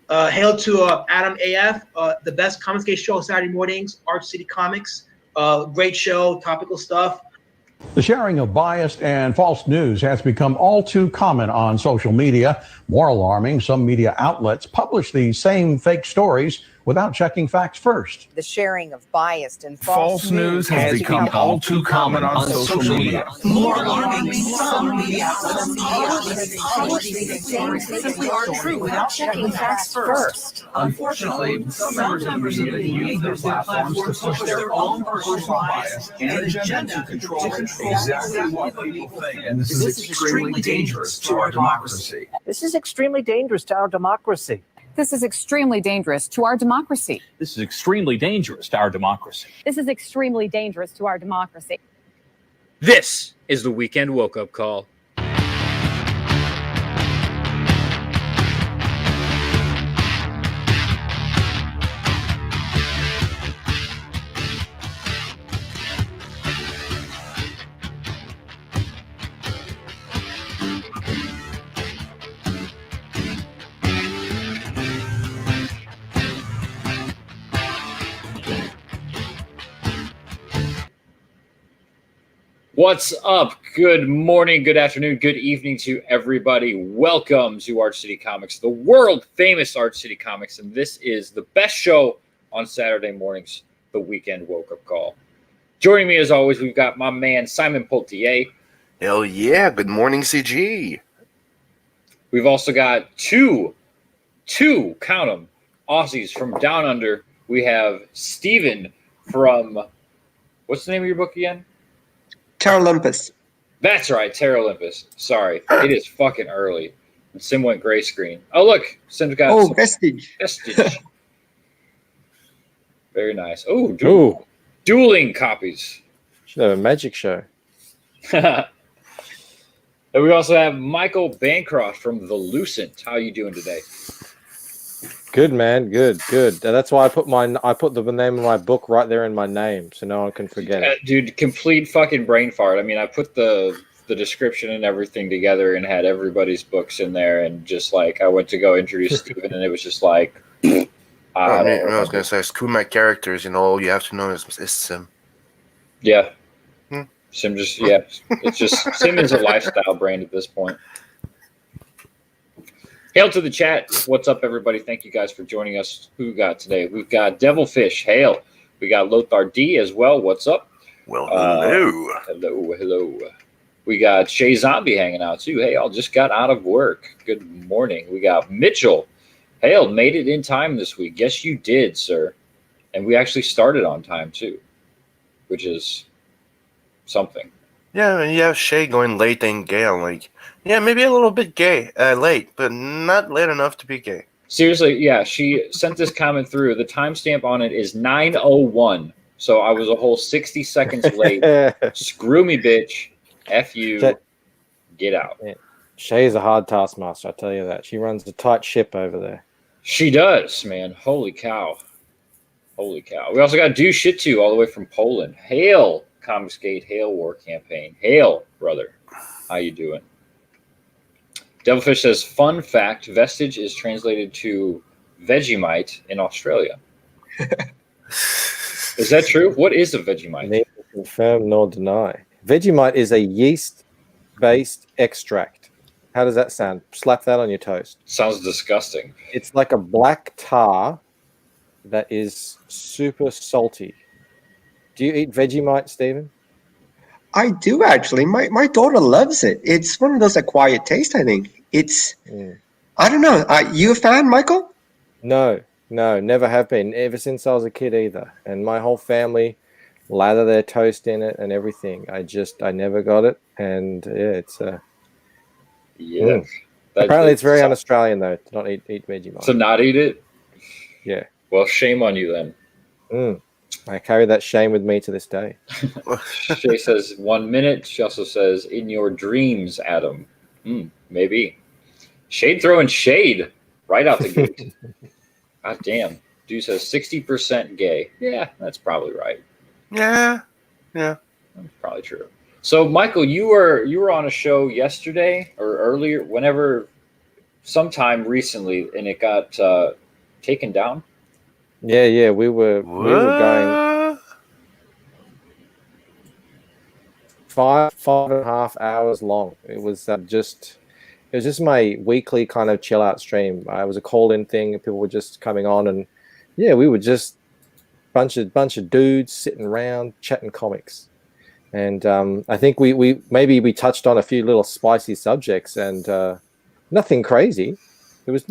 Hail to Adam AF, the best comics gate show Saturday mornings, Arch City Comics. Great show, topical stuff. The sharing of biased and false news has become all too common on social media. More alarming, some media outlets publish these same fake stories without checking facts first. The sharing of biased and false news has become all too common on social media. More alarming, some media outlets publish these things simply aren't true without checking facts first. Unfortunately, some members of the media use their platforms to push their own personal bias and agenda to control exactly what people think. And this is extremely dangerous to our democracy. This is extremely dangerous to our democracy. This is extremely dangerous to our democracy. This is extremely dangerous to our democracy. This is extremely dangerous to our democracy. This is the Weekend Woke Up Call. What's up? Good morning, good afternoon, good evening to everybody. Welcome to Arch City Comics, the world famous Arch City Comics, and this is the best show on Saturday mornings, the Weekend Woke Up Call. Joining me as always, we've got my man Simon Poultier. Hell yeah, good morning, CG. We've also got two, count them, Aussies from Down Under. We have Steven from, what's the name of your book again? Terra Olympus. That's right, Terra Olympus. Sorry, it is fucking early. And Sim went gray screen. Oh, look, Sim's got Vestige. Vestige. Very nice. Oh, dueling copies. Should have a magic show. And we also have Michael Bancroft from The Lucent. How are you doing today? Good, man. Good. That's why I put the name of my book right there in my name, so no one can forget it. Dude, complete fucking brain fart. I mean, I put the description and everything together and had everybody's books in there, and just like I went to go introduce Steven, and it was just like, I was gonna say, screw my characters. You know, all you have to know is Sim. Yeah, Sim just it's just Sim is a lifestyle brand at this point. Hail to the chat. What's up, everybody? Thank you guys for joining us. Who we got today? We've got Devilfish. Hail. We got Lothar D as well. What's up? Well, hello. Hello. We got Shay Zombie hanging out, too. Hey, I just got out of work. Good morning. We got Mitchell. Hail, made it in time this week. Yes, you did, sir. And we actually started on time, too, which is something. Yeah, and you have Shay going late and gay. I'm like, yeah, maybe a little bit gay, late, but not late enough to be gay. Seriously, yeah, she sent this comment through. The timestamp on it is 9:01, so I was a whole 60 seconds late. Screw me, bitch. F you. Get out. Yeah. Shay's a hard taskmaster, I tell you that. She runs a tight ship over there. She does, man. Holy cow. We also got Do Shit Too all the way from Poland. Hail, Comicsgate. Hail, War Campaign. Hail, brother. How you doing? Devilfish says, fun fact, Vestige is translated to Vegemite in Australia. Is that true? What is a Vegemite? Neither confirm nor deny. Vegemite is a yeast-based extract. How does that sound? Slap that on your toast. Sounds disgusting. It's like a black tar that is super salty. Do you eat Vegemite, Stephen? I do, actually. My daughter loves it. It's one of those acquired tastes, I think. It's, I don't know. Are you a fan, Michael? No, never have been. Ever since I was a kid either. And my whole family lather their toast in it and everything. I never got it. And yeah, it's apparently it's very un-Australian though to not eat Vegemite. To not eat it? Yeah. Well, shame on you then. I carry that shame with me to this day. Shay says 1 minute. She also says, in your dreams, Adam. Maybe. Shade throwing shade right out the gate. God damn. Dude says 60% gay. Yeah, that's probably right. Yeah. That's probably true. So, Michael, you were on a show yesterday or earlier, whenever sometime recently, and it got taken down. Yeah, we were going 5.5 hours long. It was just my weekly kind of chill out stream. It was a call in thing. People were just coming on, and yeah, we were just bunch of dudes sitting around chatting comics. And I think we touched on a few little spicy subjects, and nothing crazy. There was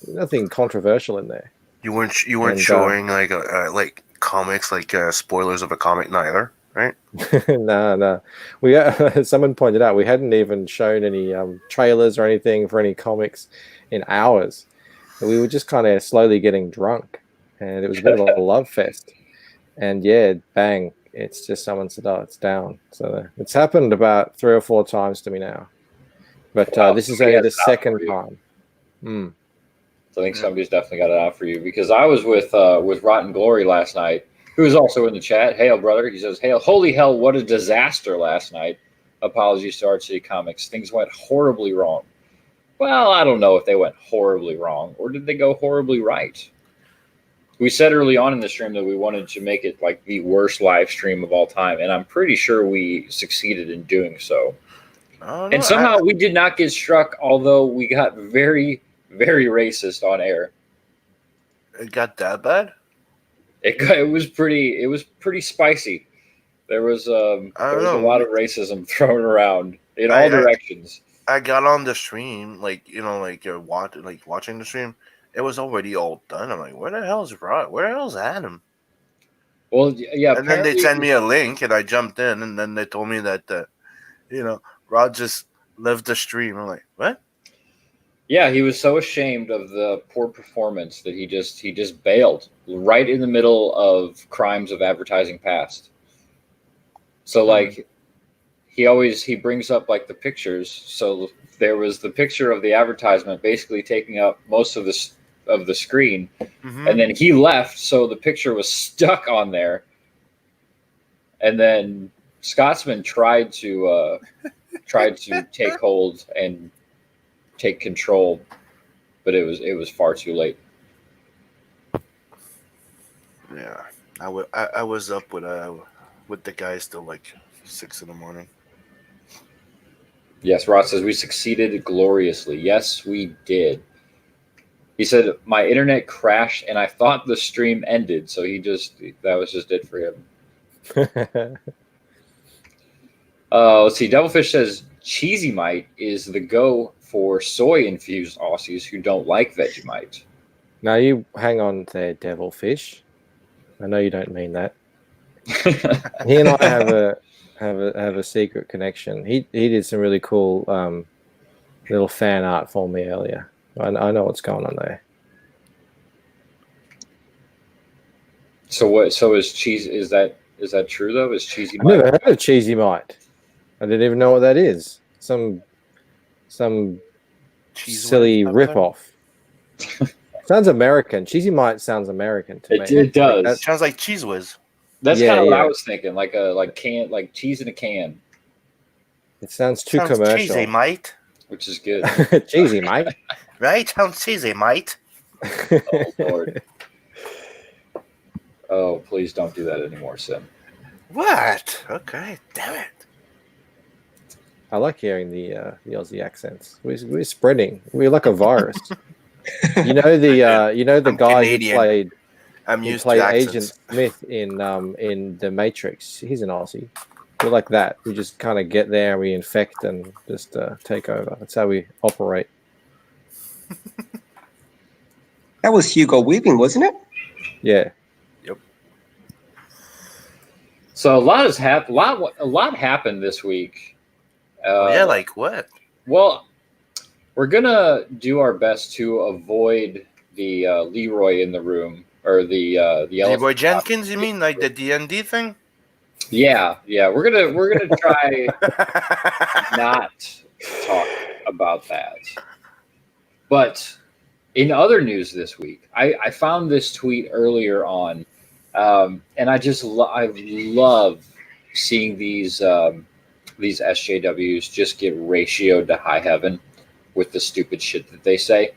nothing controversial in there. You weren't showing like comics, like spoilers of a comic, neither, right? No. We someone pointed out we hadn't even shown any trailers or anything for any comics in hours. We were just kind of slowly getting drunk, and it was a bit of a love fest. And yeah, bang! It's just someone said, "Oh, it's down." So it's happened about 3 or 4 times to me now. But this is only the second time. So I think somebody's definitely got it out for you, because I was with Rotten Glory last night, who is also in the chat. Hail, brother. He says, "Hail, holy hell, what a disaster last night. Apologies to Art City Comics. Things went horribly wrong." Well, I don't know if they went horribly wrong, or did they go horribly right? We said early on in the stream that we wanted to make it like the worst live stream of all time, and I'm pretty sure we succeeded in doing so. And somehow we did not get struck, although we got very, very racist on air. It got that bad? It was pretty spicy. There was a lot of racism thrown around in all directions. I got on the stream, watching the stream. It was already all done. I'm like, where the hell's Rod? Where the hell's Adam? Well, yeah. And then they sent me a link, and I jumped in, and then they told me that, Rod just left the stream. I'm like, what? Yeah, he was so ashamed of the poor performance that he just bailed right in the middle of Crimes of Advertising Past. So he brings up like the pictures. So there was the picture of the advertisement basically taking up most of the screen, and then he left, so the picture was stuck on there. And then Scotsman tried to take hold and take control, but it was far too late. Yeah, I was up with the guys till like 6 in the morning. Yes, Ross says we succeeded gloriously. Yes, we did. He said my internet crashed and I thought the stream ended, so that was just it for him. Let's see. Devilfish says Cheesy Mite is the go for soy-infused Aussies who don't like Vegemite. Now you hang on there, Devilfish. I know you don't mean that. He and I have a secret connection. He did some really cool little fan art for me earlier. I know what's going on there. So is cheese? Is that true though? Is Cheesy Mite? I've never heard of Cheesy Mite. I didn't even know what that is. Some silly ripoff. Sounds American. Cheesy Mite sounds American to me. It does. That sounds like Cheese Whiz. That's kind of what I was thinking, like cheese in a can. It sounds too commercial. Cheesy, mate. Which is good. Cheesy, mate. Right? Sounds cheesy, mate. Oh Lord. Oh, please don't do that anymore, Sim. What? Okay, damn it. I like hearing the Aussie accents. We're spreading. We're like a virus. You know the guy Canadian. who played Agent Smith in The Matrix. He's an Aussie. We're like that. We just kind of get there, we infect, and just take over. That's how we operate. That was Hugo Weaving, wasn't it? Yeah. Yep. So a lot happened this week. Like what? Well, we're gonna do our best to avoid the Leroy in the room, or the Leroy Jenkins. You mean like the D&D thing? Yeah. We're gonna try not talk about that. But in other news this week, I found this tweet earlier on, and I love seeing these SJWs just get ratioed to high heaven with the stupid shit that they say.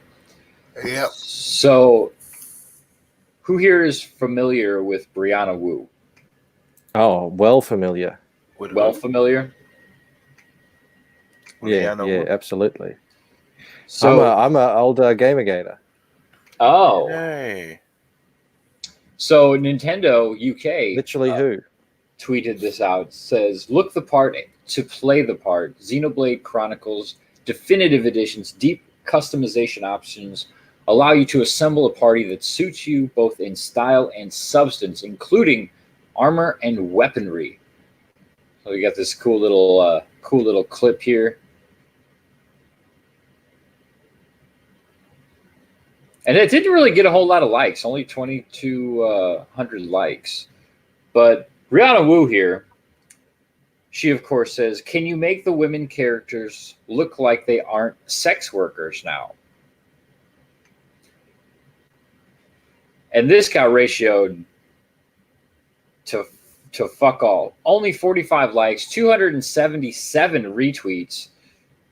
Yep. So, who here is familiar with Brianna Wu? Oh, well familiar. Well familiar? Yeah, Brianna yeah, Wu. absolutely. So, I'm a older Gamergator. oh, Hey. so Nintendo UK Literally who? tweeted this out. Says, look the part to play the part. Xenoblade Chronicles Definitive Edition's deep customization options allow you to assemble a party that suits you both in style and substance, including armor and weaponry. So we got this cool little clip here. And it didn't really get a whole lot of likes, only 2,200 likes. But Brianna Wu here, she of course says, can you make the women characters look like they aren't sex workers now? And this got ratioed to fuck all. Only 45 likes, 277 retweets.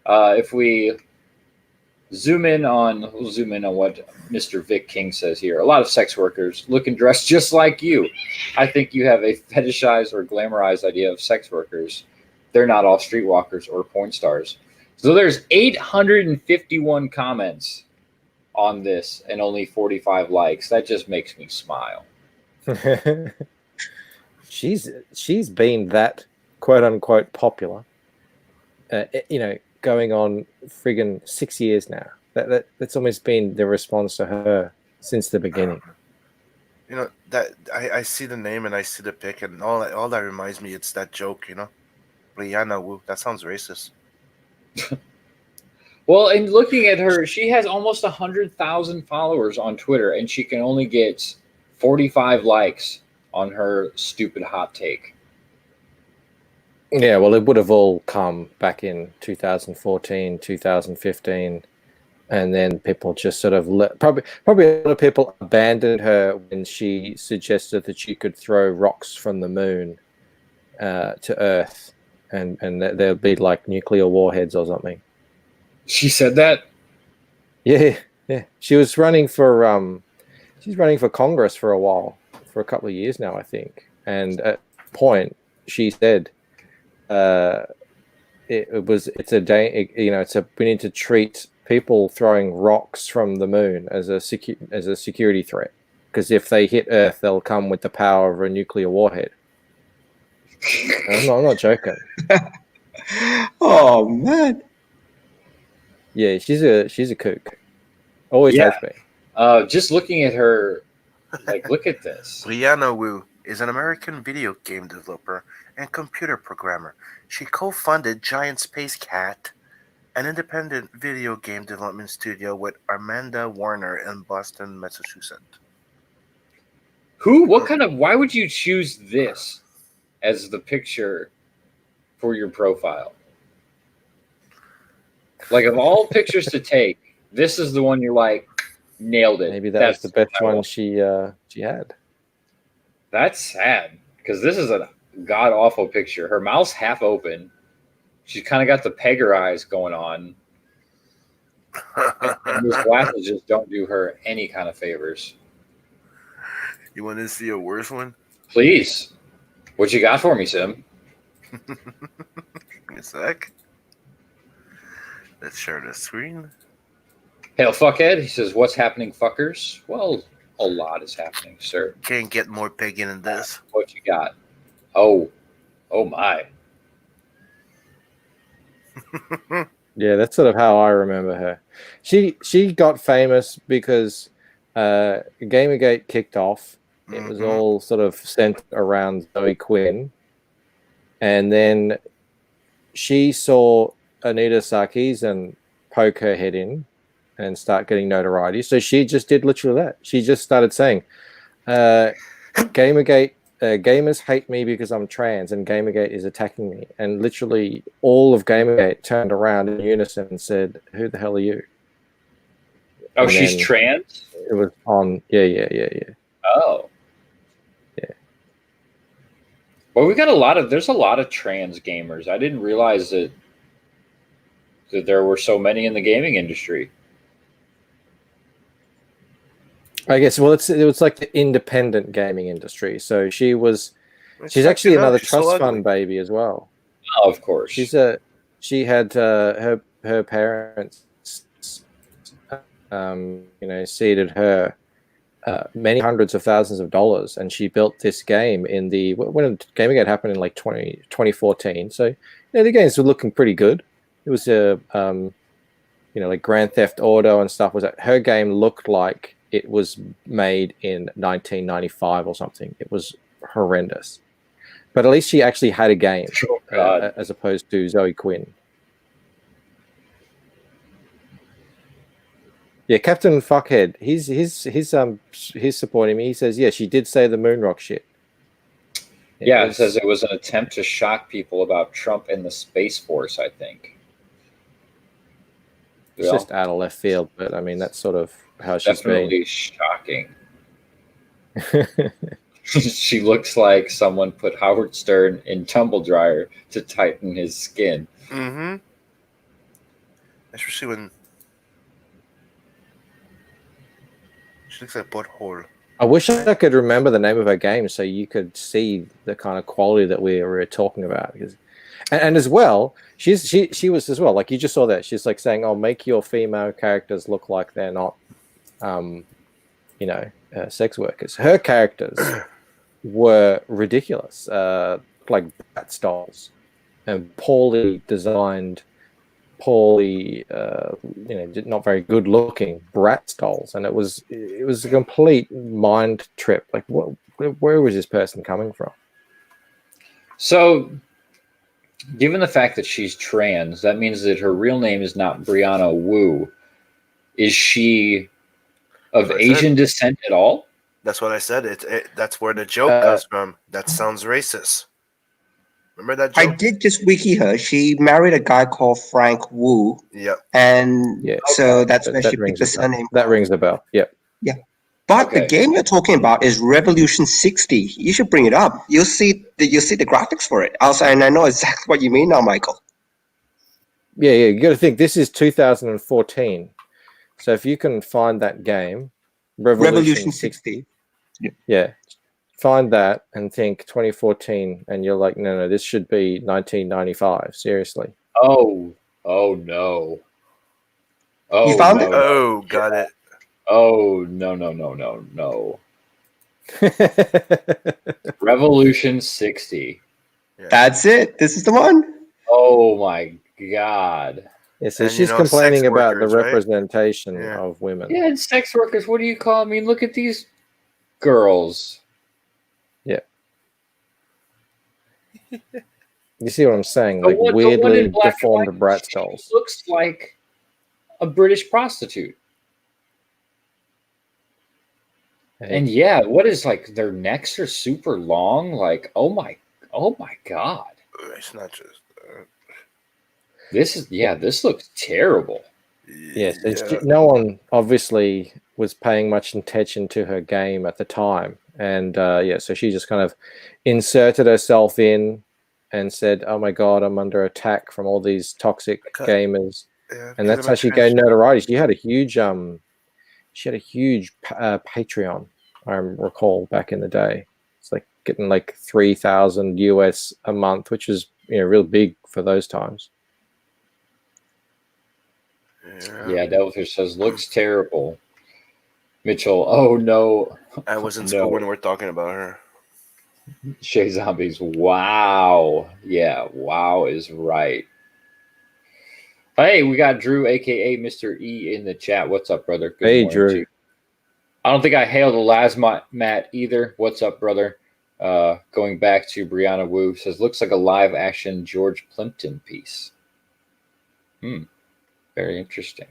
If we we'll zoom in on what Mr. Vic King says here. A lot of sex workers look and dress just like you. I think you have a fetishized or glamorized idea of sex workers. They're not all streetwalkers or porn stars. So there's 851 comments on this and only 45 likes. That just makes me smile. She's been that quote unquote popular, going on friggin' 6 years now. That's almost been the response to her since the beginning. You know that I see the name and I see the pic and all that reminds me. It's that joke, Brianna Wu. That sounds racist. Well, and looking at her, she has almost 100,000 followers on Twitter, and she can only get 45 likes on her stupid hot take. Yeah, well, it would have all come back in 2014, 2015, and then people just sort of probably a lot of people abandoned her when she suggested that she could throw rocks from the moon to Earth, and there'll be like nuclear warheads or something. She said that? Yeah. She was running for she's running for Congress for a while, for a couple of years now, I think. And at a point, she said, we need to treat people throwing rocks from the moon as a security threat, because if they hit Earth, they'll come with the power of a nuclear warhead. I'm not joking. Oh man. Yeah, she's a kook. Always has been. Just looking at her, look at this. Brianna Wu is an American video game developer and computer programmer. She co-funded Giant Space Cat, an independent video game development studio with Amanda Warner in Boston, Massachusetts. Why would you choose this as the picture for your profile? Like, of all pictures to take, this is the one you're like, nailed it. Maybe that's the best one she had. That's sad, because this is a god-awful picture. Her mouth's half open. She's kind of got the pegger eyes going on. And those glasses just don't do her any kind of favors. You want to see a worse one? Please. What you got for me, Sim? Give me a sec. Let's share the screen. Hail, fuckhead. He says, what's happening, fuckers? Well, a lot is happening, sir. Can't get more pagan than this. What you got? Oh my. Yeah, that's sort of how I remember her. She got famous because Gamergate kicked off. It was all sort of centered around Zoe Quinn. And then she saw Anita Sarkeesian poke her head in and start getting notoriety. So she just did literally that. She just started saying, Gamergate, gamers hate me because I'm trans and Gamergate is attacking me. And literally all of Gamergate turned around in unison and said, who the hell are you? Oh, And she's then trans? It was on, yeah. Oh. Yeah. Well, there's a lot of trans gamers. I didn't realize that that there were so many in the gaming industry. I guess. Well, it was like the independent gaming industry. So she's It's actually fucking up. another She's so trust ugly. fund baby as well. Oh, of course. She had her parents, seeded her many hundreds of thousands of dollars, and she built this game when Gamergate happened in like 2014. So the games were looking pretty good. It was like Grand Theft Auto and stuff. Her game looked like it was made in 1995 or something. It was horrendous, but at least she actually had a game, as opposed to Zoe Quinn. Yeah, Captain Fuckhead. He's supporting me. He says, yeah, she did say the Moonrock shit. It says it was an attempt to shock people about Trump and the Space Force, I think. It's just out of left field, but I mean, that's sort of how she's definitely shocking. She looks like someone put Howard Stern in tumble dryer to tighten his skin. Mm-hmm. Especially when she looks like butthole. I wish I could remember the name of her game so you could see the kind of quality that we were talking about. And as well, she was as well, like you just saw that. She's like saying, "Oh, make your female characters look like they're not, sex workers." Her characters were ridiculous, like Bratz dolls, and poorly designed, not very good looking Bratz dolls, and it was a complete mind trip. Like, where was this person coming from? So, given the fact that she's trans, that means that her real name is not Brianna Wu. Is she of Asian descent at all? That's what I said. That's where the joke comes from. That sounds racist. Remember that joke? I did just wiki her. She married a guy called Frank Wu. Yep. And so that's where she picked the surname. That rings a bell. Yep. Yeah. But the game you're talking about is Revolution 60. You should bring it up. You'll see the graphics for it. And I know exactly what you mean now, Michael. Yeah. You got to think this is 2014. So if you can find that game, Revolution 60. Yeah. Find that and think 2014, and you're like, no, this should be 1995. Seriously. Oh no. You found it? Oh, got it. Oh no. Revolution 60. That's it. This is the one. Oh my god. Yeah, so she's complaining about the representation of women. Yeah, and sex workers. What do you call? I mean, look at these girls. Yeah. You see what I'm saying? Like weirdly deformed Bratz dolls. Looks like a British prostitute. Hey. And yeah, what is like their necks are super long? Like, oh my god. It's not just this looks terrible. Yes, no one obviously was paying much attention to her game at the time. And so she just kind of inserted herself in and said, "Oh my god, I'm under attack from all these toxic gamers." Yeah, and that's how she gained notoriety. She had a huge Patreon, I recall, back in the day. It's like getting like $3,000 US a month, which is real big for those times. Yeah, Devilfish says looks terrible. Mitchell, oh no. I was in school when we're talking about her. Shay Zombies, wow. Yeah, wow is right. Hey, we got Drew, aka Mr. E, in the chat. What's up, brother? Good hey, morning, Drew. too. I don't think I hailed the Matt either. What's up, brother? Going back to Brianna Wu, says looks like a live action George Plimpton piece. Very interesting.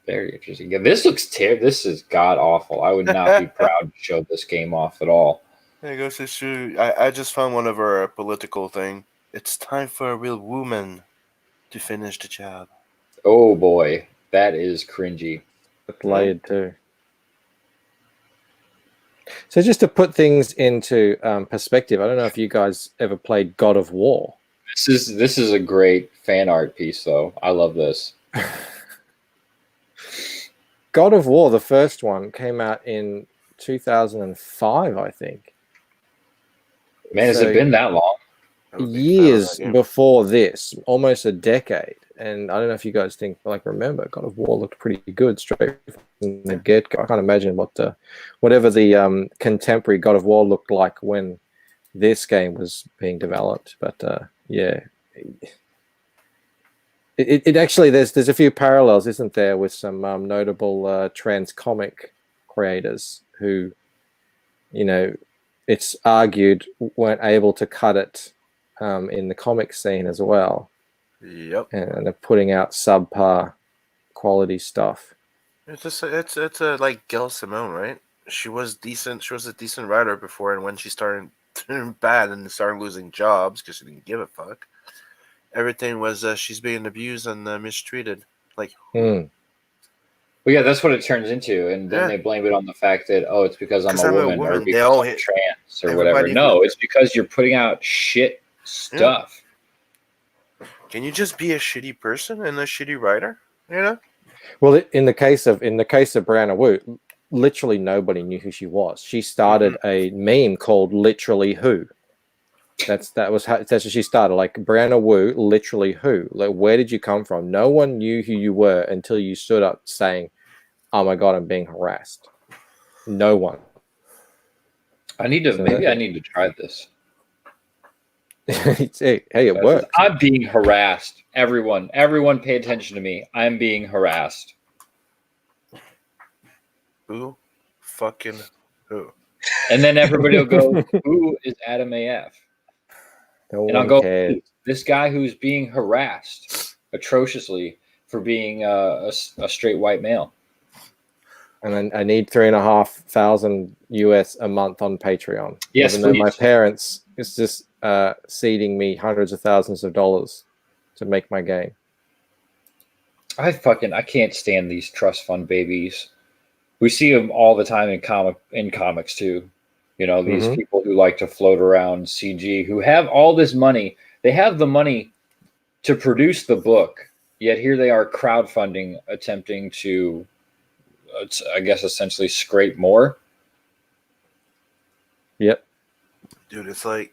Very interesting. Yeah, this looks terrible. This is god awful. I would not be proud to show this game off at all. There goes this shoe. I just found one of our political thing. It's time for a real woman to finish the job. Oh boy, that is cringy. It's layered too. So just to put things into perspective, I don't know if you guys ever played God of War. This is a great fan art piece, though. I love this. God of War, the first one, came out in 2005, I think. Man, has it been that long? Years before this, almost a decade. And I don't know if you guys think, remember, God of War looked pretty good straight from the get-go. I can't imagine whatever the contemporary God of War looked like when this game was being developed. But yeah, it actually there's a few parallels, isn't there, with some notable trans comic creators who, it's argued weren't able to cut it in the comic scene as well. Yep. And they're putting out subpar quality stuff. It's like Gail Simone, right? She was decent. She was a decent writer before, and when she started turning bad and started losing jobs because she didn't give a fuck, everything was she's being abused and mistreated. Well, yeah, that's what it turns into, and then they blame it on the fact that it's because I'm a woman or because I'm trans or whatever. No, it's because you're putting out shit stuff. Can you just be a shitty person and a shitty writer? Well, in the case of Brianna Wu, literally nobody knew who she was. She started a meme called "Literally Who." That's what she started. Like, Brianna Wu, literally who? Like, where did you come from? No one knew who you were until you stood up saying, "Oh my God, I'm being harassed." No one. I need to try this. Hey, it works. I'm being harassed. Everyone pay attention to me. I'm being harassed. Who? Fucking who? And then everybody will go, who is Adam AF? And I'll go, this guy who's being harassed atrociously for being a straight white male. And I need $3,500 US a month on Patreon. Yes, even though my parents is just seeding me hundreds of thousands of dollars to make my game. I can't stand these trust fund babies. We see them all the time in comics too. These people who like to float around CG, who have all this money. They have the money to produce the book, yet here they are crowdfunding, attempting to, I guess, essentially scrape more. Yep. Dude, it's like,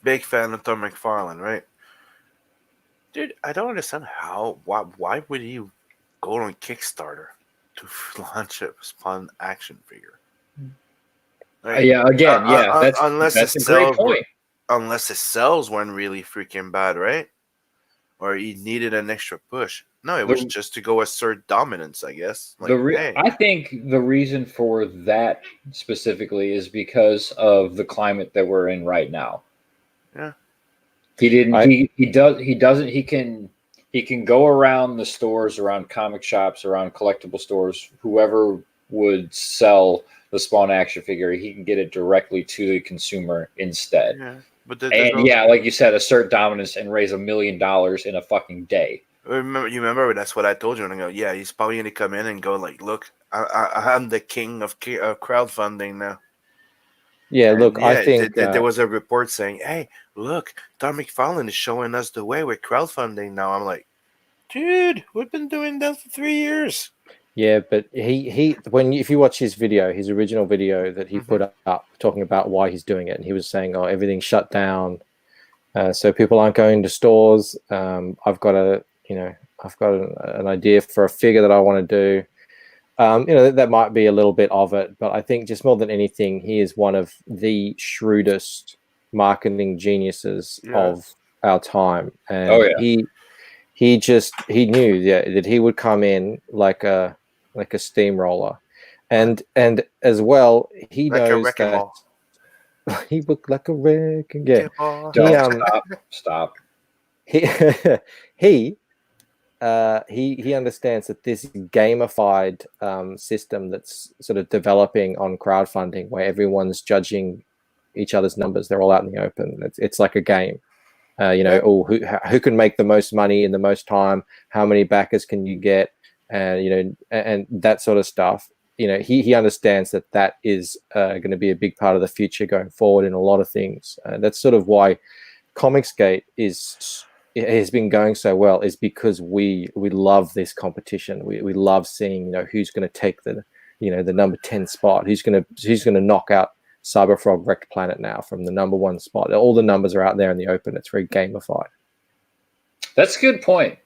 big fan of Tom McFarlane, right? Dude, I don't understand why would he go on Kickstarter to launch a Spawn action figure? That's a great point. Unless the sales weren't really freaking bad, right? Or he needed an extra push. No, it was just to go assert dominance, I guess. I think the reason for that specifically is because of the climate that we're in right now. Yeah. He can go around the stores, around comic shops, around collectible stores, whoever would sell the Spawn action figure, he can get it directly to the consumer instead. Yeah. But like you said, assert dominance and raise $1 million in a fucking day. Remember that's what I told you. And I go, yeah, he's probably going to come in and go like, look, I'm the king of crowdfunding now. Yeah, look, I think there was a report saying, hey, look, Tom McFarlane is showing us the way with crowdfunding now. I'm like, dude, we've been doing that for 3 years. Yeah, but if you watch his original video that he put up talking about why he's doing it, and he was saying, oh, everything's shut down, so people aren't going to stores. I've got an idea for a figure that I want to do. That might be a little bit of it, but I think just more than anything, he is one of the shrewdest marketing geniuses of our time. And he knew that he would come in like a steamroller, and as well he like knows that he looked like a wreck. Stop. He understands that this gamified system that's sort of developing on crowdfunding, where everyone's judging each other's numbers, they're all out in the open. It's like a game. Who can make the most money in the most time? How many backers can you get? And and that sort of stuff. He understands that is going to be a big part of the future going forward in a lot of things. That's sort of why Comicsgate has been going so well is because we love this competition. We love seeing who's going to take the the number 10 spot, who's going to knock out Cyberfrog Wrecked Planet now from the number 1 spot. All the numbers are out there in the open. It's very gamified. That's a good point.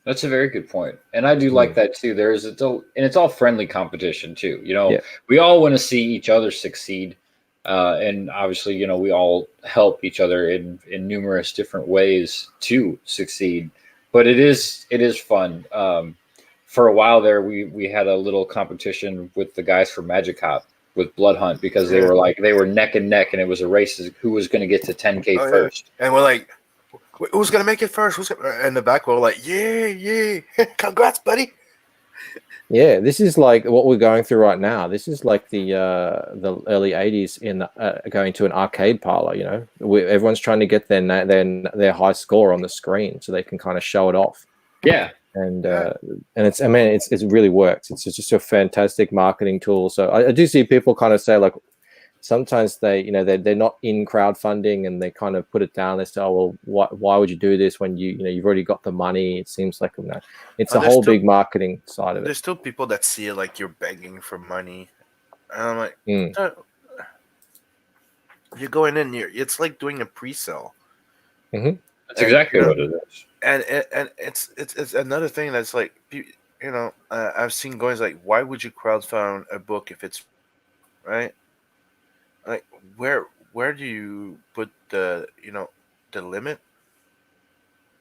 That's a very good point, and I do like that too. And it's all friendly competition too. We all want to see each other succeed, and obviously, we all help each other in numerous different ways to succeed. But it is fun. For a while there, we had a little competition with the guys from Magic Hop with Blood Hunt because they were neck and neck, and it was a race who was going to get to 10K first. And we're like, who's going to make it first? In the back, we're like, yeah, congrats, buddy. Yeah, this is like what we're going through right now. This is like the early 80s in going to an arcade parlor. Everyone's trying to get their high score on the screen so they can kind of show it off. Yeah. And it really works. It's just a fantastic marketing tool. So I do see people kind of say like sometimes they're not in crowdfunding and they kind of put it down. They say, oh well, why would you do this when you've already got the money? It seems like it's a whole big marketing side of it. There's still people that see it like you're begging for money, and I'm like, you're going in here. It's like doing a pre-sale. Mm-hmm. That's exactly what it is. And it's another thing that's like, I've seen goings like, why would you crowdfund a book if it's right? Like, where do you put the limit?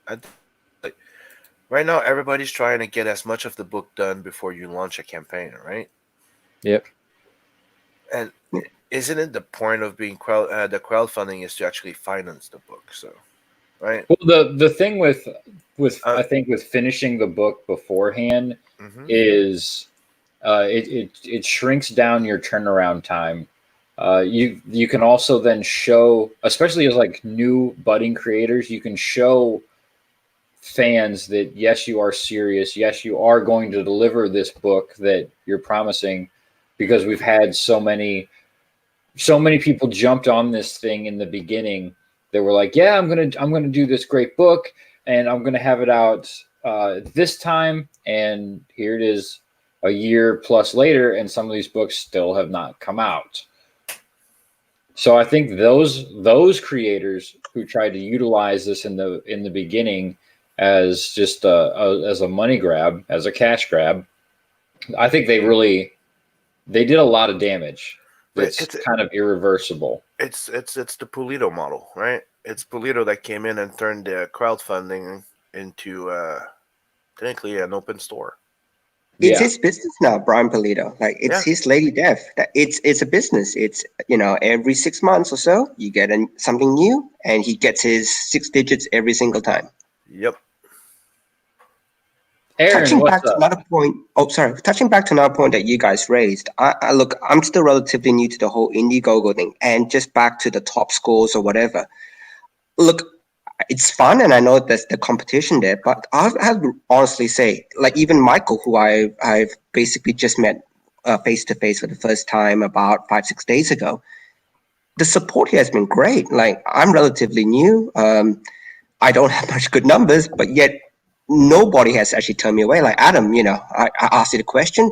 Like, right now, everybody's trying to get as much of the book done before you launch a campaign, right? Yep. And isn't it the point of being the crowdfunding is to actually finance the book? So. Right. Well, the thing with I think with finishing the book beforehand is it shrinks down your turnaround time. You can also then show, especially as like new budding creators, you can show fans that yes, you are serious. Yes, you are going to deliver this book that you're promising, because we've had so many people jumped on this thing in the beginning. They were like, yeah, I'm gonna do this great book, and I'm gonna have it out this time. And here it is, a year plus later, and some of these books still have not come out. So I think those creators who tried to utilize this in the beginning as just as a money grab, as a cash grab, I think they did a lot of damage. It's kind of irreversible. It's the Pulido model, right? It's Pulido that came in and turned the crowdfunding into technically an open store. It's his business now, Brian Pulido. Like it's his Lady Death. It's a business. It's every 6 months or so you get something new, and he gets his 6 digits every single time. Yep. Aaron, touching back to another point that you guys raised, I'm still relatively new to the whole Indiegogo thing, and just back to the top scores or whatever. Look, it's fun, and I know there's the competition there, but I have to honestly say, like even Michael, who I've basically just met face to face for the first time about 5-6 days ago, the support here has been great. Like I'm relatively new, I don't have much good numbers, but yet nobody has actually turned me away. Like Adam, I asked you the question,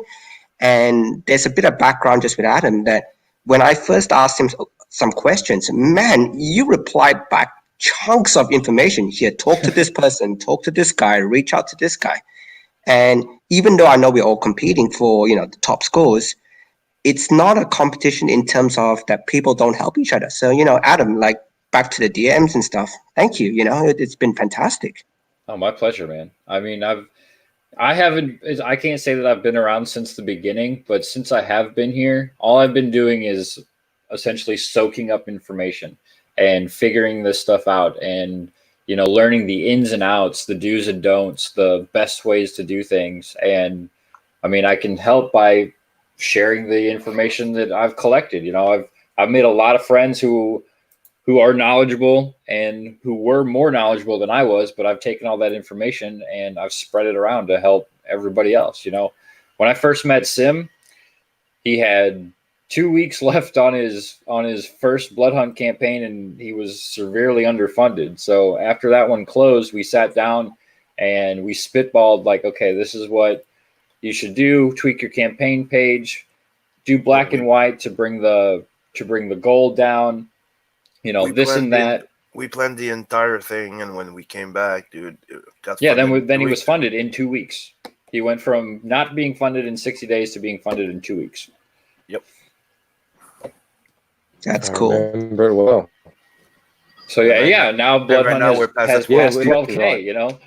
and there's a bit of background just with Adam that when I first asked him some questions, man, you replied back chunks of information. Here, talk to this person, talk to this guy, reach out to this guy. And even though I know we're all competing for, the top scores, it's not a competition in terms of that people don't help each other. So, Adam, like back to the DMs and stuff. Thank you. It's been fantastic. Oh, my pleasure, man. I mean, I can't say that I've been around since the beginning, but since I have been here, all I've been doing is essentially soaking up information and figuring this stuff out and, learning the ins and outs, the do's and don'ts, the best ways to do things. And I mean, I can help by sharing the information that I've collected. I've made a lot of friends who are knowledgeable and who were more knowledgeable than I was, but I've taken all that information and I've spread it around to help everybody else. When I first met Sim, he had 2 weeks left on his first Blood Hunt campaign, and he was severely underfunded. So after that one closed, we sat down and we spitballed like, okay, this is what you should do. Tweak your campaign page, do black and white to bring the gold down. You know, this and that. We planned the entire thing, and when we came back, dude, then he was funded in 2 weeks. He went from not being funded in 60 days to being funded in 2 weeks. Yep. That's cool. Remember it well. So now Blood Hunt we're has past 12K, right. you know?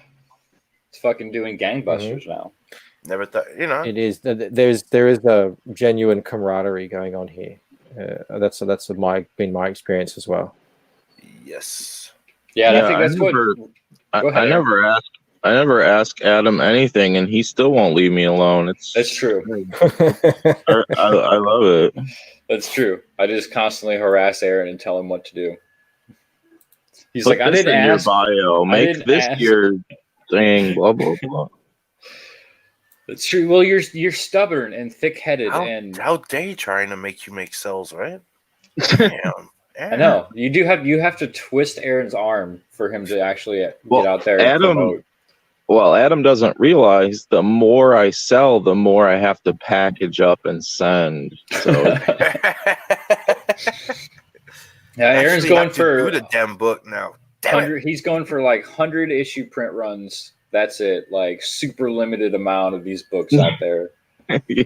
It's fucking doing gangbusters now. Never thought, you know. It is. There is a genuine camaraderie going on here. That's been my experience as well. Yes. Yeah, I think that's what. I never ask Adam anything, and he still won't leave me alone. That's true. I love it. That's true. I just constantly harass Aaron and tell him what to do. He's Put like, I this didn't in ask. your bio. Make this ask. your thing. Blah blah blah. That's true. Well, you're stubborn and thick-headed, and how dare you trying to make you make cells, right? Damn. I know you have to twist Aaron's arm for him to actually get out there. And promote. Adam doesn't realize the more I sell, the more I have to package up and send. So Aaron's going for the damn book now. He's going for like 100 issue print runs. That's it. Like super limited amount of these books out there. Yeah.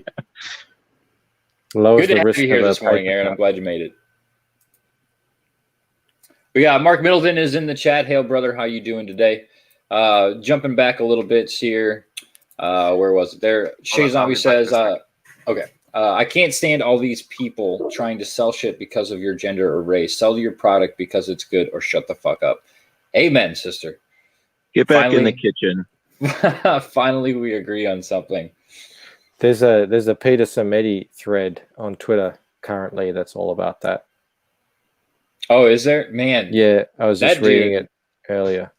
Good to have you here this morning, Aaron. I'm glad you made it. But yeah, Mark Middleton is in the chat. Hail, brother. How you doing today? Jumping back a little bit here. Where was it? There. Shay Zombie says, okay. I can't stand all these people trying to sell shit because of your gender or race. Sell your product because it's good or shut the fuck up. Amen, sister. Get back in the kitchen. Finally, we agree on something. There's a Peter Samedi thread on Twitter currently that's all about that. Oh, is there? Man. Yeah, I was just reading it earlier.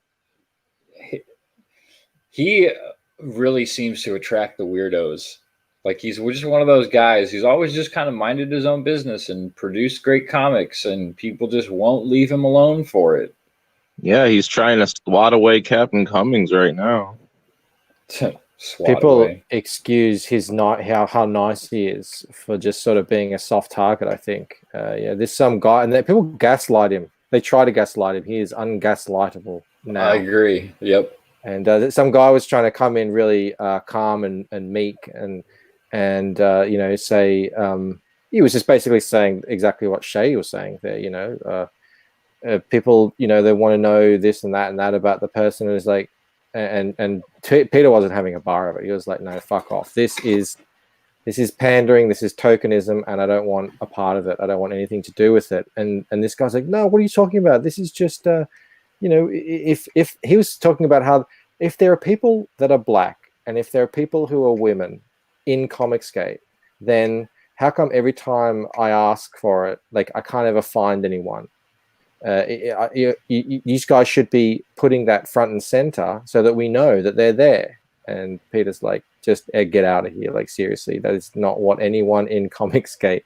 He really seems to attract the weirdos. Like he's just one of those guys who's always just kind of minded his own business and produced great comics, and people just won't leave him alone for it. Yeah, he's trying to swat away Captain Cummings right now. People excuse his how nice he is for just sort of being a soft target. I think, there's some guy, and people gaslight him. They try to gaslight him. He is ungaslightable now. I agree. Yep. And some guy was trying to come in really calm and meek and say he was just basically saying exactly what Shay was saying there. People, they want to know this and that about the person, and it's like, and Peter wasn't having a bar of it. He was like, no, fuck off. This is pandering. This is tokenism, and I don't want a part of it. I don't want anything to do with it. And this guy's like, no, what are you talking about? This is just, if he was talking about how if there are people that are black and if there are people who are women in Comicsgate, then how come every time I ask for it, like I can't ever find anyone? These guys should be putting that front and center so that we know that they're there. And Peter's like, just get out of here. Like, seriously, that is not what anyone in Comicsgate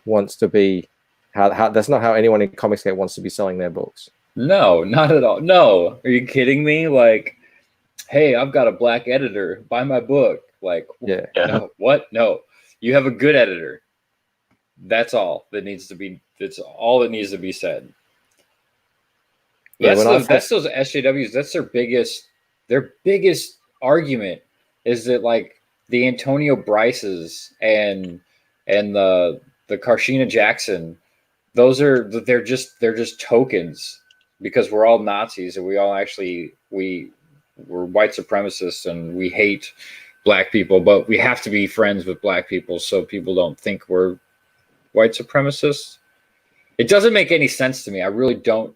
wants to be. That's not how anyone in Comicsgate wants to be selling their books. No, not at all. No. Are you kidding me? Like, hey, I've got a black editor. Buy my book. Like, yeah. No, what? No. You have a good editor. That's all that needs to be. That's all that needs to be said. That's those SJWs. That's their biggest argument is that like the Antonio Bryces and the Karshina Jackson, they're just tokens because we're all Nazis and we all we're white supremacists and we hate black people, but we have to be friends with black people so people don't think we're white supremacists. It doesn't make any sense to me. I really don't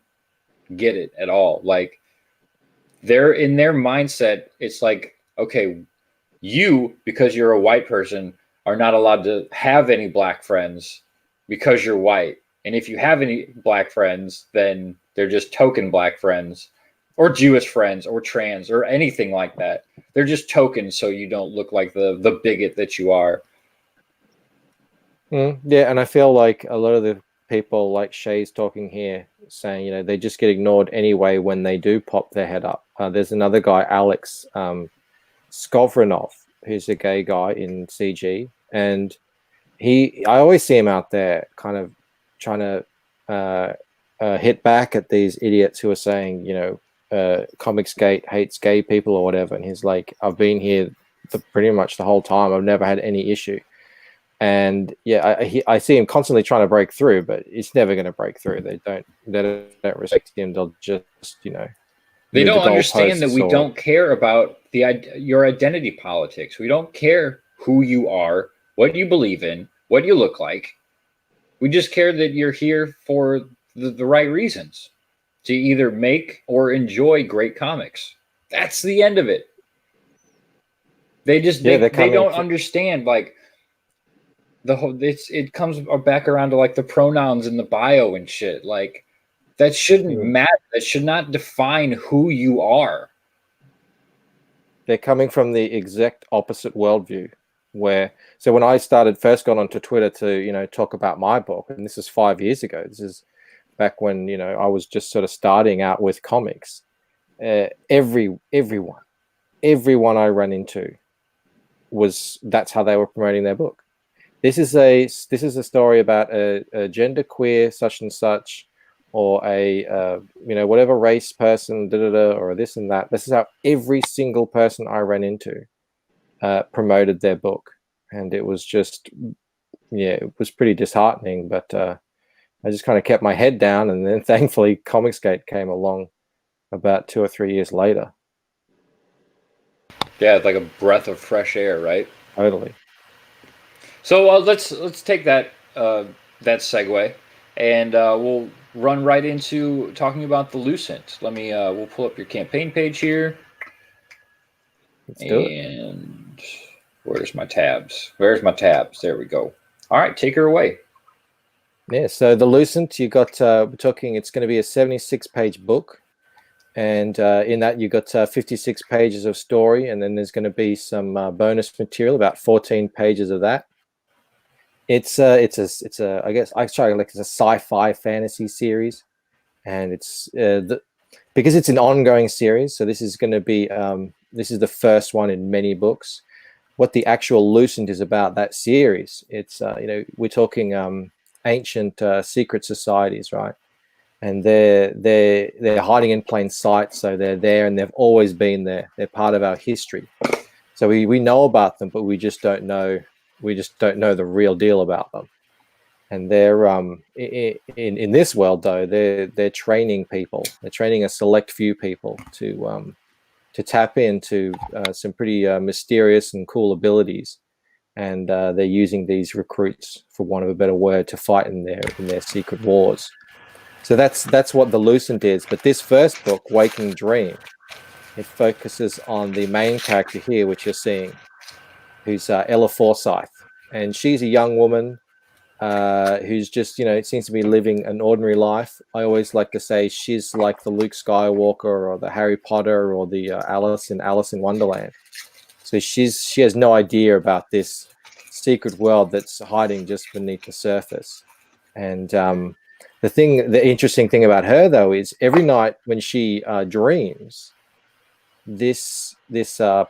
get it at all. Like they're in their mindset, it's like, okay, you, because you're a white person, are not allowed to have any black friends because you're white. And if you have any black friends, then they're just token black friends or Jewish friends or trans or anything like that. They're just tokens so you don't look like the bigot that you are. Yeah, and I feel like a lot of the people like Shay's talking here saying, you know, they just get ignored anyway when they do pop their head up. There's another guy, Alex Skowronov, who's a gay guy in CG, and I always see him out there kind of trying to hit back at these idiots who are saying, you know, Comicsgate hates gay people or whatever, and he's like, I've been here for pretty much the whole time. I've never had any issue. And yeah, I see him constantly trying to break through, but it's never going to break through. They don't respect him. They'll just, you know, they don't understand that we don't care about your identity politics. We don't care who you are, what you believe in, what you look like. We just care that you're here for the right reasons, to either make or enjoy great comics. That's the end of it. They just they don't understand, like, the whole it comes back around to like the pronouns in the bio and shit. Like, that shouldn't matter. That should not define who you are. They're coming from the exact opposite worldview. So when I first got onto Twitter to, you know, talk about my book, and this is 5 years ago. This is back when, you know, I was just sort of starting out with comics. Everyone I ran into that's how they were promoting their book. This is a story about a genderqueer such and such, or a you know, whatever race person, or this and that. This is how every single person I ran into promoted their book, and it was just, yeah, it was pretty disheartening. But I just kind of kept my head down, and then thankfully Comicsgate came along about 2 or 3 years later. Yeah, it's like a breath of fresh air, right? Totally. So let's take that segue, and we'll run right into talking about the Lucent. Let me we'll pull up your campaign page here. Let's do it. And where's my tabs? Where's my tabs? There we go. All right, take her away. Yeah, so the Lucent, you got we're talking, it's going to be a 76-page book, and in that you got 56 pages of story, and then there's going to be some bonus material, about 14 pages of that. It's a I guess I try like it's a sci-fi fantasy series, and it's because it's an ongoing series. So this is going to be this is the first one in many books. What the actual Lucent is about, that series, it's you know, we're talking ancient secret societies, right? And they're hiding in plain sight, so they're there, and they've always been there. They're part of our history. So we know about them, but we just don't know. We just don't know the real deal about them. And they're in this world, though, they're training people. They're training a select few people to tap into some pretty mysterious and cool abilities, and they're using these recruits, for want of a better word, to fight in their secret wars. So that's what the Lucent is. But this first book, Waking Dream, it focuses on the main character here, which you're seeing, who's Ella Forsyth, and she's a young woman who's just, you know, seems to be living an ordinary life. I always like to say she's like the Luke Skywalker or the Harry Potter or the Alice in Wonderland. So she has no idea about this secret world that's hiding just beneath the surface. And the interesting thing about her, though, is every night when she dreams, this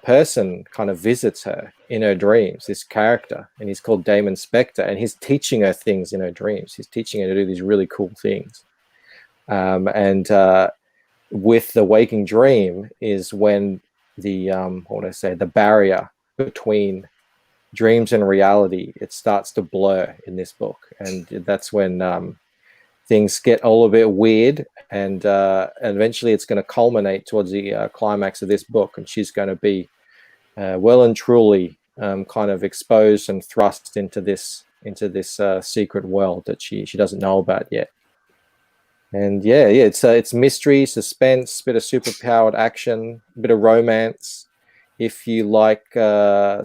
person kind of visits her in her dreams, this character, and he's called Damon Spector, and he's teaching her things in her dreams. He's teaching her to do these really cool things. And with the Waking Dream is when the barrier between dreams and reality, it starts to blur in this book, and that's when things get a little bit weird, and eventually it's going to culminate towards the climax of this book, and she's going to be well and truly kind of exposed and thrust into this secret world that she doesn't know about yet. And yeah, it's mystery, suspense, bit of superpowered action, a bit of romance. If you like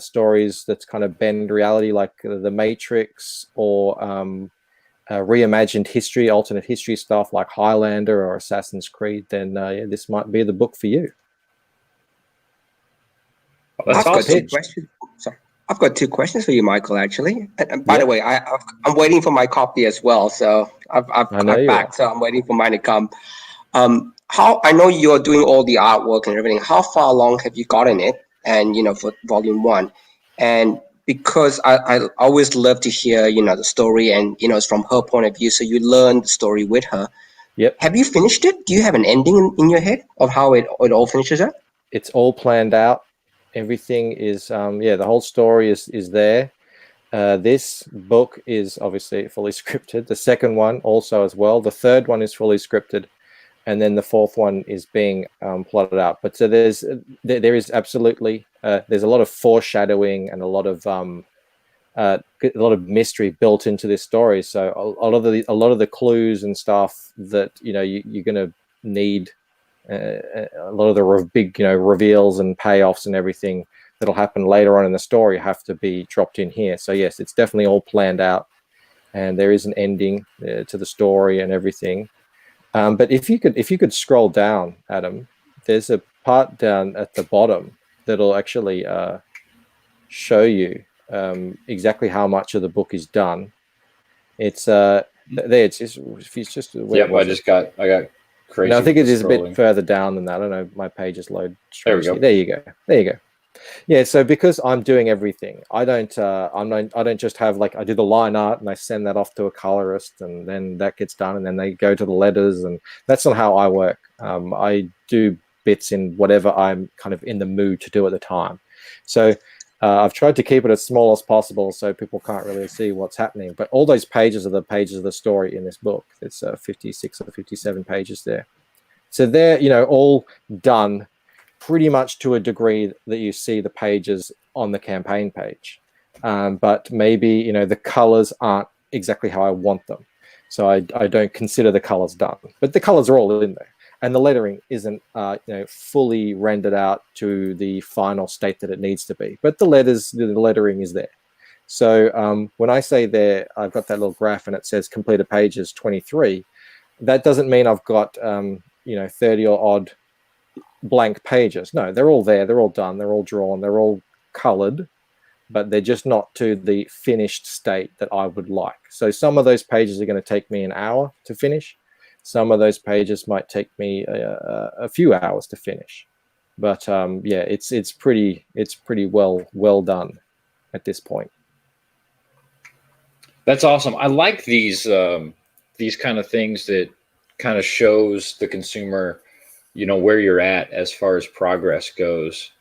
stories that kind of bend reality, like The Matrix, or reimagined history, alternate history stuff like Highlander or Assassin's Creed, then this might be the book for you. That's I've got awesome. two questions. Sorry. I've got two questions for you, Michael. Actually, and by Yep. the way, I'm waiting for my copy as well. So I've know you back, so I'm waiting for mine to come. How I know you're doing all the artwork and everything. How far along have you gotten it? And for volume 1, and because I always love to hear the story, and it's from her point of view, so you learn the story with her. Yep. Have you finished it? Do you have an ending in your head of how it all finishes up? It's all planned out. Everything is the whole story is there. This book is obviously fully scripted. The second one also as well. The third one is fully scripted, and then the fourth one is being plotted out. But so there is absolutely there's a lot of foreshadowing and a lot of mystery built into this story. So a lot of the clues and stuff that you're going to need. A lot of the big reveals and payoffs and everything that'll happen later on in the story have to be dropped in here. So yes, it's definitely all planned out, and there is an ending to the story and everything. But if you could scroll down, Adam, there's a part down at the bottom that'll actually show you exactly how much of the book is done. It's there. It's just Yep, I got crazy. No, I think it is scrolling. a bit further down than that. I don't know. My pages load. There we go. There you go. There you go. Yeah. So because I'm doing everything, I don't just have I do the line art and I send that off to a colorist and then that gets done and then they go to the letters, and that's not how I work. I do bits in whatever I'm kind of in the mood to do at the time. So I've tried to keep it as small as possible so people can't really see what's happening. But all those pages are the pages of the story in this book. It's 56 or 57 pages there. So they're all done pretty much to a degree that you see the pages on the campaign page. But maybe the colors aren't exactly how I want them. So I don't consider the colors done. But the colors are all in there. And the lettering isn't fully rendered out to the final state that it needs to be. But the lettering is there. So when I say there, I've got that little graph and it says completed pages 23. That doesn't mean I've got 30 or odd blank pages. No, they're all there. They're all done. They're all drawn. They're all colored, but they're just not to the finished state that I would like. So some of those pages are going to take me an hour to finish. Some of those pages might take me a few hours to finish, but it's pretty well done at this point. That's awesome. I like these kind of things that kind of shows the consumer, where you're at as far as progress goes.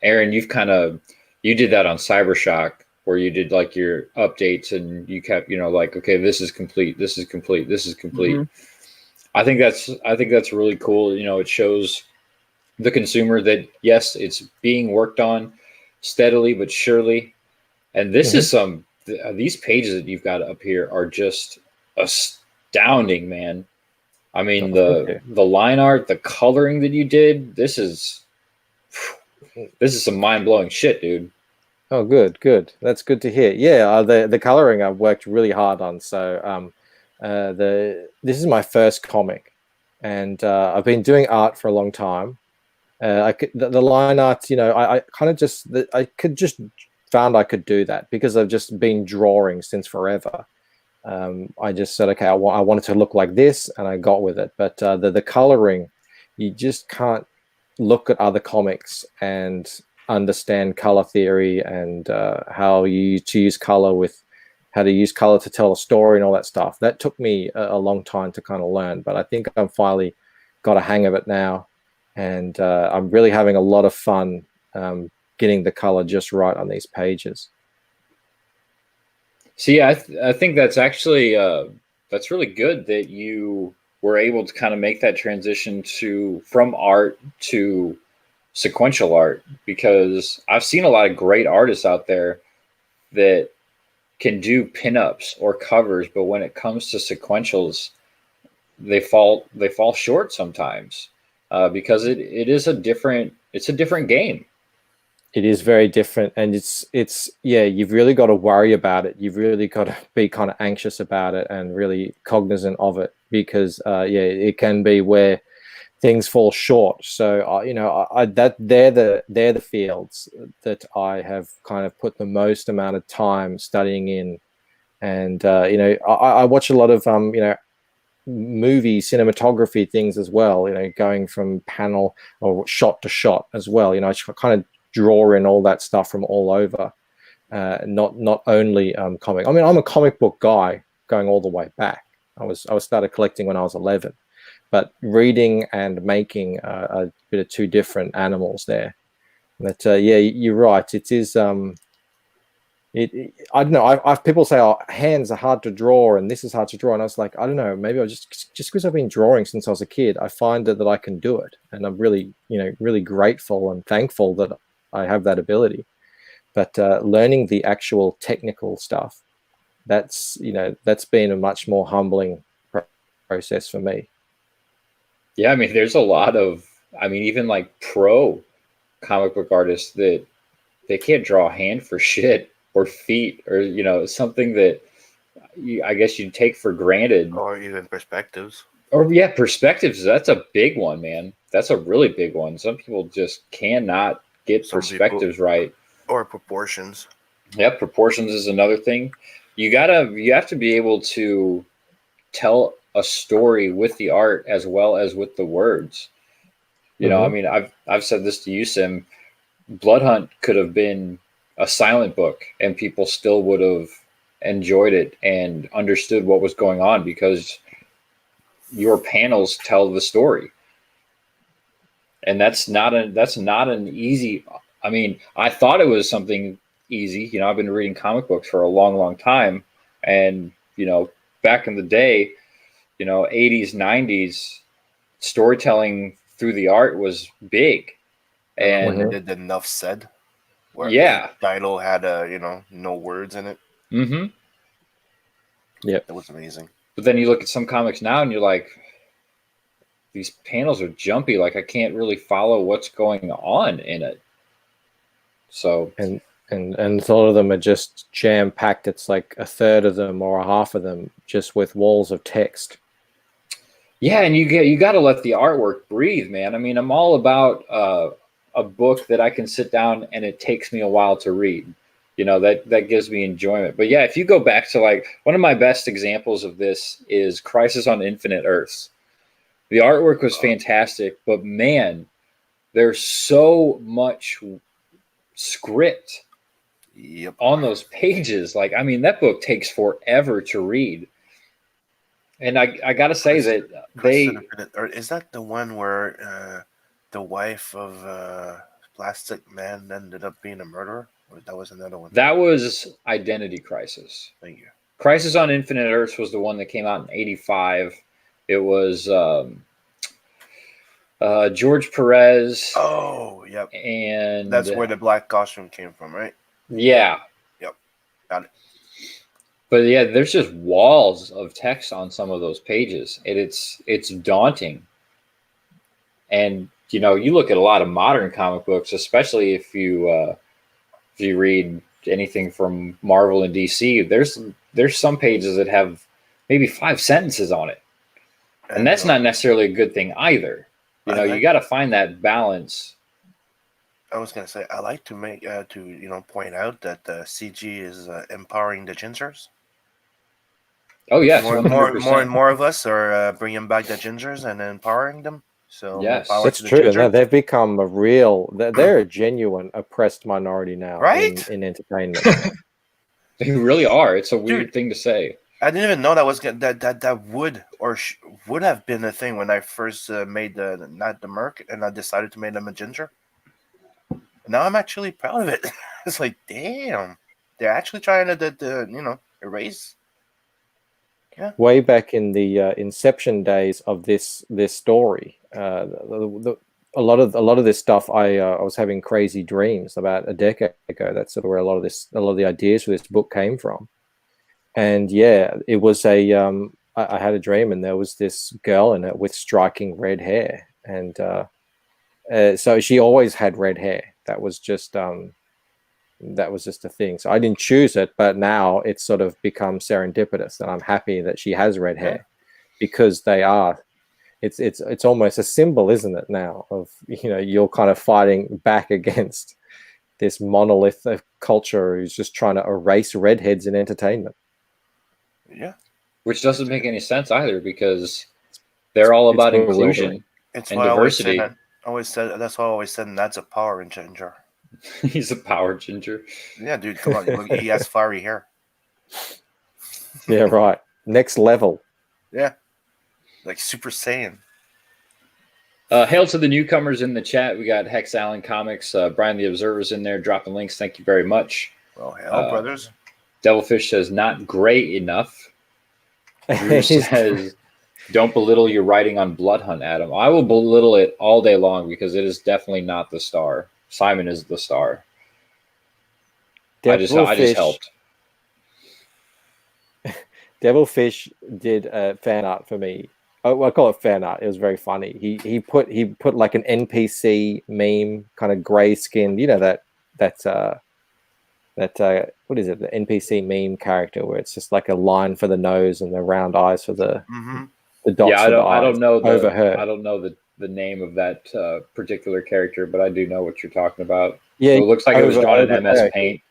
Aaron, you did that on Cybershock, where you did your updates and you kept, okay, this is complete, this is complete, this is complete. Mm-hmm. I think that's really cool. It shows the consumer that yes, it's being worked on steadily but surely. And this is these pages that you've got up here are just astounding, man. I mean, the line art, the coloring that you did, this is some mind-blowing shit, dude. Oh, good. That's good to hear. Yeah, the coloring I've worked really hard on. So this is my first comic, and I've been doing art for a long time. The line art, I could just found I could do that because I've just been drawing since forever. I just said, okay, I want it to look like this, and I got with it. But the coloring, you just can't look at other comics and understand color theory and how you to use color with. How to use color to tell a story and all that stuff. That took me a long time to kind of learn, but I think I'm finally got a hang of it now. And I'm really having a lot of fun getting the color just right on these pages. See, I think that's actually, that's really good that you were able to kind of make that transition from art to sequential art, because I've seen a lot of great artists out there that can do pinups or covers, but when it comes to sequentials, they fall short sometimes because it is a different game. It is very different, and it's you've really got to worry about it. You've really got to be kind of anxious about it and really cognizant of it, because it can be where things fall short. So that they're the fields that I have kind of put the most amount of time studying in, and I watch a lot of movie cinematography things as well. Going from panel or shot to shot as well. I kind of draw in all that stuff from all over, not only comic. I mean, I'm a comic book guy going all the way back. I started collecting when I was 11. But reading and making are a bit of two different animals there. But yeah, you're right. It is. I don't know. I've people say, "Oh, hands are hard to draw, and this is hard to draw." And I was like, I don't know. Maybe I just because I've been drawing since I was a kid, I find that I can do it, and I'm really, really grateful and thankful that I have that ability. But learning the actual technical stuff, that's been a much more humbling process for me. Yeah, I mean, there's a lot of, even like pro comic book artists that they can't draw a hand for shit or feet or, something that I guess you'd take for granted. Or even perspectives. Or yeah, perspectives. That's a big one, man. That's a really big one. Some people just cannot get perspectives right. Or proportions. Yeah, proportions is another thing. You have to be able to tell a story with the art as well as with the words. I've said this to you, Sim. Blood Hunt could have been a silent book and people still would have enjoyed it and understood what was going on because your panels tell the story. And that's not an easy. I thought it was something easy. I've been reading comic books for a long, long time, and back in the day, 80s, 90s, storytelling through the art was big. And when they did the Enough Said, where the title had no words in it. Mm-hmm. Yeah, that was amazing. But then you look at some comics now, and you're like, these panels are jumpy. Like I can't really follow what's going on in it. So and a lot of them are just jam packed. It's like a third of them or a half of them just with walls of text. Yeah, and you got to let the artwork breathe, man. I'm all about a book that I can sit down and it takes me a while to read. That gives me enjoyment. But yeah, if you go back to like one of my best examples of this is Crisis on Infinite Earths. The artwork was fantastic, but man, there's so much script on those pages. Like, that book takes forever to read. And I gotta say that is that the one where the wife of Plastic Man ended up being a murderer? Or that was another one? That was Identity Crisis. Thank you. Crisis on Infinite Earths was the one that came out in '85. It was George Perez. Oh, yep. And that's where the black costume came from, right? Yeah. Yep. Got it. But yeah, there's just walls of text on some of those pages, and it's daunting. And you look at a lot of modern comic books, especially if you read anything from Marvel and DC. There's some pages that have maybe 5 sentences on it, and that's not necessarily a good thing either. You got to find that balance. I was gonna say I like to make point out that CG is empowering the gingers. Oh yes, more and more of us are bringing back the gingers and empowering them. So yes, that's true. No, they've become they're a genuine oppressed minority now, right? In entertainment. They really are. It's a weird thing to say. I didn't even know that would have been a thing when I first made not the Merc, and I decided to make them a ginger. Now I'm actually proud of it. It's like, damn, they're actually trying to erase. Yeah. Way back in the inception days of this story, a lot of this stuff I was having crazy dreams about a decade ago. That's sort of where a lot of the ideas for this book came from. And yeah, it was I had a dream, and there was this girl in it with striking red hair, and so she always had red hair. That was just a thing. So I didn't choose it, but now it's sort of become serendipitous, and I'm happy that she has red hair because they are it's almost a symbol, isn't it, now, of, you know, you're kind of fighting back against this monolith of culture who's just trying to erase redheads in entertainment. Yeah. Which doesn't make any sense either, because they're all about inclusion It's and why diversity. that's why I always said Ned's a power ginger. He's a power ginger. Yeah, dude, come on. Look, he has fiery hair. Yeah, right. Next level. Yeah. Like Super Saiyan. Hail to the newcomers in the chat. We got Hex Allen Comics, Brian the Observer's in there dropping links. Thank you very much. Well, hell, brothers. Devilfish says, not great enough. Drew says, don't belittle your writing on Blood Hunt, Adam. I will belittle it all day long because it is definitely not the star. Simon is the star. I just helped. Devilfish did fan art for me. Oh, I call it fan art. It was very funny. He put like an NPC meme, kind of gray skinned. You know that what is it? The NPC meme character where it's just like a line for the nose and the round eyes for the dots. Yeah, I don't know over her. I don't know the name of that particular character, but I do know what you're talking about. Yeah, so it looks like it was drawn in MS Paint.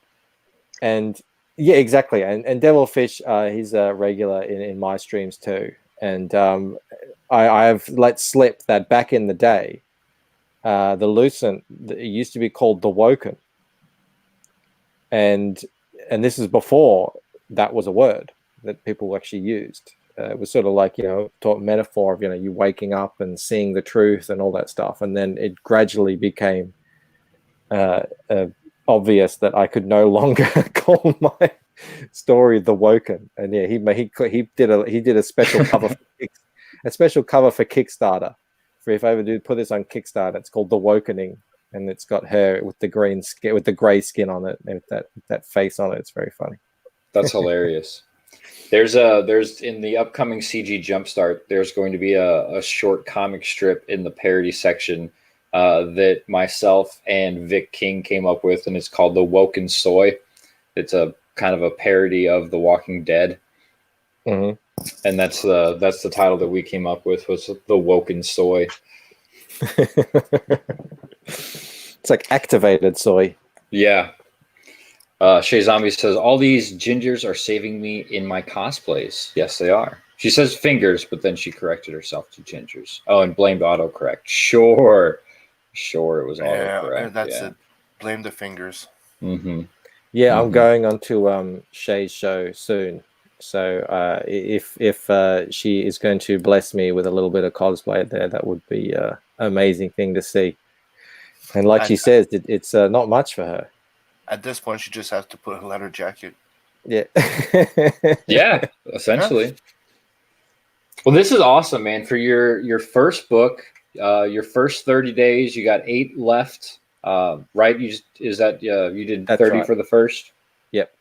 And yeah, exactly. And Devilfish, he's a regular in my streams too. And I have let slip that back in the day, the Lucent, it used to be called the Woken. And this is before that was a word that people actually used. It was sort of like, you know, metaphor of, you know, you waking up and seeing the truth and all that stuff. And then it gradually became obvious that I could no longer call my story the Woken. And yeah, he did a special cover for Kickstarter. For if I ever do put this on Kickstarter, it's called The Wokening, and it's got her with the green skin, with the gray skin on it, and that face on it. It's very funny. That's hilarious. There's in the upcoming CG Jumpstart, there's going to be a short comic strip in the parody section that myself and Vic King came up with, and it's called The Woken Soy. It's a kind of a parody of The Walking Dead. Mm-hmm. And that's the title that we came up with, was The Woken Soy. It's like activated soy. Yeah. Shay Zombie says, all these gingers are saving me in my cosplays. Yes, they are. She says fingers, but then she corrected herself to gingers. Oh, and blamed autocorrect. Sure, it was autocorrect. That's it. Blame the fingers. Mm-hmm. Yeah, I'm going on to Shay's show soon. So if she is going to bless me with a little bit of cosplay there, that would be an amazing thing to see. And like she says, it's not much for her. At this point, she just has to put a leather jacket. Yeah. Yeah, essentially. Well, this is awesome, man. For your first book, your first 30 days, you got 8 left, right? You did 30 right. for the first? Yep.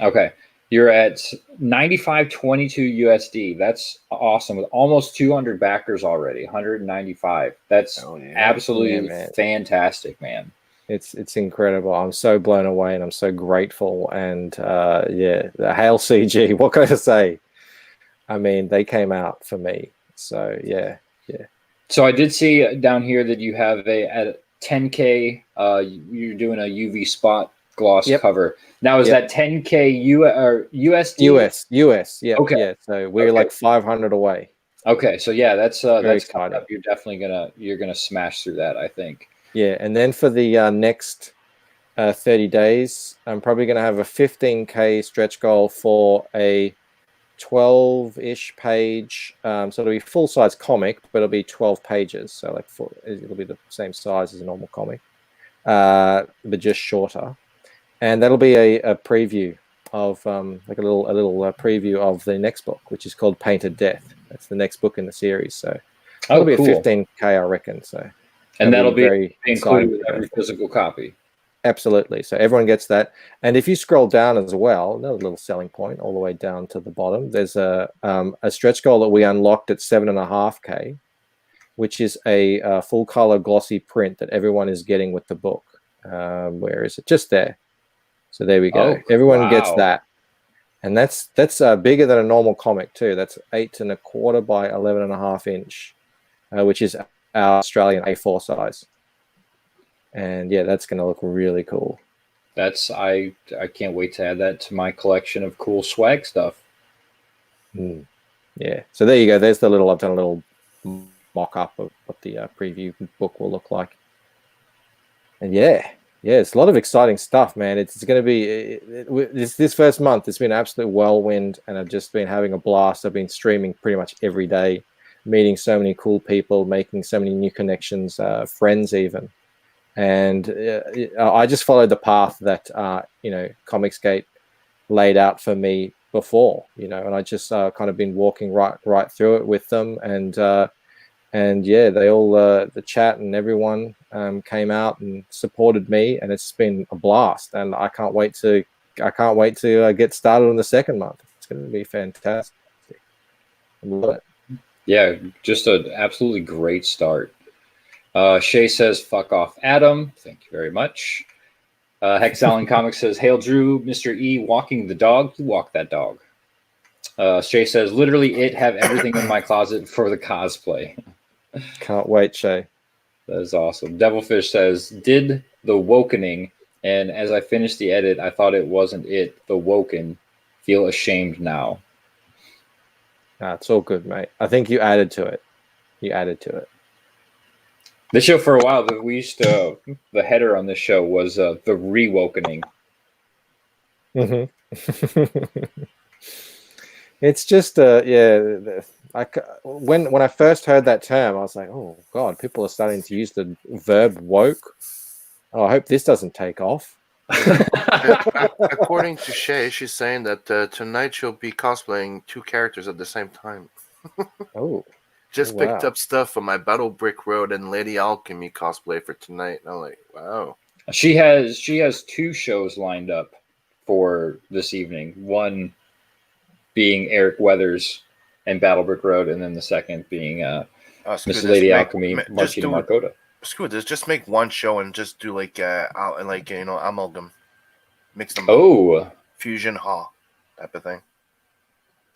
Okay. You're at 95.22 USD. That's awesome. With almost 200 backers already, 195. That's absolutely fantastic, man. It's incredible. I'm so blown away and I'm so grateful. And the Hail CG, what can I say? I mean, they came out for me. So yeah. So I did see down here that you have at 10K, you're doing a UV spot gloss cover. Now is that 10K USD? US. Yeah. Okay. Yeah. So we're like 500 away. Okay. So yeah, that's exciting. up. You're definitely gonna smash through that, I think. Yeah, and then for the next 30 days, I'm probably going to have a 15K stretch goal for a 12-ish page. So it'll be full-size comic, but it'll be 12 pages. So like it'll be the same size as a normal comic, but just shorter. And that'll be a preview of like a little preview of the next book, which is called Painted Death. That's the next book in the series. So it'll be a 15K, I reckon. So. And that'll be included with every physical copy. Absolutely. So everyone gets that. And if you scroll down as well, another little selling point all the way down to the bottom, there's a stretch goal that we unlocked at 7.5K, which is a full color glossy print that everyone is getting with the book. Where is it? Just there. So there we go. Everyone gets that. And that's bigger than a normal comic too. That's 8 1/4 by 11.5 inch. which is our Australian A4 size. And yeah, that's going to look really cool. I can't wait to add that to my collection of cool swag stuff. Yeah. So there you go. There's the I've done a little mock-up of what the preview book will look like. And yeah, it's a lot of exciting stuff, man. It's going to be this first month. It's been an absolute whirlwind, and I've just been having a blast. I've been streaming pretty much every day, meeting so many cool people, making so many new connections, friends even. And I just followed the path that Comicsgate laid out for me before, and I just kind of been walking right through it with them, and yeah, they all the chat and everyone came out and supported me, and it's been a blast, and I can't wait to get started on the second month. It's going to be fantastic. I love it. Yeah, just an absolutely great start. Shay says, "Fuck off, Adam." Thank you very much. Hexalon Comics says, "Hail Drew, Mr. E walking the dog. You walk that dog." Shay says, "Literally, have everything in my closet for the cosplay." Can't wait, Shay. That is awesome. Devilfish says, "Did the Wokening, and as I finished the edit, I thought it wasn't it. The Woken. Feel ashamed now." Nah, it's all good, mate. I think you added to it. This show for a while, we used to the header on this show was the Rewokening. It's just when I first heard that term, I was like, oh god, people are starting to use the verb woke. Oh, I hope this doesn't take off. According to Shay, she's saying that tonight she'll be cosplaying 2 characters at the same time. Just picked up stuff for my Battle Brick Road and Lady Alchemy cosplay for tonight. And I'm like, wow. She has 2 shows lined up for this evening. One being Eric Weathers and Battle Brick Road, and then the second being Miss Lady Alchemy, Martina Marcota. Screw this. Just make one show and just do amalgam, mix them. Oh, fusion type of thing.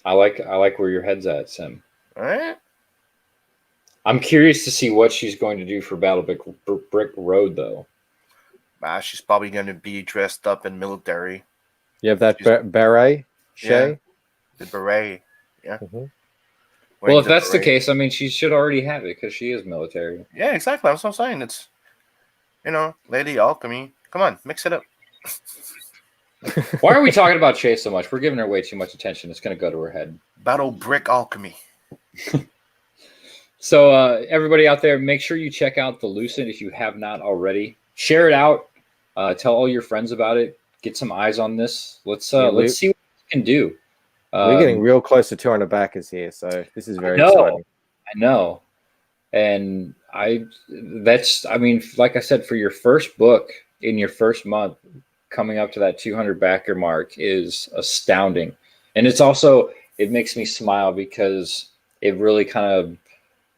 I like where your head's at, Sim. All right. I'm curious to see what she's going to do for Battle Brick Road, though. She's probably going to be dressed up in military. You have that beret, Shay? Yeah, the beret, yeah. Mm-hmm. Well, if that's the case, I mean, she should already have it because she is military. Yeah, exactly. That's what I'm saying. It's, Lady Alchemy. Come on, mix it up. Why are we talking about Shay so much? We're giving her way too much attention. It's going to go to her head. Battle Brick Alchemy. So everybody out there, make sure you check out the Lucid if you have not already. Share it out. Tell all your friends about it. Get some eyes on this. Let's see what we can do. We're getting real close to 200 backers here, so this is very exciting. I know. And like I said, for your first book in your first month, coming up to that 200 backer mark is astounding. And it makes me smile because it really kind of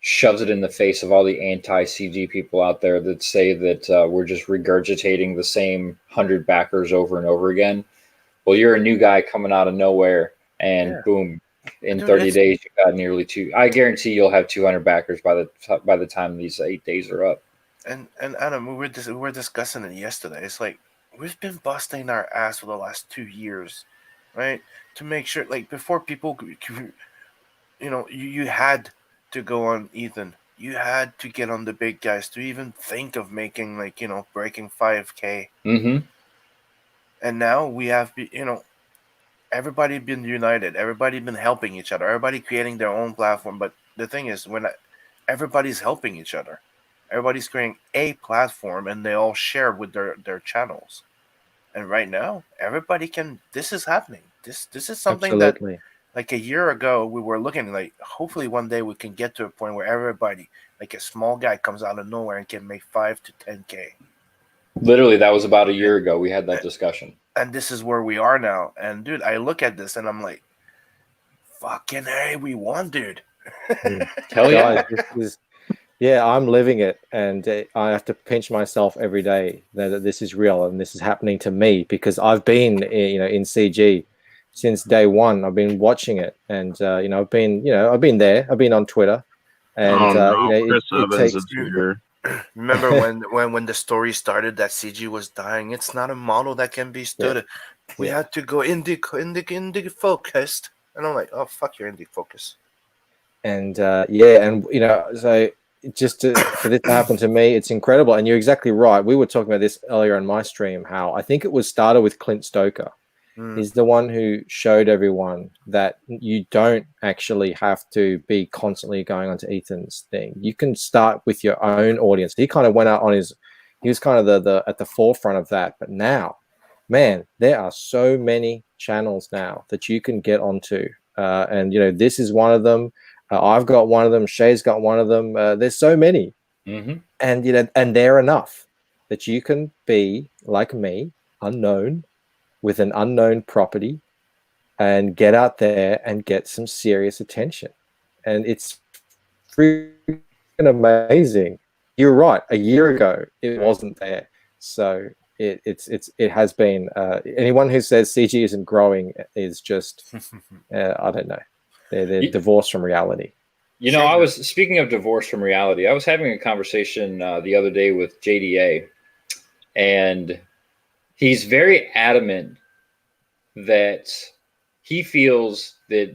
shoves it in the face of all the anti-CG people out there that say that we're just regurgitating the same 100 backers over and over again. Well, you're a new guy coming out of nowhere, and boom, in 30 days you got nearly 2. I guarantee you'll have 200 backers by the time these 8 days are up. And Adam, we were discussing it yesterday. It's like we've been busting our ass for the last 2 years, right? To make sure, like, before people, you had to go on Ethan. You had to get on the big guys to even think of making, breaking 5K. Mm-hmm. And now we have, everybody been united. Everybody been helping each other. Everybody creating their own platform. But the thing is, when everybody's helping each other, everybody's creating a platform, and they all share with their channels. And right now, everybody can. This is happening. This is something that, like a year ago, we were looking like. Hopefully, one day we can get to a point where everybody, like a small guy, comes out of nowhere and can make 5 to 10K. Literally, that was about a year ago. We had that discussion. And this is where we are now. And dude, I look at this and I'm like, fucking hey, we won, dude. Hell yeah. Guys, I'm living it, and I have to pinch myself every day that this is real and this is happening to me, because I've been, in CG since day one. I've been watching it, and I've been there. I've been on Twitter, And Chris it Evans takes. is here. Remember when the story started that CG was dying? It's not a model that can be stood. We had to go indie focused, and I'm like, oh fuck your indie focus. And so for this to happen to me, it's incredible. And you're exactly right. We were talking about this earlier on my stream. How I think it was started with Clint Stoker. He's the one who showed everyone that you don't actually have to be constantly going onto Ethan's thing. You can start with your own audience. He kind of went out on he was kind of the at the forefront of that. But now, man, there are so many channels now that you can get onto. And this is one of them. I've got one of them. Shay's got one of them. There's so many. And and they're enough that you can be like me, unknown, with an unknown property, and get out there and get some serious attention. And it's freaking amazing. You're right. A year ago, it wasn't there. So it has been. Anyone who says CG isn't growing is just, I don't know. They're divorced from reality. I was speaking of divorce from reality. I was having a conversation the other day with JDA, and he's very adamant that he feels that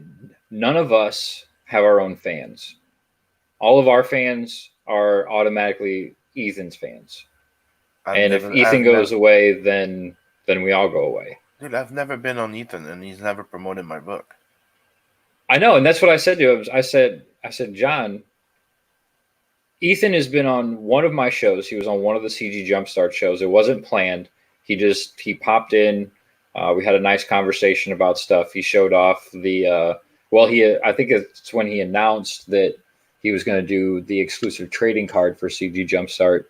none of us have our own fans. All of our fans are automatically Ethan's fans. If Ethan goes away, then we all go away. Dude, I've never been on Ethan, and he's never promoted my book. I know, and that's what I said to him. I said, John, Ethan has been on one of my shows. He was on one of the CG Jumpstart shows. It wasn't planned. He popped in. We had a nice conversation about stuff. He showed off I think it's when he announced that he was going to do the exclusive trading card for CG Jumpstart.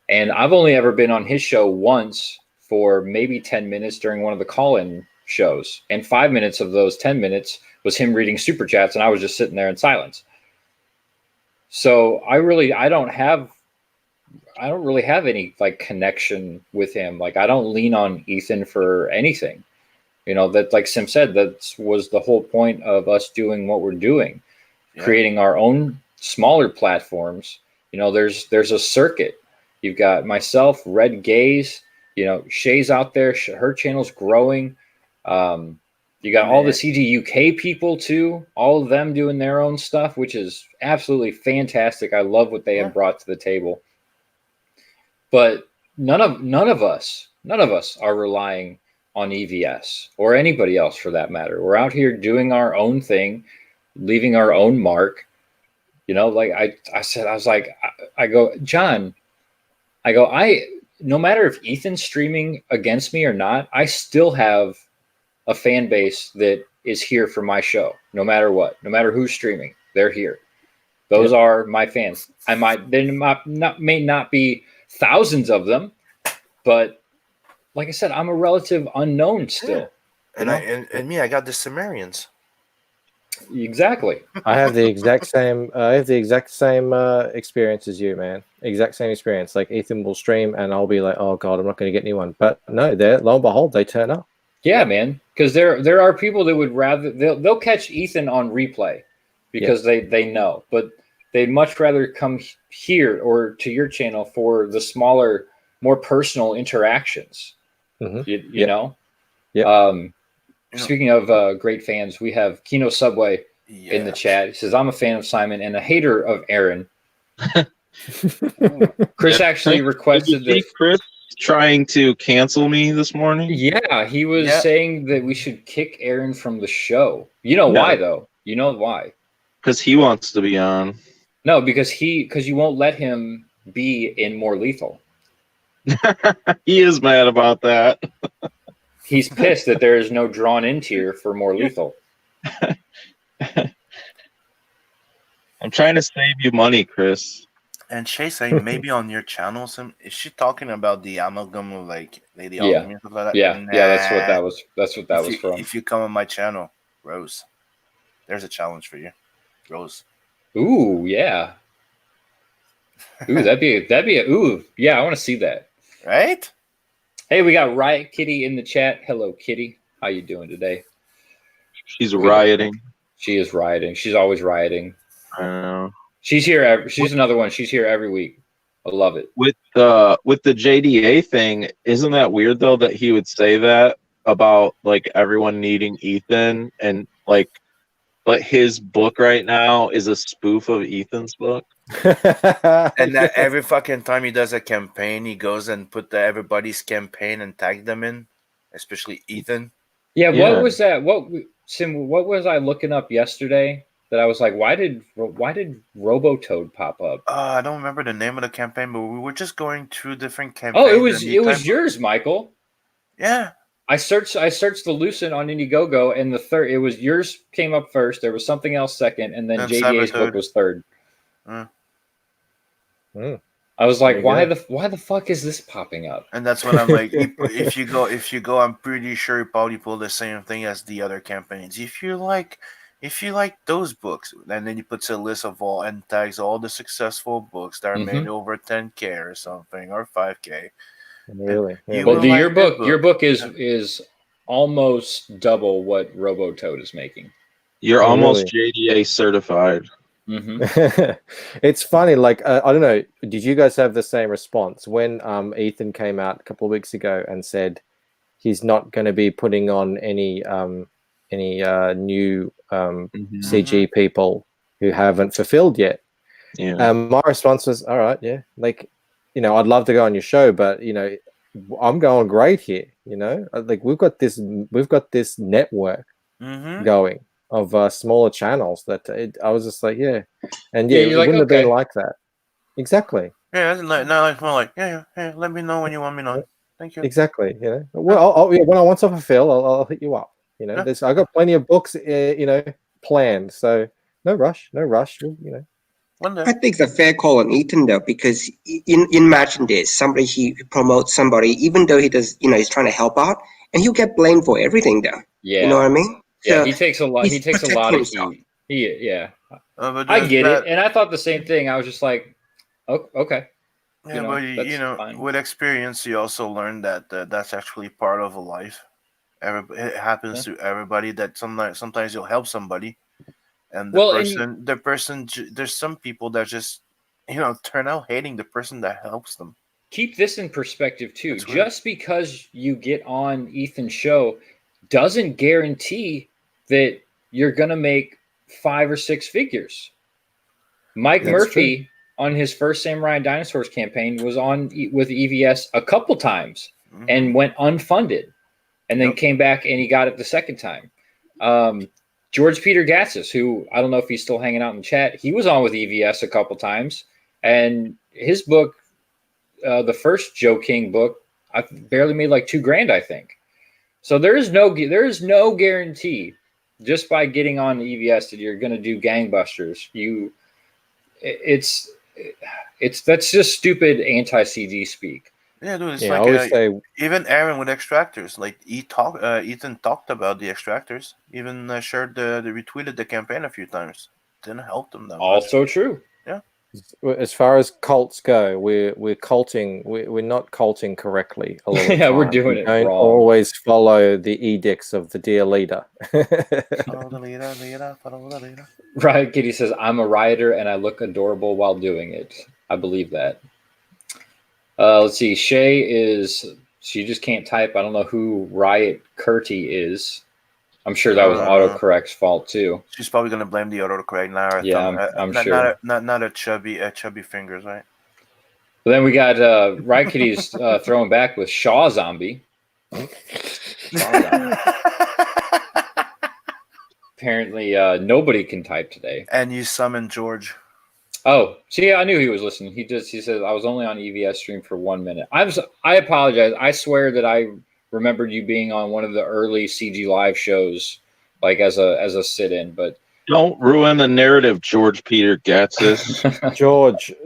And I've only ever been on his show once for maybe 10 minutes during one of the call-in shows. And 5 minutes of those 10 minutes was him reading super chats, and I was just sitting there in silence. So I don't really have any connection with him. I don't lean on Ethan for anything. That, like Sim said, that was the whole point of us doing what we're doing, creating our own smaller platforms. There's a circuit. You've got myself, Red Gaze. Shay's out there. Her channel's growing. You got all the CG UK people too, all of them doing their own stuff, which is absolutely fantastic. I love what they have brought to the table. But none of us are relying on EVS or anybody else for that matter. We're out here doing our own thing, leaving our own mark. I go, John, no matter if Ethan's streaming against me or not, I still have a fan base that is here for my show, no matter what, no matter who's streaming, they're here. Those are my fans. May not be thousands of them, but like I said, I'm a relative unknown still. And I got the Sumerians. Exactly. I have the exact same. Experience as you, man. Exact same experience. Like Ethan will stream, and I'll be like, "Oh God, I'm not going to get anyone." But no, lo and behold, they turn up. Yeah, man. Because there are people that would rather they'll catch Ethan on replay because they know, but they'd much rather come here or to your channel for the smaller, more personal interactions. You know. Yeah. Speaking of great fans, we have Kino Subway in the chat. He says, "I'm a fan of Simon and a hater of Aaron." Chris actually requested that. Chris trying to cancel me this morning? Yeah, he was saying that we should kick Aaron from the show. You know why, though? You know why? Because he wants to be on. No, because you won't let him be in More Lethal. He is mad about that. He's pissed that there is no drawn in tier for More Lethal. I'm trying to save you money, Chris. And Shay saying maybe on your channel, is she talking about the amalgam of Lady Alchemy and stuff like that? Yeah, that's what that was. That's what that was from. If you come on my channel, Rose, there's a challenge for you, Rose. Ooh, yeah. Ooh, that'd be ooh, yeah. I want to see that. Right? Hey, we got Riot Kitty in the chat. Hello, Kitty. How you doing today? She's rioting. She is rioting. She's always rioting. I know. She's here. She's another one. She's here every week. I love it. With the JDA thing, isn't that weird though that he would say that about like everyone needing Ethan and like, but his book right now is a spoof of Ethan's book. And that every fucking time he does a campaign, he goes and put everybody's campaign and tag them in, especially Ethan. Yeah, what was that? What was I looking up yesterday that I was like, why did Robotoad pop up? I don't remember the name of the campaign, but we were just going through different campaigns. Oh, it was yours, Michael. Yeah. I searched the Lucent on Indiegogo, and it was yours came up first. There was something else second, and then JDA's book was third. I was like, why the fuck is this popping up? And that's what I'm like. If you go, I'm pretty sure you probably pull the same thing as the other campaigns. If you like those books, and then he puts a list of all and tags all the successful books that are made over 10K or something or 5K. Really? Yeah. Well, your book is almost double what Robotoad is making. You're almost JDA certified. Mm-hmm. It's funny, like I don't know, did you guys have the same response when Ethan came out a couple of weeks ago and said he's not going to be putting on any new CG people who haven't fulfilled yet? Yeah. My response was, all right, yeah, like, you know, I'd love to go on your show, but you know, I'm going great here. You know, like we've got this network going of smaller channels that I was just like, yeah, and yeah, it like, wouldn't have been like that. Exactly. Yeah, now it's more like, yeah, let me know when you want me on. Thank you. Exactly. You know, well, when I want to fulfill, I'll hit you up. You know, I got plenty of books, you know, planned, so no rush. You know. I think it's a fair call on Ethan though, because imagine this: he promotes somebody, even though he does, you know, he's trying to help out, and he'll get blamed for everything though. Yeah, you know what I mean? Yeah, So he takes a lot. He takes a lot of heat. Yeah, I get it, and I thought the same thing. I was just like, oh, okay. Yeah, but you know, fine. With experience, you also learn that that's actually part of a life. It happens to everybody. That sometimes you'll help somebody. And the person, there's some people that just, you know, turn out hating the person that helps them. Keep this in perspective too. Just because you get on Ethan's show doesn't guarantee that you're going to make 5 or 6 figures. Mike Murphy on his first Samurai Dinosaurs campaign was on with EVS a couple times and went unfunded, and then came back and he got it the second time. George Peter Gatsis, who I don't know if he's still hanging out in the chat, he was on with EVS a couple times, and his book, the first Joe King book, I barely made like $2,000, I think. So there is no guarantee just by getting on EVS that you're going to do gangbusters. That's just stupid anti-CG speak. Yeah, dude, it's like even Aaron with Extractors, like Ethan talked about the Extractors, even retweeted the campaign a few times. Didn't help them that also much. True. Yeah. As far as cults go, we're culting. We're not culting correctly. A lot of yeah, time. We're doing it don't wrong. Always follow the edicts of the dear leader. Follow the leader, follow the leader. Riot Kitty says, "I'm a rioter and I look adorable while doing it." I believe that. Let's see. She just can't type. I don't know who Riot Curty is. I'm sure that was autocorrect's fault too. She's probably gonna blame the autocorrect now. Yeah, I'm sure. Not a chubby fingers, right? But then we got Riot Kitty's throwing back with Shaw Zombie. Apparently, nobody can type today. And you summoned George. Oh, see, I knew he was listening. He said I was only on EVS stream for 1 minute. I apologize. I swear that I remembered you being on one of the early CG Live shows, like as a sit-in. But don't ruin the narrative, George Peter Gatsis.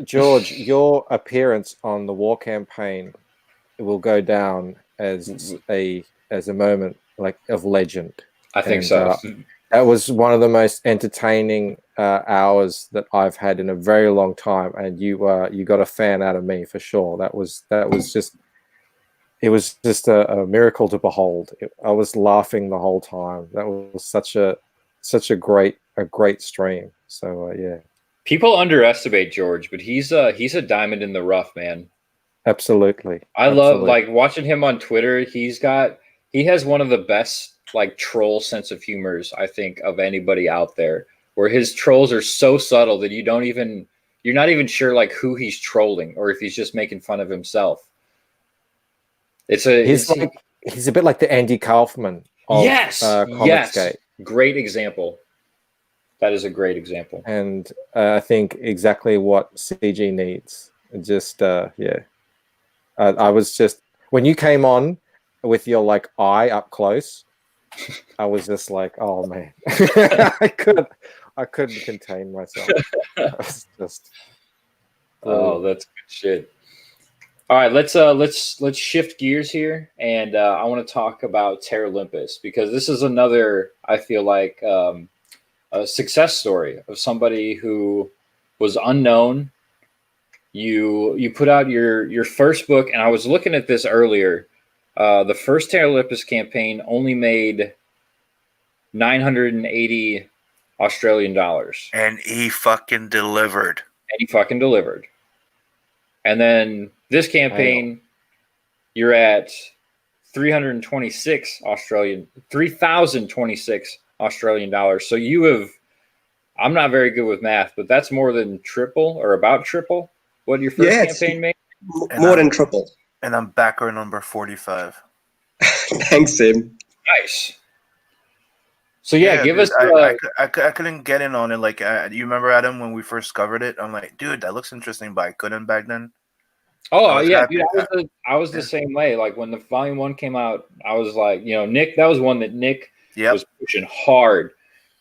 George, your appearance on the war campaign will go down as a moment like of legend. I think so. That was one of the most entertaining hours that I've had in a very long time, and you got a fan out of me for sure. That was just a miracle to behold. I was laughing the whole time. That was such a great stream. So yeah. People underestimate George, but he's a diamond in the rough, man. Absolutely. I love like watching him on Twitter. He has one of the best like troll sense of humors I think of anybody out there, where his trolls are so subtle that you're not even sure like who he's trolling or if he's just making fun of himself. He's a bit like the Andy Kaufman of Comicsgate. Great example. That is a great example. And I think exactly what CG needs. Just I was just, when you came on with your like eye up close, I was just like, oh man, I couldn't contain myself. I was just, that's good shit. All right, let's shift gears here, and I want to talk about Terra Olympus, because this is another, I feel like, a success story of somebody who was unknown. You put out your first book, and I was looking at this earlier. The first Terra Olympus campaign only made 980 Australian dollars. And he fucking delivered. And then this campaign, you're at 3,026 Australian dollars. So you have, I'm not very good with math, but that's more than triple or about triple what your first campaign made. More than triple. And I'm backer number 45. Thanks, Sim. Nice. So give us. I couldn't get in on it. Like, you remember, Adam, when we first covered it? I'm like, dude, that looks interesting, but I couldn't back then. Oh yeah, dude, I was the same way. Like when the volume 1 came out, I was like, Nick. That was one that Nick was pushing hard,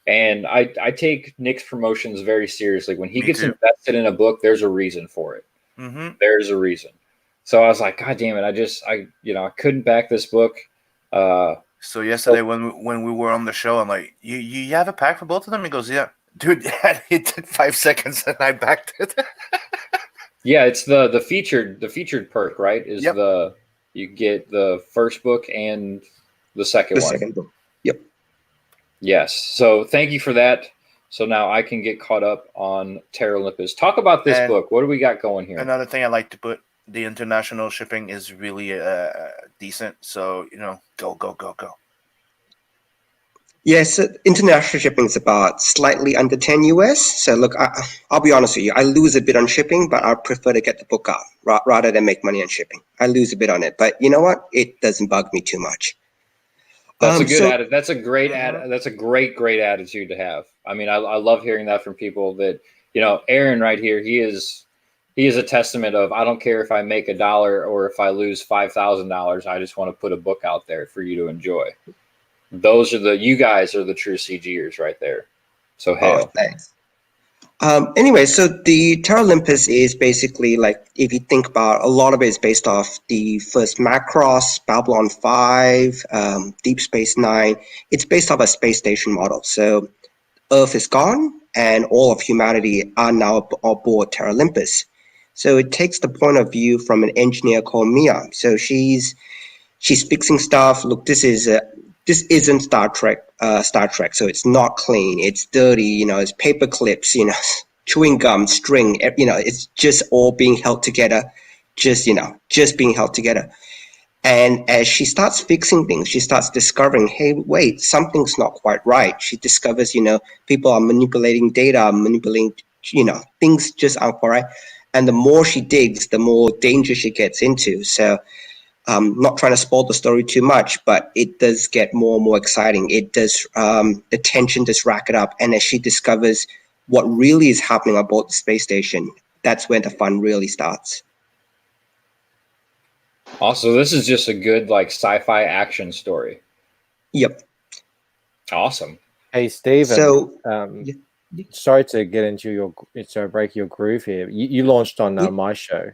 and I take Nick's promotions very seriously. When he gets invested in a book, there's a reason for it. Mm-hmm. There's a reason. So I was like, God damn it! I couldn't back this book. So yesterday when we were on the show, I'm like, you have a pack for both of them? He goes, yeah. Dude, it took 5 seconds and I backed it. Yeah, it's the featured perk, right? You get the first book and the second one. Second book. Yep. Yes. So thank you for that. So now I can get caught up on Terra Olympus. Talk about this book. What do we got going here? Another thing I like to put, the international shipping is really decent. So, go. Yes, international shipping is about slightly under 10 US. So look, I'll be honest with you. I lose a bit on shipping, but I prefer to get the book out rather than make money on shipping. I lose a bit on it, but you know what? It doesn't bug me too much. That's a good attitude. That's a great That's a great attitude to have. I mean, I love hearing that from people that, Aaron right here, he is a testament of, I don't care if I make $1 or if I lose $5,000. I just want to put a book out there for you to enjoy. You guys are the true CGers right there. So hail. Oh, thanks. Anyway, so the Terra Olympus is basically like, if you think about, a lot of it is based off the first Macross, Babylon 5, Deep Space Nine. It's based off a space station model. So Earth is gone and all of humanity are now aboard Terra Olympus. So it takes the point of view from an engineer called Mia. So she's fixing stuff. Look, this isn't Star Trek, so it's not clean. It's dirty, it's paper clips, chewing gum, string, it's just all being held together, just being held together. And as she starts fixing things, she starts discovering, hey, wait, something's not quite right. She discovers, people are manipulating data, things just aren't quite right. And the more she digs, the more danger she gets into. So not trying to spoil the story too much, but it does get more and more exciting. It does, the tension does rack it up. And as she discovers what really is happening aboard the space station, that's when the fun really starts. Also, this is just a good sci-fi action story. Yep. Awesome. Hey, Steven. So, sorry to get into break your groove here. You launched on my show.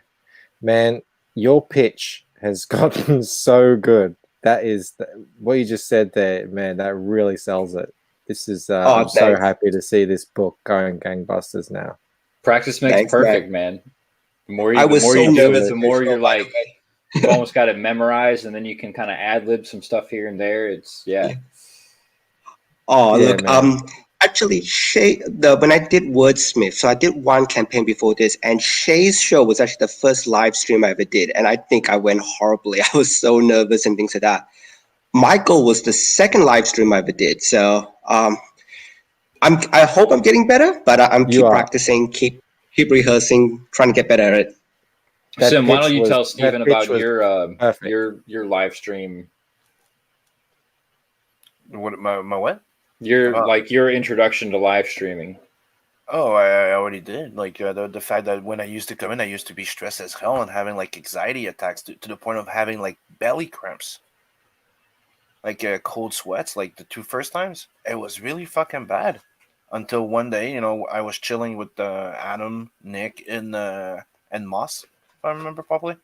Man, your pitch has gotten so good. That is what you just said there, man. That really sells it. This is I'm so happy to see this book going gangbusters now. Practice makes perfect, man. The more you do it, the more you're like, you almost got it memorized, and then you can kind of ad lib some stuff here and there. It's Oh, yeah, look, man. Actually, Shay, when I did Wordsmith, so I did one campaign before this, and Shay's show was actually the first live stream I ever did, and I think I went horribly. I was so nervous and things like that. Michael was the second live stream I ever did, so I hope I'm getting better, but I'm keep practicing, keep rehearsing, trying to get better at it. Sim, why don't you tell Stephen about your live stream? What my what? Your introduction to live streaming. Oh, I already did. Like the fact that when I used to come in, I used to be stressed as hell and having like anxiety attacks to the point of having like belly cramps, like cold sweats. Like the 2 first times, it was really fucking bad. Until one day, I was chilling with Adam, Nick, and Moss, if I remember properly.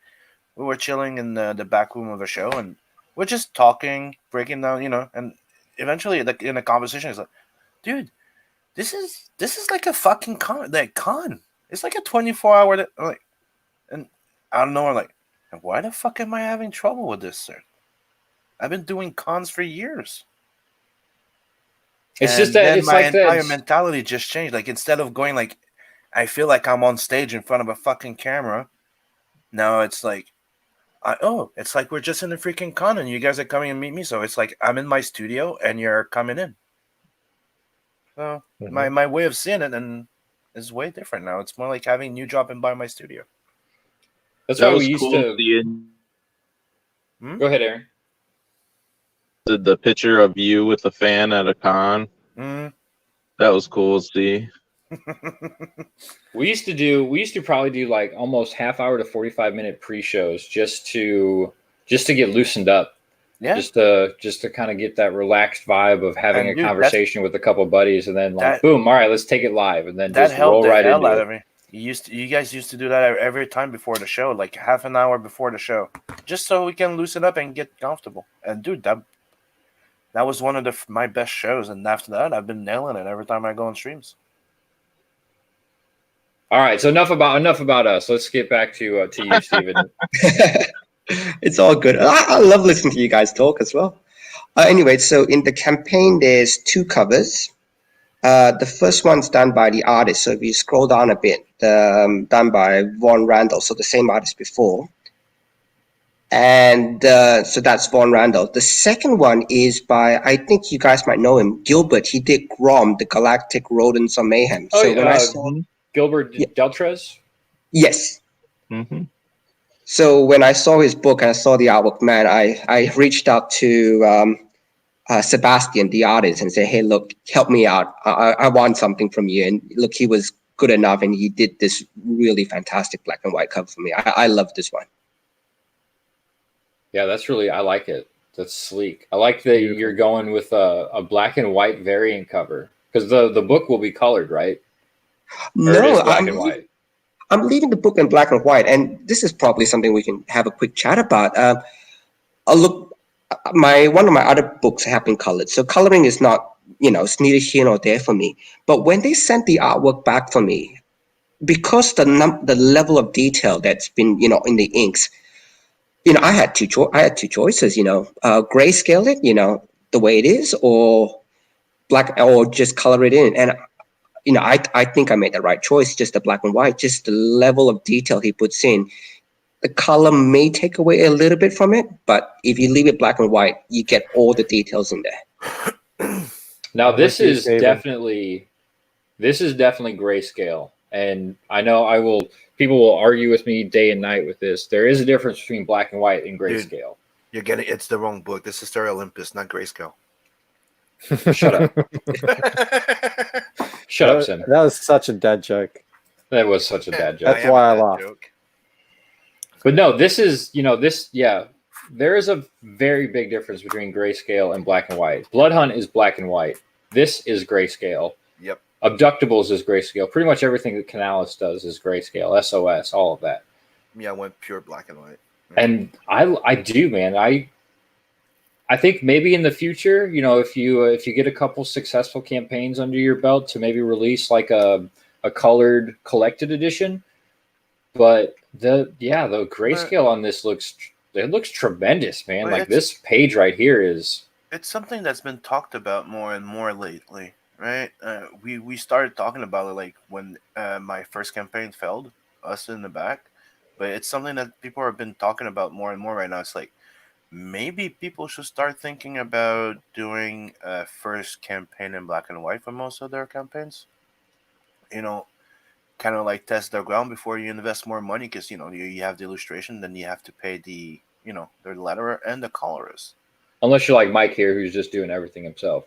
We were chilling in the back room of the show, and we're just talking, breaking down, and eventually in a conversation, it's like, dude, this is like a fucking con. It's like a 24-hour. And I don't know. I'm like, why the fuck am I having trouble with this, sir? I've been doing cons for years. It's just that it's my like entire that. mentality just changed. Like instead of going like, I feel like I'm on stage in front of a fucking camera. Now it's like, it's like we're just in the freaking con and you guys are coming and meet me. So it's like I'm in my studio and you're coming in. So my way of seeing it and is way different now. It's more like having you dropping by my studio. That's why we used to. Go ahead, Aaron. The picture of you with the fan at a con. That was cool to see. We used to probably do like almost half hour to 45-minute pre-shows just to get loosened up. Yeah. Just to kind of get that relaxed vibe of having a conversation with a couple of buddies, and then boom, all right, let's take it live, and then just roll right into it. Me. You guys used to do that every time before the show, like half an hour before the show, just so we can loosen up and get comfortable. And dude, that was one of my best shows, and after that, I've been nailing it every time I go on streams. All right, so enough about us. Let's get back to you, Stephen. It's all good. I love listening to you guys talk as well. Anyway, so in the campaign, there's 2 covers. The first one's done by the artist. So if you scroll down a bit, done by Vaughn Randall, so the same artist before. And so that's Vaughn Randall. The second one is by, I think you guys might know him, Gilbert. He did Grom, the Galactic Rodents of Mayhem. Oh, so when I saw Gilbert Deltres? Yes. Mm-hmm. So when I saw his book and I saw the artwork, man, I reached out to Sebastian, the artist, and said, hey, look, help me out. I want something from you. And look, he was good enough, and he did this really fantastic black and white cover for me. I love this one. Yeah, I like it. That's sleek. I like that you're going with a black and white variant cover, because the book will be colored, right? No, I'm leaving the book in black and white, and this is probably something we can have a quick chat about. Look, one of my other books have been colored, so coloring is not, it's neither here nor there for me. But when they sent the artwork back for me, because the level of detail that's been, in the inks, I had two choices, grayscale it, the way it is, or black, or just color it in. And I think I made the right choice, just the black and white, just the level of detail he puts in. The color may take away a little bit from it, but if you leave it black and white, you get all the details in there. Now, this is definitely grayscale. And I know people will argue with me day and night with this. There is a difference between black and white and grayscale. Dude, it's the wrong book. This is Star Olympus, not grayscale. Shut up. Shut up, Sim. That was such a dad joke. That was such a dad joke. That's why I laughed. But no, this is, there is a very big difference between grayscale and black and white. Blood Hunt is black and white. This is grayscale. Yep. Abductables is grayscale. Pretty much everything that Canalis does is grayscale. SOS, all of that. Yeah, I went pure black and white. And I do, man. I think maybe in the future, if you get a couple successful campaigns under your belt, to maybe release like a colored collected edition. But the grayscale on this looks tremendous, man. Like this page right here is. It's something that's been talked about more and more lately. right? We started talking about it like when my first campaign failed, us in the back, but it's something that people have been talking about more and more right now. It's like maybe people should start thinking about doing a first campaign in black and white for most of their campaigns. You know, kind of like test their ground before you invest more money, because you have the illustration, then you have to pay the the letterer and the colorist. Unless you're like Mike here, who's just doing everything himself.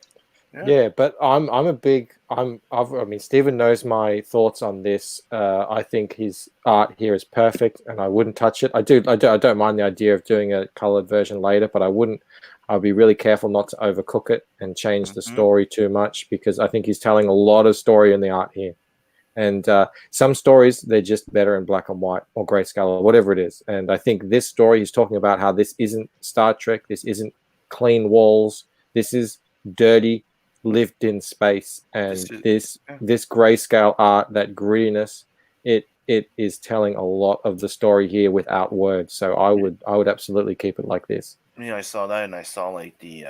Yeah, but I mean, Stephen knows my thoughts on this. I think his art here is perfect, and I wouldn't touch it. I don't mind the idea of doing a colored version later, but I wouldn't. I'll be really careful not to overcook it and change the story too much, because I think he's telling a lot of story in the art here. And some stories, they're just better in black and white or grayscale or whatever it is. And I think this story, he's talking about how this isn't Star Trek. This isn't clean walls. This is dirty, lived in space. And this grayscale art, that grittiness, it is telling a lot of the story here without words. So I would absolutely keep it like this. I saw that, and I saw like the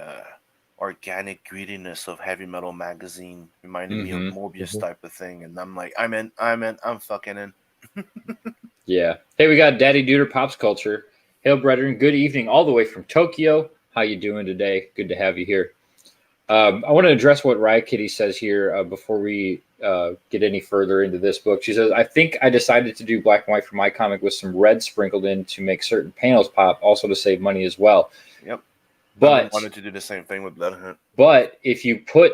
organic grittiness of Heavy Metal magazine, reminded me of Mobius type of thing, and I'm like, I'm fucking in. Yeah. Hey, we got Daddy Duder Pops Culture. Hail, brethren. Good evening, all the way from Tokyo. How you doing today? Good to have you here. I want to address what Riot Kitty says here before we get any further into this book. She says, I think I decided to do black and white for my comic with some red sprinkled in to make certain panels pop, also to save money as well. Yep. But I wanted to do the same thing with Blood Hunt. But if you put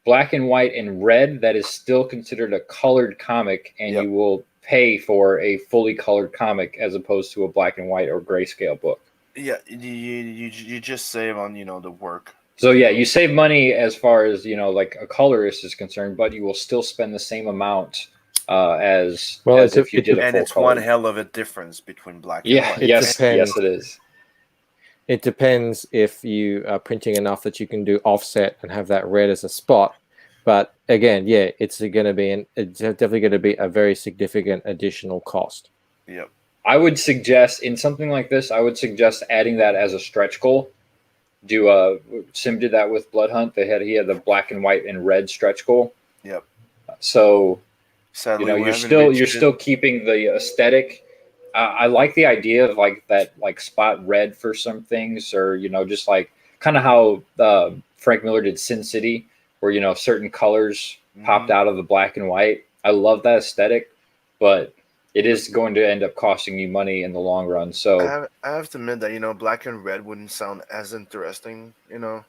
black and white and red, that is still considered a colored comic, and you will pay for a fully colored comic as opposed to a black and white or grayscale book. Yeah, you just save on the work. So yeah, you save money as far as like a colorist is concerned, but you will still spend the same amount as if you did a full it's color. one hell of a difference between black and white. Yes, it is. It depends if you are printing enough that you can do offset and have that red as a spot. But again, it's definitely going to be a very significant additional cost. Yep. I would suggest in something like this, I would suggest adding that as a stretch goal. Sim did that with Blood Hunt. He had the black and white and red stretch goal. Yep. So sadly, you're still keeping the aesthetic. I like the idea of like that, like spot red for some things, or just like kind of how Frank Miller did Sin City, where certain colors popped out of the black and white. I love that aesthetic, but it is going to end up costing you money in the long run. So I have to admit that black and red wouldn't sound as interesting,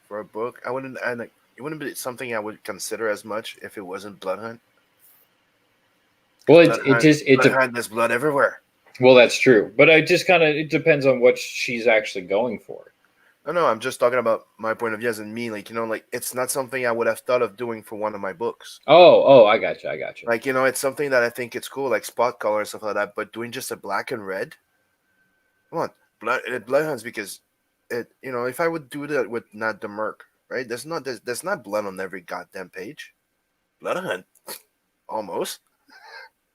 for a book. It wouldn't be something I would consider as much if it wasn't Blood Hunt. Well, there's blood everywhere. Well, that's true, but it depends on what she's actually going for. No, I'm just talking about my point of view as in me. Like, it's not something I would have thought of doing for one of my books. Oh, I got you. Like, it's something that I think it's cool, like spot color and stuff like that. But doing just a black and red, come on, blood hunts, because if I would do that with not the Merc, right? There's not blood on every goddamn page. Blood hunt, almost.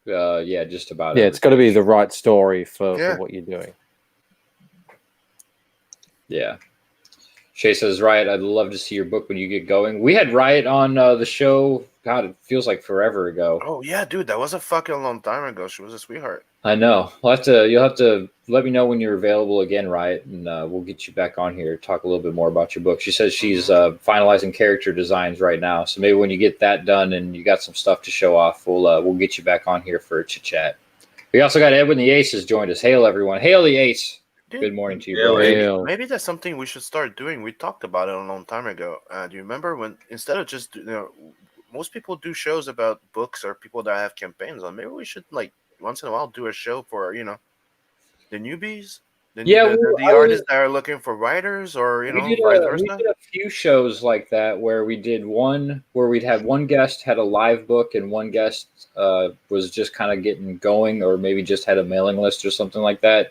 Just about. Yeah, it's got to be the right story for what you're doing. Yeah. Shay says, Riot, I'd love to see your book when you get going. We had Riot on the show. God, it feels like forever ago. Oh, yeah, dude. That was a fucking long time ago. She was a sweetheart. I know. You'll have to let me know when you're available again, Riot, and we'll get you back on here to talk a little bit more about your book. She says she's finalizing character designs right now. So maybe when you get that done and you got some stuff to show off, we'll get you back on here for a chit-chat. We also got Edwin the Ace has joined us. Hail, everyone. Hail the Ace. Dude, good morning to you. Maybe that's something we should start doing. We talked about it a long time ago. Do you remember when instead of just most people do shows about books or people that have campaigns on? Maybe we should once in a while do a show for the newbies, the artists that are looking for writers, or vice versa. We did a few shows like that where we did one where we'd have one guest had a live book and one guest was just kind of getting going, or maybe just had a mailing list or something like that.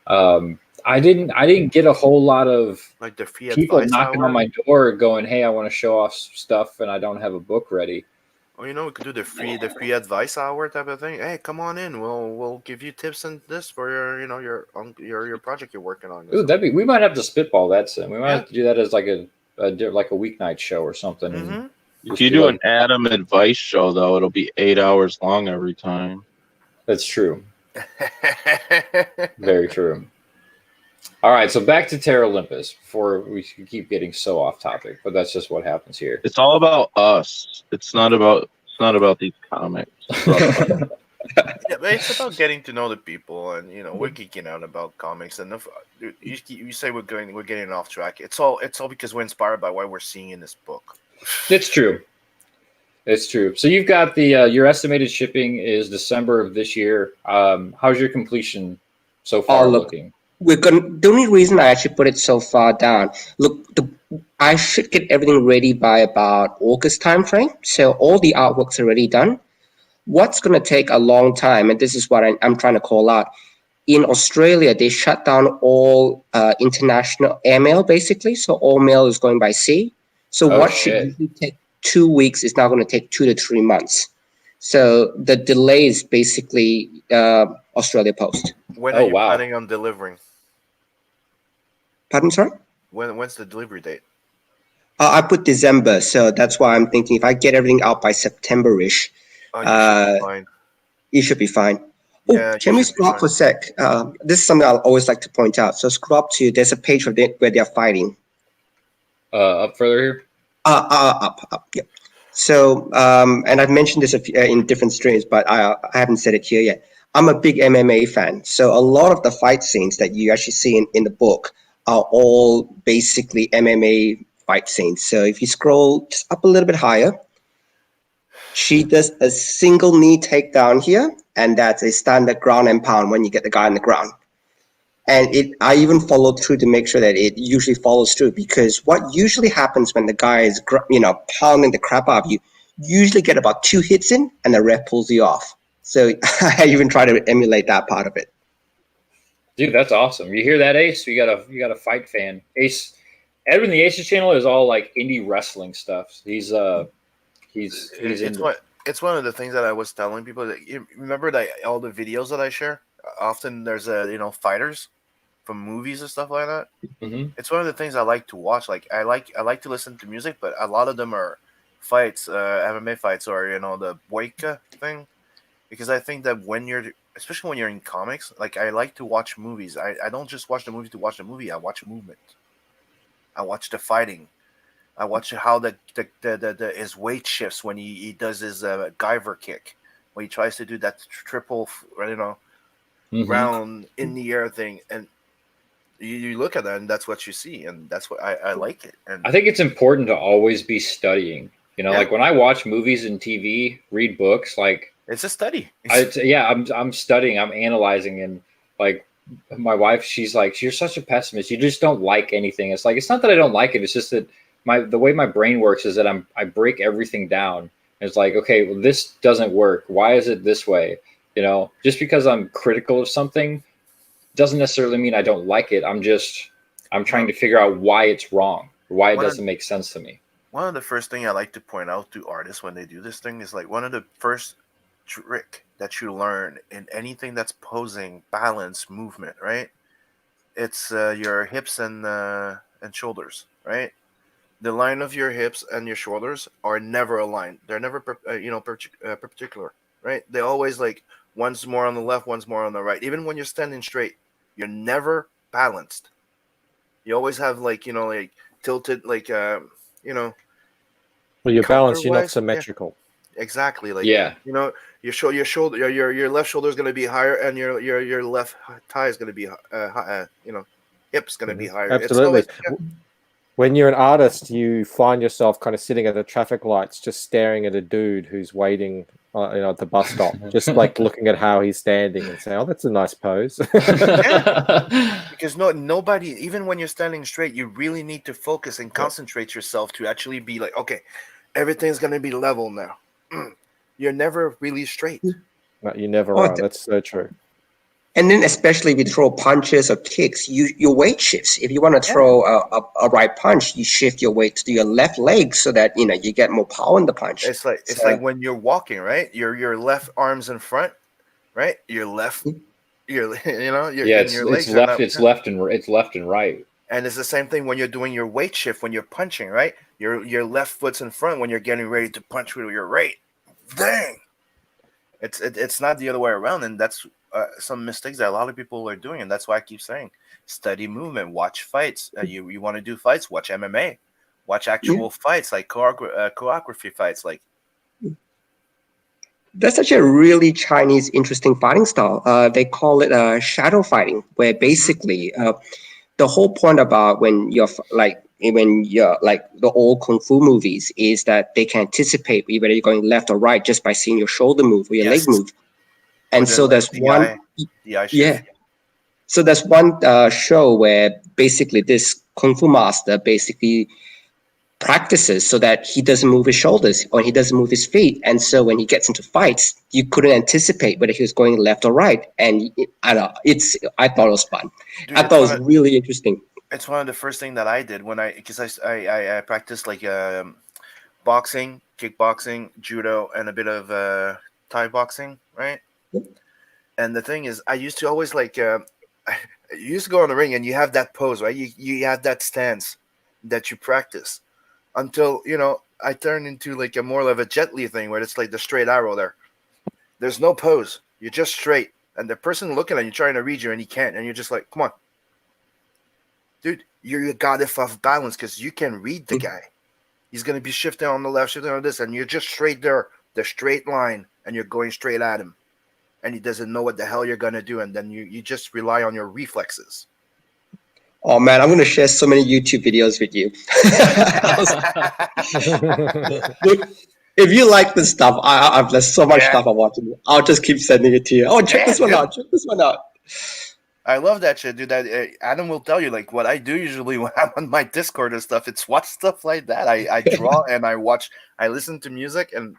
I didn't get a whole lot of like the free people knocking on my door going, "Hey, I want to show off stuff and I don't have a book ready." Well, we could do the free advice hour type of thing. Hey, come on in. We'll give you tips and this for your project you're working on. Ooh, we might have to spitball that soon. We might have to do that as like a weeknight show or something. Mm-hmm. If you do an Adam advice show, though, it'll be 8 hours long every time. That's true. Very true. All right, so back to Terra Olympus before we keep getting so off topic, but that's just what happens here. It's all about us. It's not about these comics. Yeah, but it's about getting to know the people, and we're geeking out about comics. And if you say we're getting off track, it's all because we're inspired by what we're seeing in this book. It's true. It's true. So you've got the your estimated shipping is December of this year. How's your completion so far looking? The only reason I actually put it so far down, I should get everything ready by about August timeframe. So all the artwork's already done. What's going to take a long time, and this is what I'm trying to call out. In Australia, they shut down all international airmail, basically. So all mail is going by sea. So what should usually take 2 weeks is now going to take 2 to 3 months. So the delay is basically Australia Post. When are you planning on delivering? Pardon, sorry? When's the delivery date? I put December, so that's why I'm thinking if I get everything out by September-ish, you should be fine. Oh, yeah, can we scroll up for a sec? This is something I'll always like to point out. So scroll up to, there's a page of it where they're fighting. Up further here? Up, yeah. So, and I've mentioned this in different streams, but I haven't said it here yet. I'm a big MMA fan. So a lot of the fight scenes that you actually see in the book are all basically MMA fight scenes. So if you scroll just up a little bit higher, she does a single knee takedown here, and that's a standard ground and pound when you get the guy on the ground. And I even followed through to make sure that it usually follows through, because what usually happens when the guy is, pounding the crap out of you, usually get about 2 hits in, and the ref pulls you off. So I even try to emulate that part of it. Dude, that's awesome. You hear that, Ace? You got a fight fan. Ace, Edwin the Ace's channel is all like indie wrestling stuff. He's it's one of the things that I was telling people. That you remember that all the videos that I share, often there's fighters from movies and stuff like that. Mm-hmm. It's one of the things I like to watch. Like I like to listen to music, but a lot of them are fights, MMA fights, or the Boyka thing, because I think that especially when you're in comics, like I like to watch movies. I don't just watch the movie to watch the movie. I watch movement. I watch the fighting. I watch how his weight shifts when he does his Guyver kick, when he tries to do that triple, round in the air thing, and you look at that, and that's what you see, and that's what I like it. And I think it's important to always be studying. Like when I watch movies and TV, read books, like it's a study. I'm studying, I'm analyzing, and like my wife, she's like, "You're such a pessimist. You just don't like anything." It's like, it's not that I don't like it. It's just that the way my brain works is that I break everything down. It's like, okay, well, this doesn't work. Why is it this way? Just because I'm critical of something doesn't necessarily mean I don't like it. I'm trying to figure out why it's wrong, or why it doesn't make sense to me. One of the first thing I like to point out to artists when they do this thing is like one of the first trick that you learn in anything that's posing, balance, movement, right? It's your hips and shoulders, right? The line of your hips and your shoulders are never aligned. They're never perpendicular, right? They always like one's more on the left, one's more on the right. Even when you're standing straight, you're never balanced. You always have tilted, well, you're balanced, you're not symmetrical. Yeah. Exactly. Your shoulder, your left shoulder is going to be higher, and your left thigh is going to be hip's going to be higher. Absolutely. When you're an artist, you find yourself kind of sitting at the traffic lights, just staring at a dude who's waiting, at the bus stop, just like looking at how he's standing and saying, "Oh, that's a nice pose." Because nobody, even when you're standing straight, you really need to focus and concentrate yourself to actually be like, okay, everything's going to be level now. You're never really straight. No, you never are. That's so true. And then especially if you throw punches or kicks, your weight shifts. If you want to throw a right punch, you shift your weight to your left leg so that you get more power in the punch. It's like when you're walking, right? Your left arm's in front, right? Your left, it's left and right. And it's the same thing when you're doing your weight shift, when you're punching, right? Your left foot's in front when you're getting ready to punch with your right. Dang. It's not the other way around, and that's some mistakes that a lot of people are doing, and that's why I keep saying, study movement, watch fights. You want to do fights, watch MMA, watch actual fights like choreography fights. Like that's such a really Chinese interesting fighting style. They call it shadow fighting, where basically the whole point about when you're like the old kung fu movies is that they can anticipate whether you're going left or right just by seeing your shoulder move or your leg move. And so there's one, so there's one show where basically this kung fu master basically practices so that he doesn't move his shoulders or he doesn't move his feet. And so when he gets into fights, you couldn't anticipate whether he was going left or right. And I thought it was fun. Dude, I thought it was really interesting. It's one of the first things that I did when because I practiced like boxing, kickboxing, judo, and a bit of Thai boxing, right? And the thing is, I used to always you used to go on the ring and you have that pose, right? You have that stance that you practice until, I turned into like a more of a Jet Li thing where it's like the straight arrow there. There's no pose. You're just straight. And the person looking at you trying to read you and he can't. And you're just like, come on. Dude, you got it off balance because you can read the guy. He's going to be shifting on the left, shifting on this. And you're just straight there, the straight line. And you're going straight at him. And he doesn't know what the hell you're going to do. And then you just rely on your reflexes. Oh, man, I'm going to share so many YouTube videos with you. If you like this stuff, there's so much stuff I'm watching. I'll just keep sending it to you. Oh, check this one out. Check this one out. I love that shit, dude. That Adam will tell you, like, what I do usually when I'm on my Discord and stuff. It's watch stuff like that. I draw and I watch. I listen to music and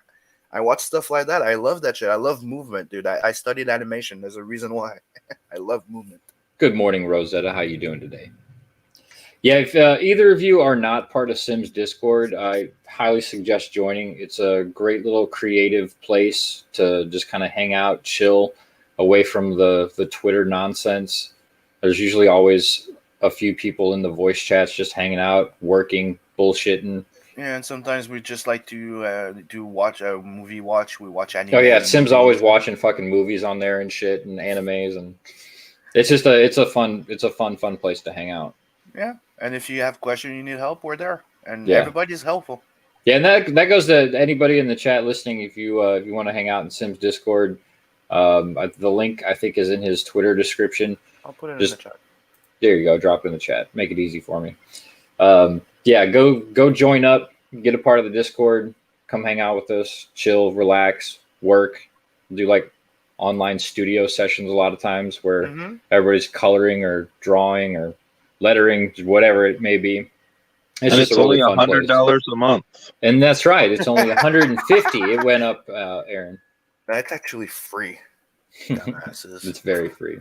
I watch stuff like that. I love that shit. I love movement, dude. I studied animation. There's a reason why. I love movement. Good morning, Rosetta. How you doing today? Yeah, if either of you are not part of Sims Discord, I highly suggest joining. It's a great little creative place to just kind of hang out, chill, away from the Twitter nonsense. There's usually always a few people in the voice chats just hanging out, working, bullshitting. Yeah, and sometimes we just like to watch a movie. We watch anime. Oh yeah, Sim's always watching fucking movies on there and shit and animes, and it's just a fun place to hang out. Yeah, and if you have questions, you need help, we're there, and everybody's helpful. Yeah, and that goes to anybody in the chat listening. If you want to hang out in Sims Discord, the link I think is in his Twitter description. I'll put it in the chat. There you go. Drop it in the chat. Make it easy for me. Yeah, go join up, get a part of the Discord, come hang out with us, chill, relax, work, do like online studio sessions a lot of times where everybody's coloring or drawing or lettering, whatever it may be. It's only $100 a month. And that's right. It's only $150. It went up, Aaron. That's actually free. It's very free.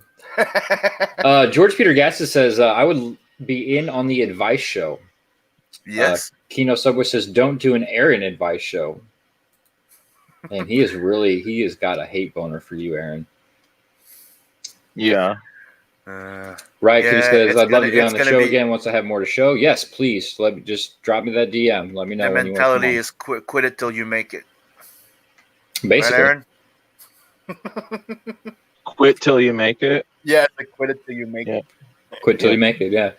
George Peter Gassis says, I would be in on the advice show. Yes. Kino Subway says, don't do an Aaron advice show. And he has got a hate boner for you, Aaron. Yeah. Right, he says, I'd love to be on the show again once I have more to show. Yes, please. Just drop me that DM. Let me know. The mentality is quit it till you make it. Basically. Right, Aaron? Quit till you make it? Yeah, quit it till you make it. Quit till you make it, yeah.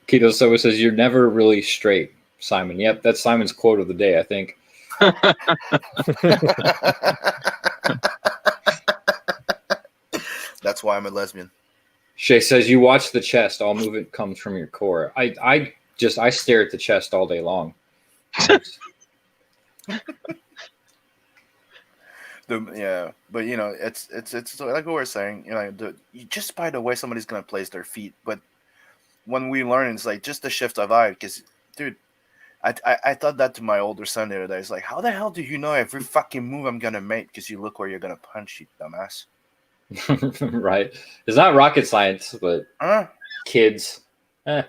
Keto Soba says, you're never really straight, Simon. Yep, that's Simon's quote of the day, I think. That's why I'm a lesbian. Shay says, you watch the chest. All movement comes from your core. I stare at the chest all day long. Yeah, but it's like what we're saying. Just by the way somebody's gonna place their feet. But when we learn, it's like just the shift of eye. Because, dude, I thought that to my older son the other day. It's like, how the hell do you know every fucking move I'm gonna make? Because you look where you're gonna punch, you dumbass. Right. It's not rocket science, but kids,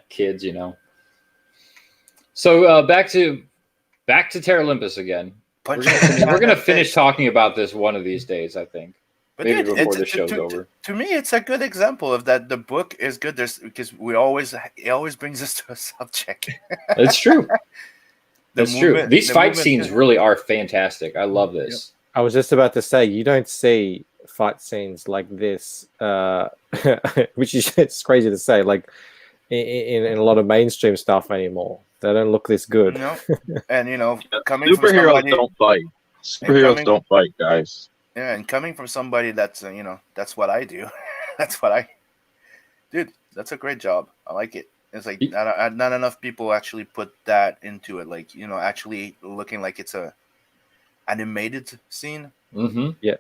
kids, So back to Terra Olympus again. We're gonna finish talking about this one of these days, I think. Maybe dude, before the show's over. To me, it's a good example of that. The book is good. There's because it always brings us to a subject. It's true. That's true. These fight movement- scenes really are fantastic. I love this. I was just about to say, you don't see fight scenes like this, which is it's crazy to say, like in a lot of mainstream stuff anymore. They don't look this good. No, and coming Superheroes from somebody, don't fight. Superheroes don't fight, guys. Yeah, and coming from somebody that's that's what I do. Dude, that's a great job. I like it. It's like not enough people actually put that into it. Like actually looking like it's a animated scene. Mm-hmm. Yeah.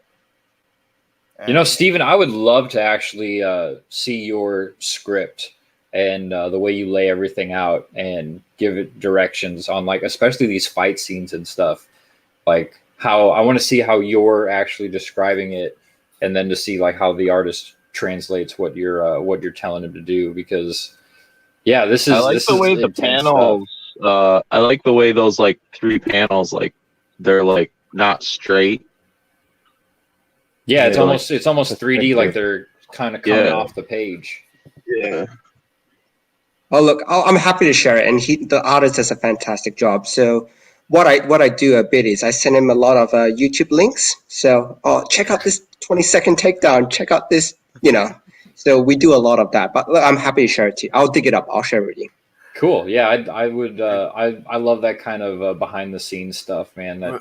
Steven, I would love to actually see your script and the way you lay everything out and give it directions on, like, especially these fight scenes and stuff. Like, how I want to see how you're actually describing it, and then to see like how the artist translates what you're telling him to do. Because, yeah, this is. I like the way the panels. I like the way those like 3 panels, like they're like not straight. Yeah, it's like, almost 3D, like they're kind of coming off the page. Yeah. Oh, look, I'm happy to share it, and the artist does a fantastic job. So what I do a bit is I send him a lot of YouTube links. So check out this 20-second takedown. Check out this, So we do a lot of that. But look, I'm happy to share it to you. I'll dig it up. I'll share it with you. Cool. Yeah, I would. I love that kind of behind the scenes stuff, man.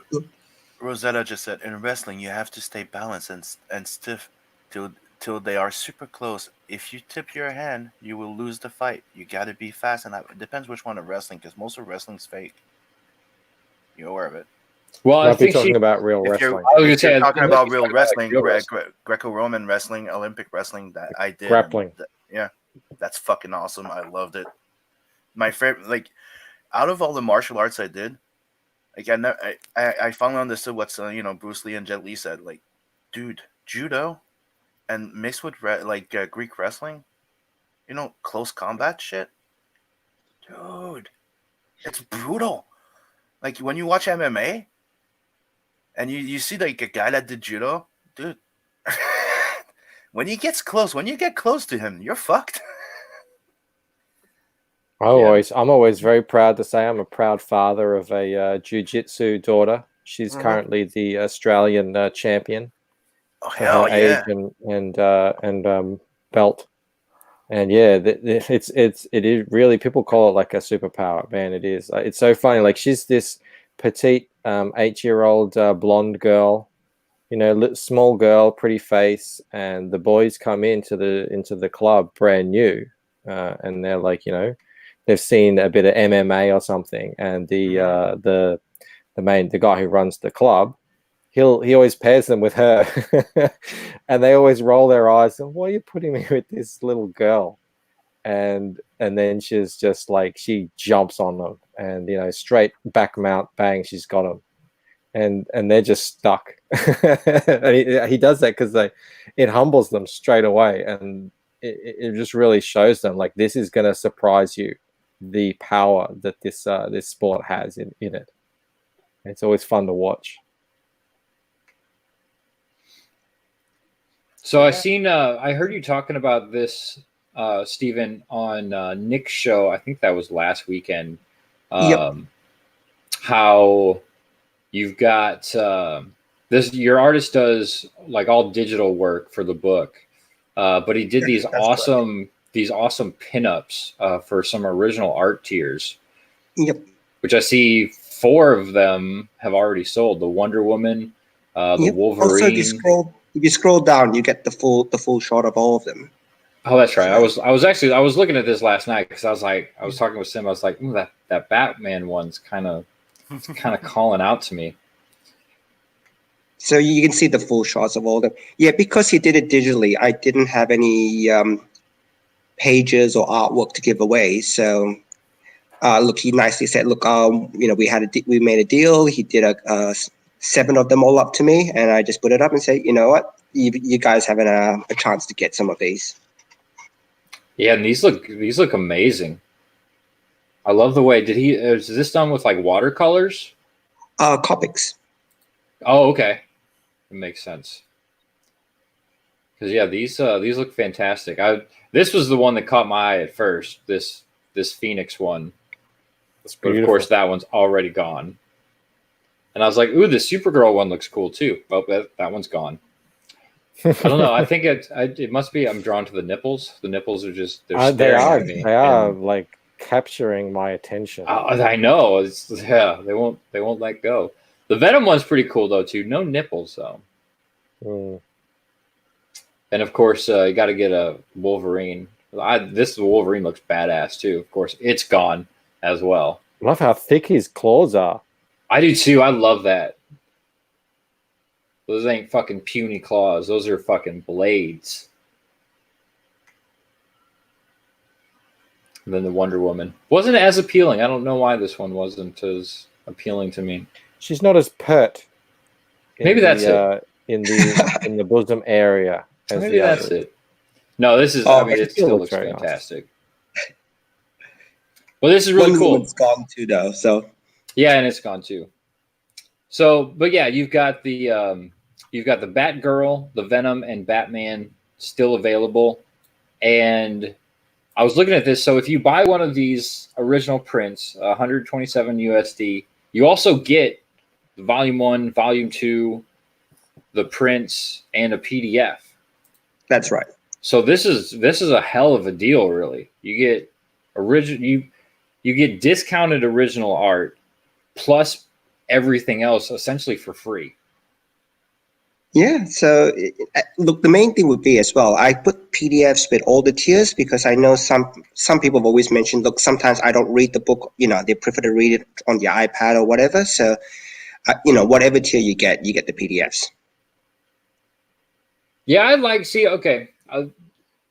Rosetta just said, in wrestling, you have to stay balanced and stiff till they are super close. If you tip your hand, you will lose the fight. You got to be fast, and it depends which one of wrestling, because most of wrestling's fake. You're aware of it. Well, I think talking about real wrestling. I was talking about real wrestling, Greco-Roman wrestling, Olympic wrestling that I did. Grappling. Yeah, that's fucking awesome. I loved it. My favorite, like, out of all the martial arts I did, like I finally understood what Bruce Lee and Jet Li said. Like, dude, judo and mixed with Greek wrestling, close combat shit, dude, it's brutal. Like when you watch MMA and you see like a guy that did judo, dude, when you get close to him, you're fucked. I'm always very proud to say I'm a proud father of a jiu-jitsu daughter. She's currently the Australian champion. Oh hell yeah! Age and belt, and yeah, it is really, people call it like a superpower, man. It is. It's so funny. Like, she's this petite 8-year-old blonde girl, small girl, pretty face, and the boys come into the club brand new, and they're like, they've seen a bit of MMA or something, and the guy who runs the club, he always pairs them with her, and they always roll their eyes and, why are you putting me with this little girl? And then she's just like, she jumps on them, and straight back mount, bang, she's got them, and they're just stuck. And he does that because it humbles them straight away, and it just really shows them, like, this is going to surprise you, the power that this sport has in it. It's always fun to watch. So I heard you talking about this, Stephen, on Nick's show. I think that was last weekend. How you've got this. Your artist does like all digital work for the book, but he did these awesome pinups for some original art tiers. Yep. Which I see 4 of them have already sold. The Wonder Woman, the Wolverine. Also, if you scroll down, you get the full shot of all of them. Oh, that's right. I was looking at this last night because I was talking with Sim. I was like, ooh, that Batman one's kind of calling out to me. So you can see the full shots of all of them. Yeah, because he did it digitally, I didn't have any pages or artwork to give away. So, look, he nicely said, look, we made a deal. He did 7 of them all up to me, and I just put it up and say, you know what, you guys have a chance to get some of these. Yeah, and these look amazing. I love the way. Is this done with like watercolors? Copics. Oh, okay, it makes sense. Because yeah, these look fantastic. This was the one that caught my eye at first. This Phoenix one, but of course that one's already gone. And I was like, ooh, the Supergirl one looks cool too. Oh, that one's gone. I don't know. I think it must be. I'm drawn to the nipples. The nipples are just they are like capturing my attention. I know. They won't let go. The Venom one's pretty cool though too. No nipples though. And of course, you got to get a Wolverine. This Wolverine looks badass too. Of course, it's gone as well. I love how thick his claws are. I do too. I love that. Those ain't fucking puny claws. Those are fucking blades. And then the Wonder Woman wasn't as appealing. I don't know why this one wasn't as appealing to me. She's not as pert. Maybe that's it. In the bosom area. Maybe that's it. No, this is. I mean, it still looks fantastic. Well, this is really cool. It's gone too, though. So yeah, and it's gone too. So, but yeah, you've got the Batgirl, the Venom, and Batman still available. And I was looking at this. So if you buy one of these original prints, 127 USD, you also get Volume 1, Volume 2, the prints, and a PDF. That's right. So this is a hell of a deal, really. You get you get discounted original art plus everything else essentially for free. Yeah. So look, the main thing would be as well, I put PDFs with all the tiers because I know some people have always mentioned, look, sometimes I don't read the book. They prefer to read it on the iPad or whatever. So, whatever tier you get the PDFs. Yeah,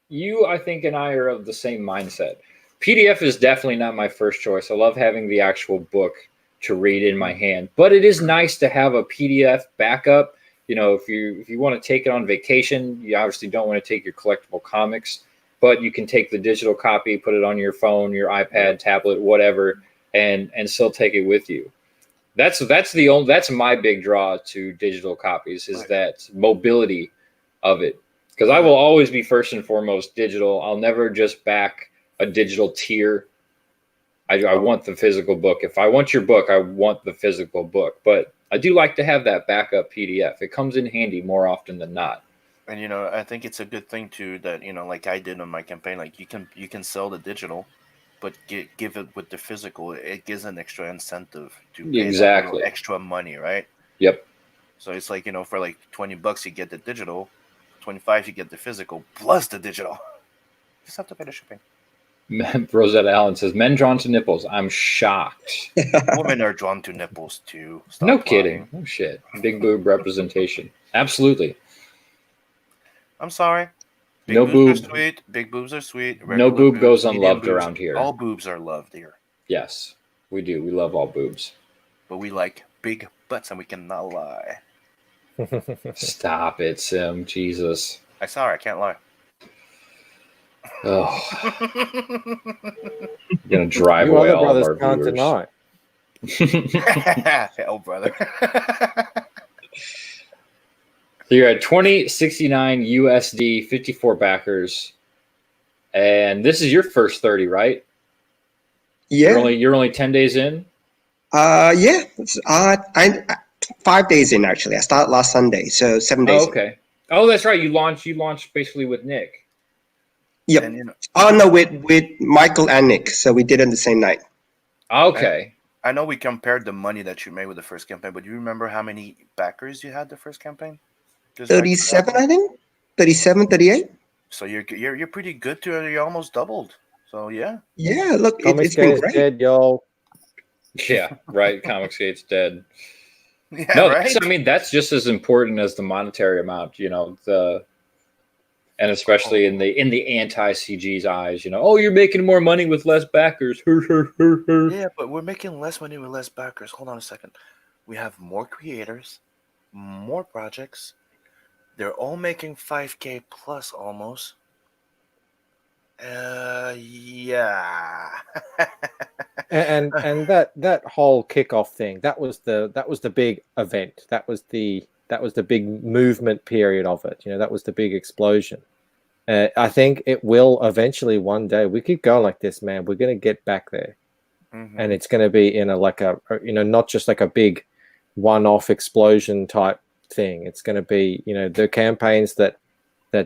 you, I think, and I are of the same mindset. PDF is definitely not my first choice. I love having the actual book to read in my hand, but it is nice to have a PDF backup. If you want to take it on vacation, you obviously don't want to take your collectible comics, but you can take the digital copy, put it on your phone, your iPad, tablet, whatever, and still take it with you. That's my big draw to digital copies is that mobility of it. Because I will always be first and foremost digital. I'll never just back a digital tier. I want the physical book. If I want your book, I want the physical book. But I do like to have that backup PDF. It comes in handy more often than not. And I think it's a good thing too that like I did on my campaign. Like you can sell the digital, but give it with the physical. It gives an extra incentive to pay exactly extra money, right? Yep. So it's like for like $20 you get the digital. 25 you get the physical plus the digital. You just have to pay the shipping. Rosetta Allen says, men drawn to nipples. I'm shocked. Women are drawn to nipples too. Stop no lying. Kidding. No shit. Big boob representation. Absolutely. I'm sorry. Big no boobs boob. Are sweet. Big boobs are sweet. Regular no boob boobs, goes unloved around here. All boobs are loved here. Yes, we do. We love all boobs. But we like big butts and we cannot lie. Stop it, Sim. Jesus. I'm sorry, I can't lie. Oh. I'm gonna drive away all of our viewers. Tonight. Hell, brother. So you're at 2069 USD, 54 backers, and this is your first 30, right? Yeah. You're only 10 days in. Yeah. I 5 days in actually. I started last Sunday, so 7 days. Oh, okay. Oh, that's right. You launched basically with Nick. Yep. No, with Michael and Nick. So we did it on the same night. Okay. I know we compared the money that you made with the first campaign, but do you remember how many backers you had the first campaign? 37, I think. 37, 38. So you're pretty good to you almost doubled. So yeah. Yeah, look, it's been great. Dead, y'all. Yeah, right. Comicsgate's dead. Yeah, no, right? I mean that's just as important as the monetary amount, and especially in the anti-CG's eyes, oh, you're making more money with less backers. Yeah, but we're making less money with less backers. Hold on a second. We have more creators, more projects. They're all making 5K plus almost. Yeah. and that whole kickoff thing, that was the big event. That was the That was the big movement period of it. You know, that was the big explosion. I think it will eventually one day. We keep going like this, man. We're going to get back there, and it's going to be in not just like a big one-off explosion type thing. It's going to be, the campaigns that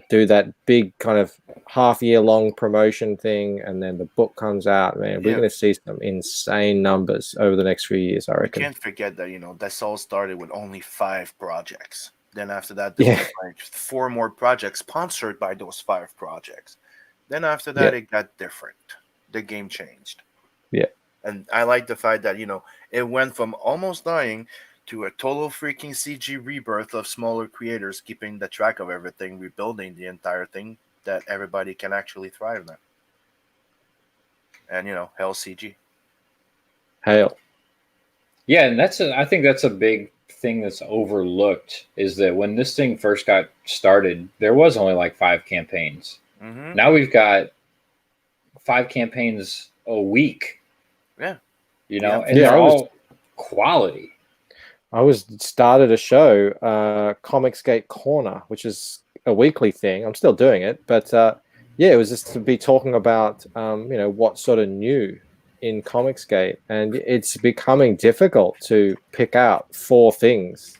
do that big kind of half-year-long promotion thing, and then the book comes out. Man, we're going to see some insane numbers over the next few years, I reckon. You can't forget that that all started with only 5 projects. Then after that, there was like 4 more projects sponsored by those 5 projects. Then after that, it got different. The game changed. Yeah. And I like the fact that, it went from almost dying to a total freaking CG rebirth of smaller creators keeping the track of everything, rebuilding the entire thing that everybody can actually thrive in. And, hell CG. Hail. Yeah, and I think that's a big thing that's overlooked, is that when this thing first got started, there was only like 5 campaigns. Now we've got 5 campaigns a week. Yeah. And they're all quality. I started a show, Comicsgate Corner, which is a weekly thing. I'm still doing it, but it was just to be talking about what sort of new in Comicsgate, and it's becoming difficult to pick out 4 things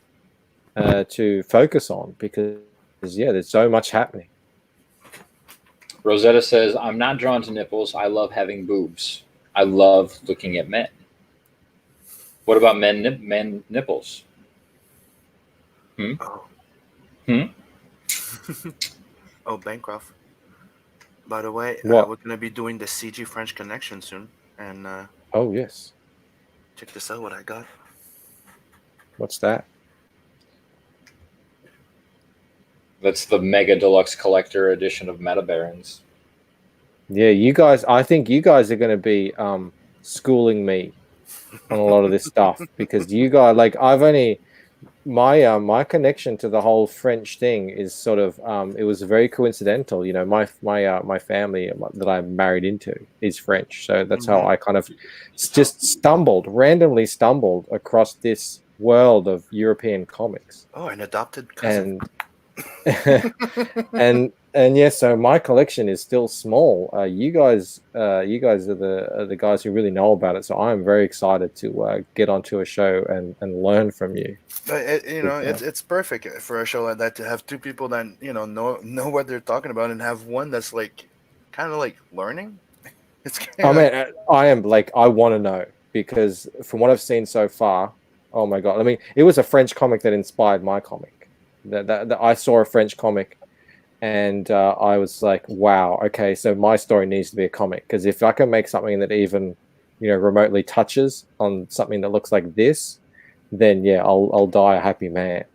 to focus on because there's so much happening. Rosetta says, "I'm not drawn to nipples. I love having boobs. I love looking at men." What about men nipples? Oh, Bancroft. By the way, What? we're going to be doing the CG French Connection soon. And oh, yes. Check this out, what I got. What's that? That's the Mega Deluxe Collector Edition of Meta Barons. Yeah, I think you guys are going to be schooling me on a lot of this stuff because you guys, my connection to the whole French thing is sort of it was very coincidental. My family that I'm married into is French, so that's how I kind of just randomly stumbled across this world of European comics. Oh, an adopted cousin. And yeah, so my collection is still small. You guys are the guys who really know about it. So I'm very excited to get onto a show and learn from you. It's perfect for a show like that to have 2 people that know what they're talking about and have one that's kind of learning. I want to know because from what I've seen so far, oh my god! I mean, it was a French comic that inspired my comic. That I saw a French comic. And I was like, wow, okay, so my story needs to be a comic. Because if I can make something that even, remotely touches on something that looks like this, then, I'll die a happy man.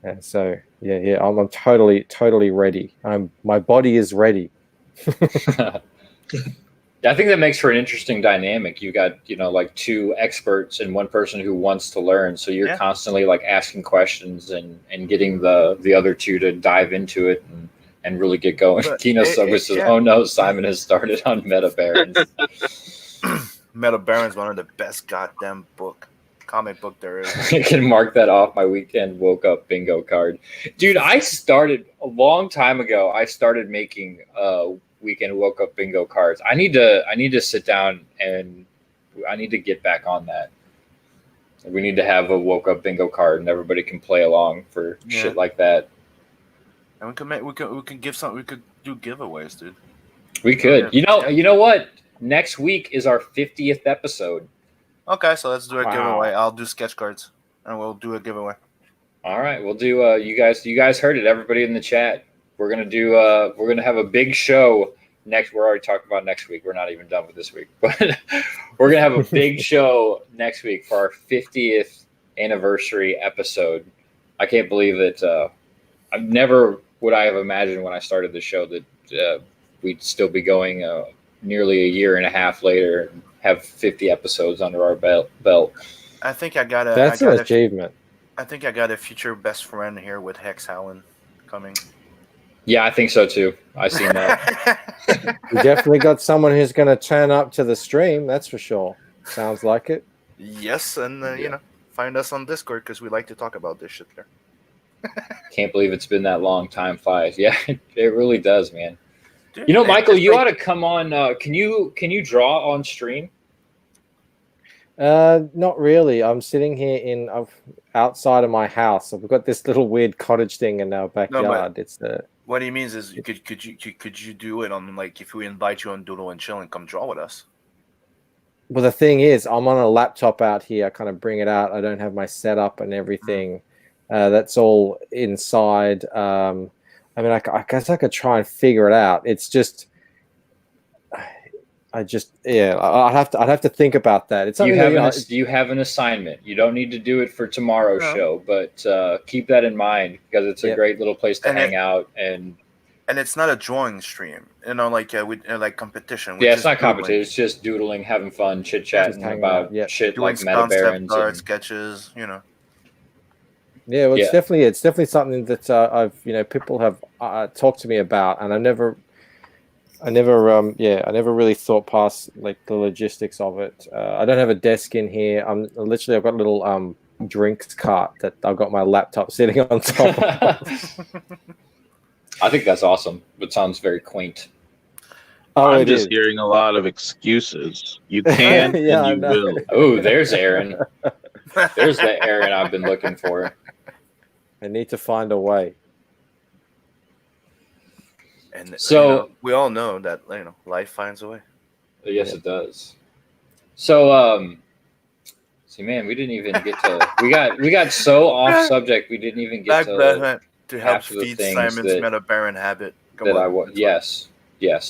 And so, I'm totally ready. My body is ready. I think that makes for an interesting dynamic. You got, 2 experts and one person who wants to learn. So you're constantly asking questions and getting the other 2 to dive into it and really get going. Kino Sogo says, "Oh no, Simon has started on Meta Barons." Meta Barons, one of the best goddamn comic book there is. I can mark that off my weekend woke up bingo card. Dude, I started a long time ago. I started making weekend woke up bingo cards. I need to sit down and I need to get back on that. We need to have a woke up bingo card and everybody can play along for shit like that. And we could do giveaways, dude. We could. You know what? Next week is our 50th episode. Okay, so let's do a giveaway. I'll do sketch cards and we'll do a giveaway. All right, we'll do you guys heard it, everybody in the chat. We're gonna have a big show next. We're already talking about next week. We're not even done with this week, but we're gonna have a big show next week for our 50th anniversary episode. I can't believe that. I've never would I have imagined when I started the show that we'd still be going nearly a year and a half later and have 50 episodes under our belt. I think I got That's an achievement. I think I got a future best friend here with Hex Howland coming. Yeah, I think so too. I seen that. We definitely got someone who's going to turn up to the stream. That's for sure. Sounds like it. Yes, and find us on Discord because we like to talk about this shit there. Can't believe it's been that long. Time flies. Yeah, it really does, man. Dude, You know, Michael, it's you like- ought to come on. Can you draw on stream? Not really. I'm sitting here outside of my house. I've got this little weird cottage thing in our backyard. What he means is, could you do it on, like, if we invite you on Doodle and Chill and come draw with us? Well, the thing is, I'm on a laptop out here. I kind of bring it out. I don't have my setup and everything. That's all inside. I mean, I guess I could try and figure it out. It's just, I'd have to think about that. It's something You have an assignment. You don't need to do it for tomorrow's show, but keep that in mind because it's a great little place to hang out. And it's not a drawing stream, like like competition. Yeah, it's not competition. It's just doodling, having fun, chit chatting about shit doing like meta barons, art sketches. Yeah, well, it's definitely something that I've people have talked to me about, and I never really thought past like the logistics of it. I don't have a desk in here. I've got a little drinks cart that I've got my laptop sitting on top of. I think that's awesome. It sounds very quaint. I'm just hearing a lot of excuses. You can and you will. Oh, there's Aaron. There's the Aaron I've been looking for. I need to find a way. And so we all know that life finds a way. Yes, it does. So see, man, we didn't even get to. We got so off subject. We didn't even get to help feed Simon's meta baron habit. Yes,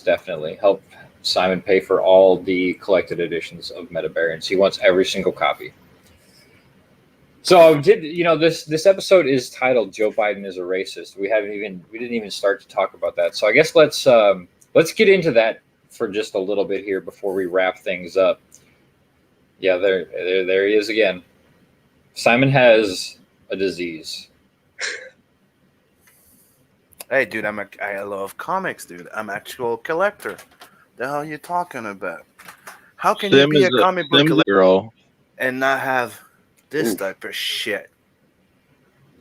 definitely help Simon pay for all the collected editions of meta barons. He wants every single copy. So this episode is titled "Joe Biden is a Racist." We didn't even start to talk about that. So I guess let's get into that for just a little bit here before we wrap things up. Yeah, there he is again. Simon has a disease. Hey, dude, I love comics, dude. I'm an actual collector. The hell are you talking about? How can you be a comic book collector and not have this type of shit?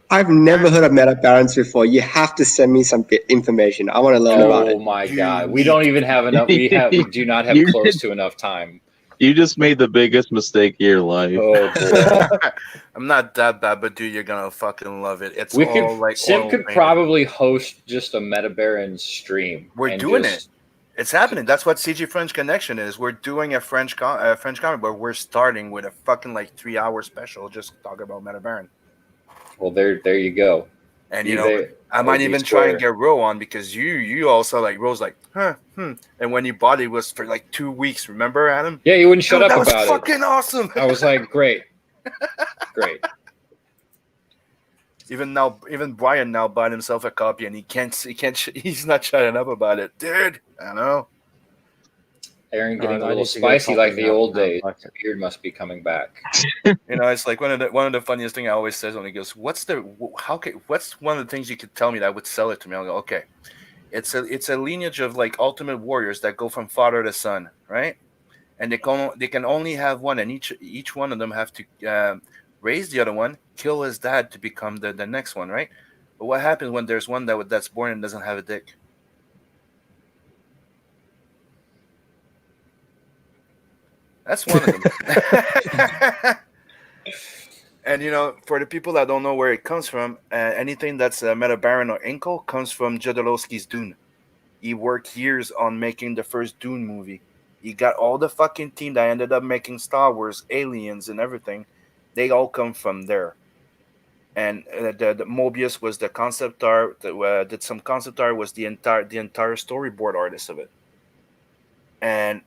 I've never heard of meta barons before. You have to send me some information. I want to learn about it. Oh my god, we don't even have enough. We do not have close to enough time. You just made the biggest mistake of your life. Oh boy. I'm not that bad, but dude, you're gonna fucking love it. It's Sim could probably host just a Meta Barons stream. We're doing it. It's happening. That's what CG French Connection is. We're doing a French comic, but we're starting with a fucking 3-hour special just talking about Meta Baron. Well, there you go. And I might even try and get Ro on because you also Ro's and when you bought it was for 2 weeks. Remember, Adam? Yeah, you wouldn't shut up about it. That was fucking awesome. I was like, great. Even Brian now bought himself a copy and he's not shutting up about it, dude. I know. Aaron getting a little spicy like the old days. The beard must be coming back. It's like one of the funniest thing I always says when he goes, what's one of the things you could tell me that would sell it to me? I'll go, okay, it's a lineage of ultimate warriors that go from father to son, right? And they can only have one, and each one of them have to raise the other one, kill his dad to become the next one, right? But what happens when there's one that's born and doesn't have a dick? That's one of them. And for the people that don't know where it comes from, anything that's Meta Baron or Inkle comes from Jodorowsky's Dune. He worked years on making the first Dune movie. He got all the fucking team that ended up making Star Wars, Aliens, and everything. They all come from there. And the Mobius was the concept art. Did some concept art. Was the entire storyboard artist of it. And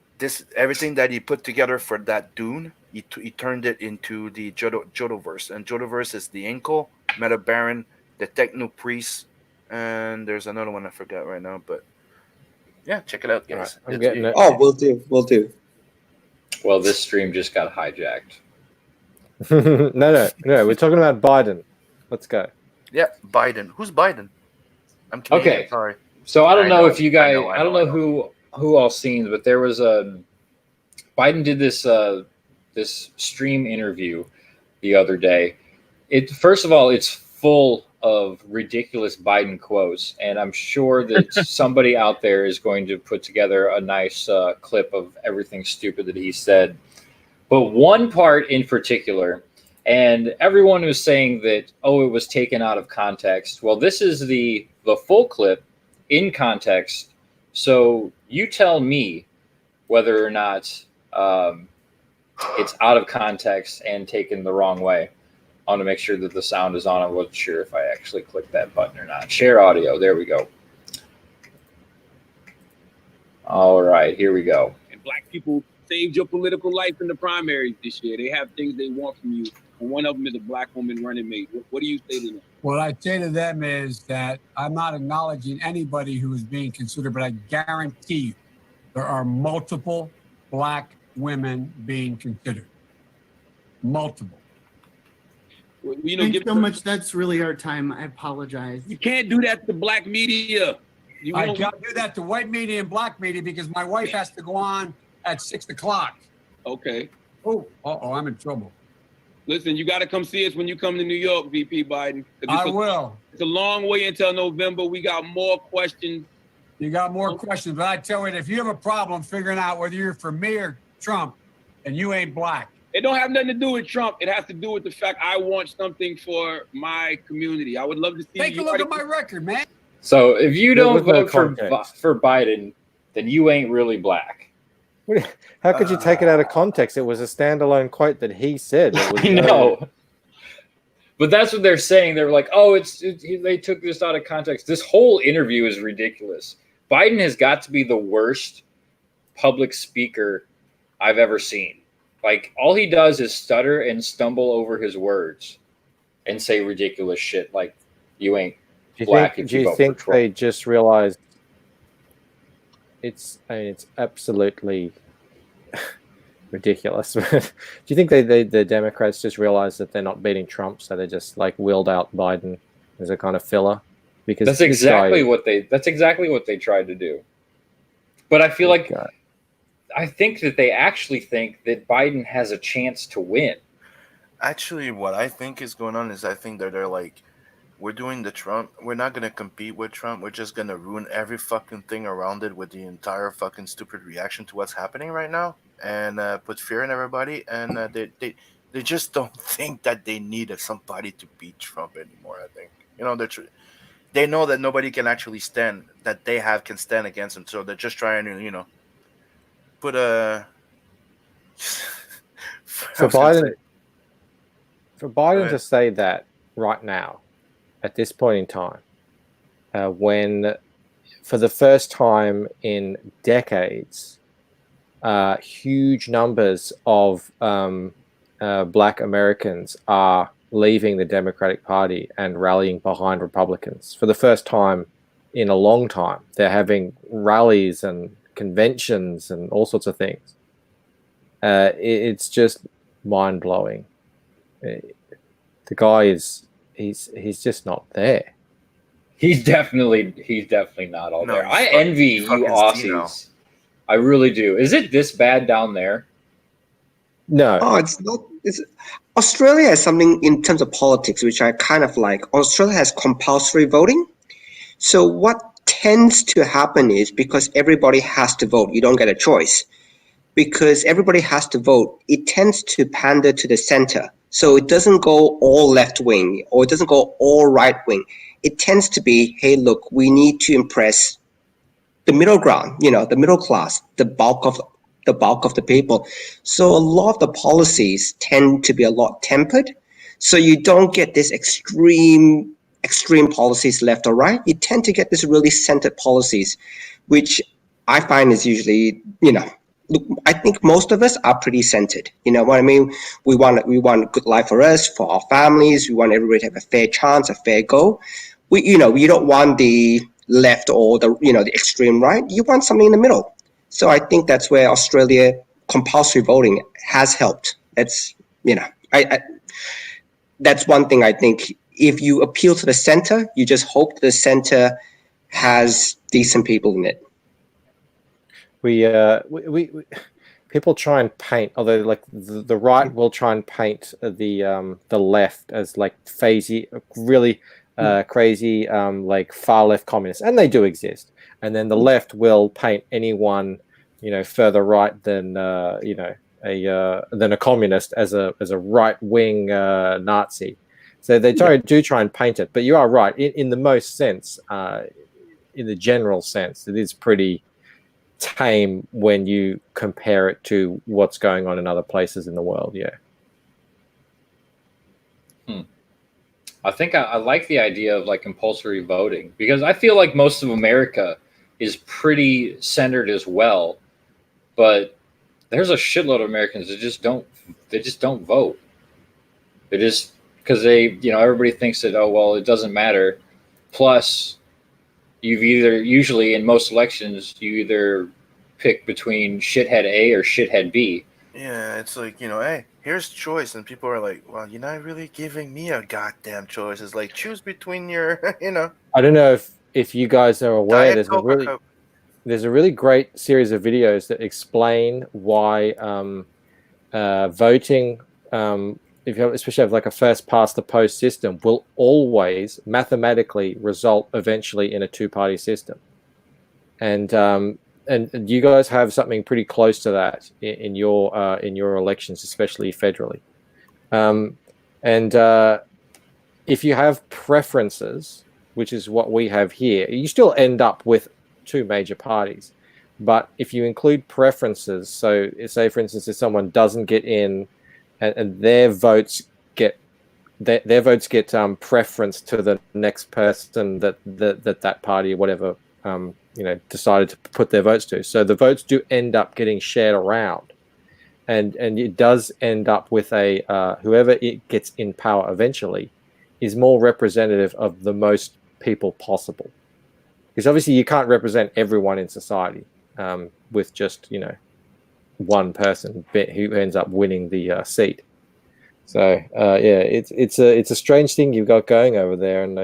everything that he put together for that Dune, he turned it into the Jodoverse. And Jodoverse is the Inkle, Meta Baron, the Techno Priest, and there's another one I forgot right now. But yeah, check it out, guys. I'm getting it. Oh, we'll do. Well, this stream just got hijacked. No. We're talking about Biden. Let's go. Yeah, Biden. Who's Biden? I'm Canadian. Okay. Sorry. So I don't know if you guys. I don't know who all seen, but there was Biden did this stream interview the other day. First of all, it's full of ridiculous Biden quotes, and I'm sure that somebody out there is going to put together a nice clip of everything stupid that he said. But one part in particular, and everyone was saying that, oh, it was taken out of context. Well, this is the full clip in context. So you tell me whether or not it's out of context and taken the wrong way. I want to make sure that the sound is on. I wasn't sure if I actually clicked that button or not. Share audio. There we go. All right, here we go. And black people saved your political life in the primaries this year. They have things they want from you. And one of them is a black woman running mate. What do you say to them? What I say to them is that I'm not acknowledging anybody who is being considered, but I guarantee you there are multiple black women being considered. Multiple. Well, you Thanks so much. That's really our time. I apologize. You can't do that to black media. I can't do that to white media and black media because my wife has to go on at 6 o'clock. Okay. Oh, I'm in trouble. Listen, you got to come see us when you come to New York, VP Biden. I will. It's a long way until November. We got more questions. You got more questions, but I tell you, if you have a problem figuring out whether you're for me or Trump, and you ain't black. It don't have nothing to do with Trump. It has to do with the fact I want something for my community. I would love to see. Take a look at my record, man. So if you don't vote for Biden, then you ain't really black. How could you take it out of context? It was a standalone quote that he said. I know. But that's what they're saying. They're like, oh, they took this out of context. This whole interview is ridiculous. Biden has got to be the worst public speaker I've ever seen. Like, all he does is stutter and stumble over his words and say ridiculous shit like, you ain't black if you vote for Trump. Do you think they just realized it's absolutely ridiculous? Do you think the Democrats just realized that they're not beating Trump, so they just like wheeled out Biden as a kind of filler? Because that's exactly what they tried to do. But I feel like I think that they actually think that Biden has a chance to win. Actually, what I think is going on is I think that they're like, we're doing the Trump. We're not going to compete with Trump. We're just going to ruin every fucking thing around it with the entire fucking stupid reaction to what's happening right now and put fear in everybody. And they just don't think that they need somebody to beat Trump anymore, I think. You know, they know that nobody can actually stand, that they can stand against him. So they're just trying to, you know, put a... For Biden to say that right now, at this point in time, when for the first time in decades, huge numbers of Black Americans are leaving the Democratic Party and rallying behind Republicans. For the first time in a long time, they're having rallies and conventions and all sorts of things. It's just mind-blowing. The guy is he's just not there. He's definitely not all there. I envy you Aussies. I really do. Is it this bad down there? No. Oh, it's not. Australia has something in terms of politics, which I kind of like. Australia has compulsory voting. So what tends to happen is because everybody has to vote, you don't get a choice. Because everybody has to vote, it tends to pander to the center. So it doesn't go all left wing or it doesn't go all right wing. It tends to be, hey, look, we need to impress the middle ground, you know, the middle class, the bulk of the people. So a lot of the policies tend to be a lot tempered. So you don't get this extreme policies left or right. You tend to get this really centered policies, which I find is usually, you know, look, I think most of us are pretty centered. You know what I mean? We want a good life for us, for our families. We want everybody to have a fair chance, a fair go. You don't want the left or the extreme right. You want something in the middle. So I think that's where Australia compulsory voting has helped. That's, you know, that's one thing I think. If you appeal to the center, you just hope the center has decent people in it. We people try and paint, although like the right will try and paint the left as like phasey, really crazy like far left communists, and they do exist. And then the left will paint anyone, further right than than a communist as a right wing Nazi. So they do try and paint it. But you are right in the most sense, in the general sense, it is pretty tame when you compare it to what's going on in other places in the world. Yeah. I think I like the idea of like compulsory voting, because I feel like most of America is pretty centered as well, but there's a shitload of Americans that just don't vote. It is because everybody thinks that, oh, well, it doesn't matter. Plus, usually in most elections, you either pick between shithead A or shithead B. Yeah, it's like, hey, here's choice. And people are like, well, you're not really giving me a goddamn choice. It's like, choose between your, I don't know if you guys are aware, Diet Coke. there's a really great series of videos that explain why voting, if you especially have like a first past the post system, will always mathematically result eventually in a two-party system. And you guys have something pretty close to that in your elections, especially federally. If you have preferences, which is what we have here, you still end up with two major parties. But if you include preferences, so say for instance, if someone doesn't get in, and their votes get preference to the next person that party or whatever decided to put their votes to. So the votes do end up getting shared around, and it does end up with whoever it gets in power eventually is more representative of the most people possible. Because obviously you can't represent everyone in society with just one person who ends up winning the seat. So it's a strange thing you've got going over there, and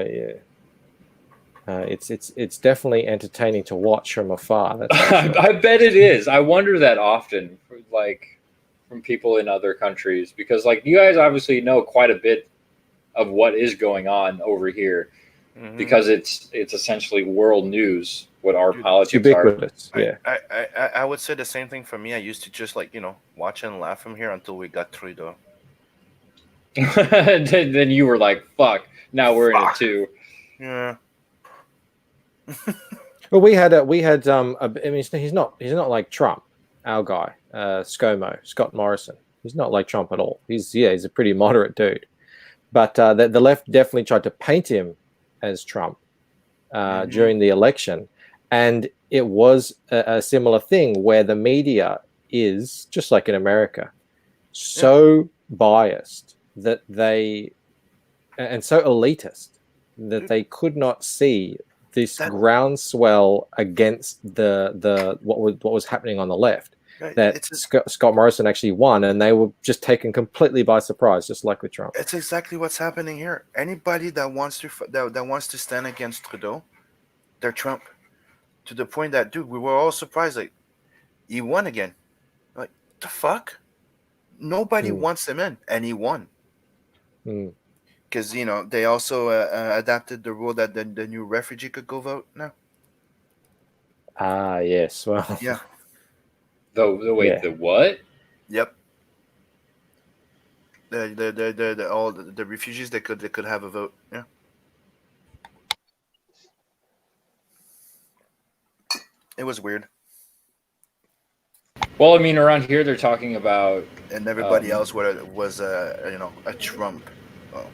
it's definitely entertaining to watch from afar. I bet it is. I wonder that often, from people in other countries, because you guys obviously know quite a bit of what is going on over here, because it's essentially world news. What our politics ubiquitous. are. Yeah, I would say the same thing for me. I used to just watch and laugh from here until we got Trudeau. Then you were like, "Fuck!" Now we're in it too. Yeah. Well, we had. I mean, he's not like Trump, our guy, Scott Morrison. He's not like Trump at all. He's a pretty moderate dude. But the left definitely tried to paint him as Trump during the election. And it was a similar thing where the media is, just like in America, so biased that and so elitist that they could not see this groundswell against what was happening on the left. That Scott Morrison actually won, and they were just taken completely by surprise, just like with Trump. It's exactly what's happening here. Anybody that wants to stand against Trudeau, they're Trump. To the point that, dude, we were all surprised. Like, he won again. Like, the fuck? Nobody wants him in, and he won. Because they also adapted the rule that the new refugee could go vote now. Ah, yes. Well, yeah. The what? Yep. All the refugees they could have a vote. Yeah. It was weird. Well, I mean, around here they're talking about, and everybody else was a Trump. Oh.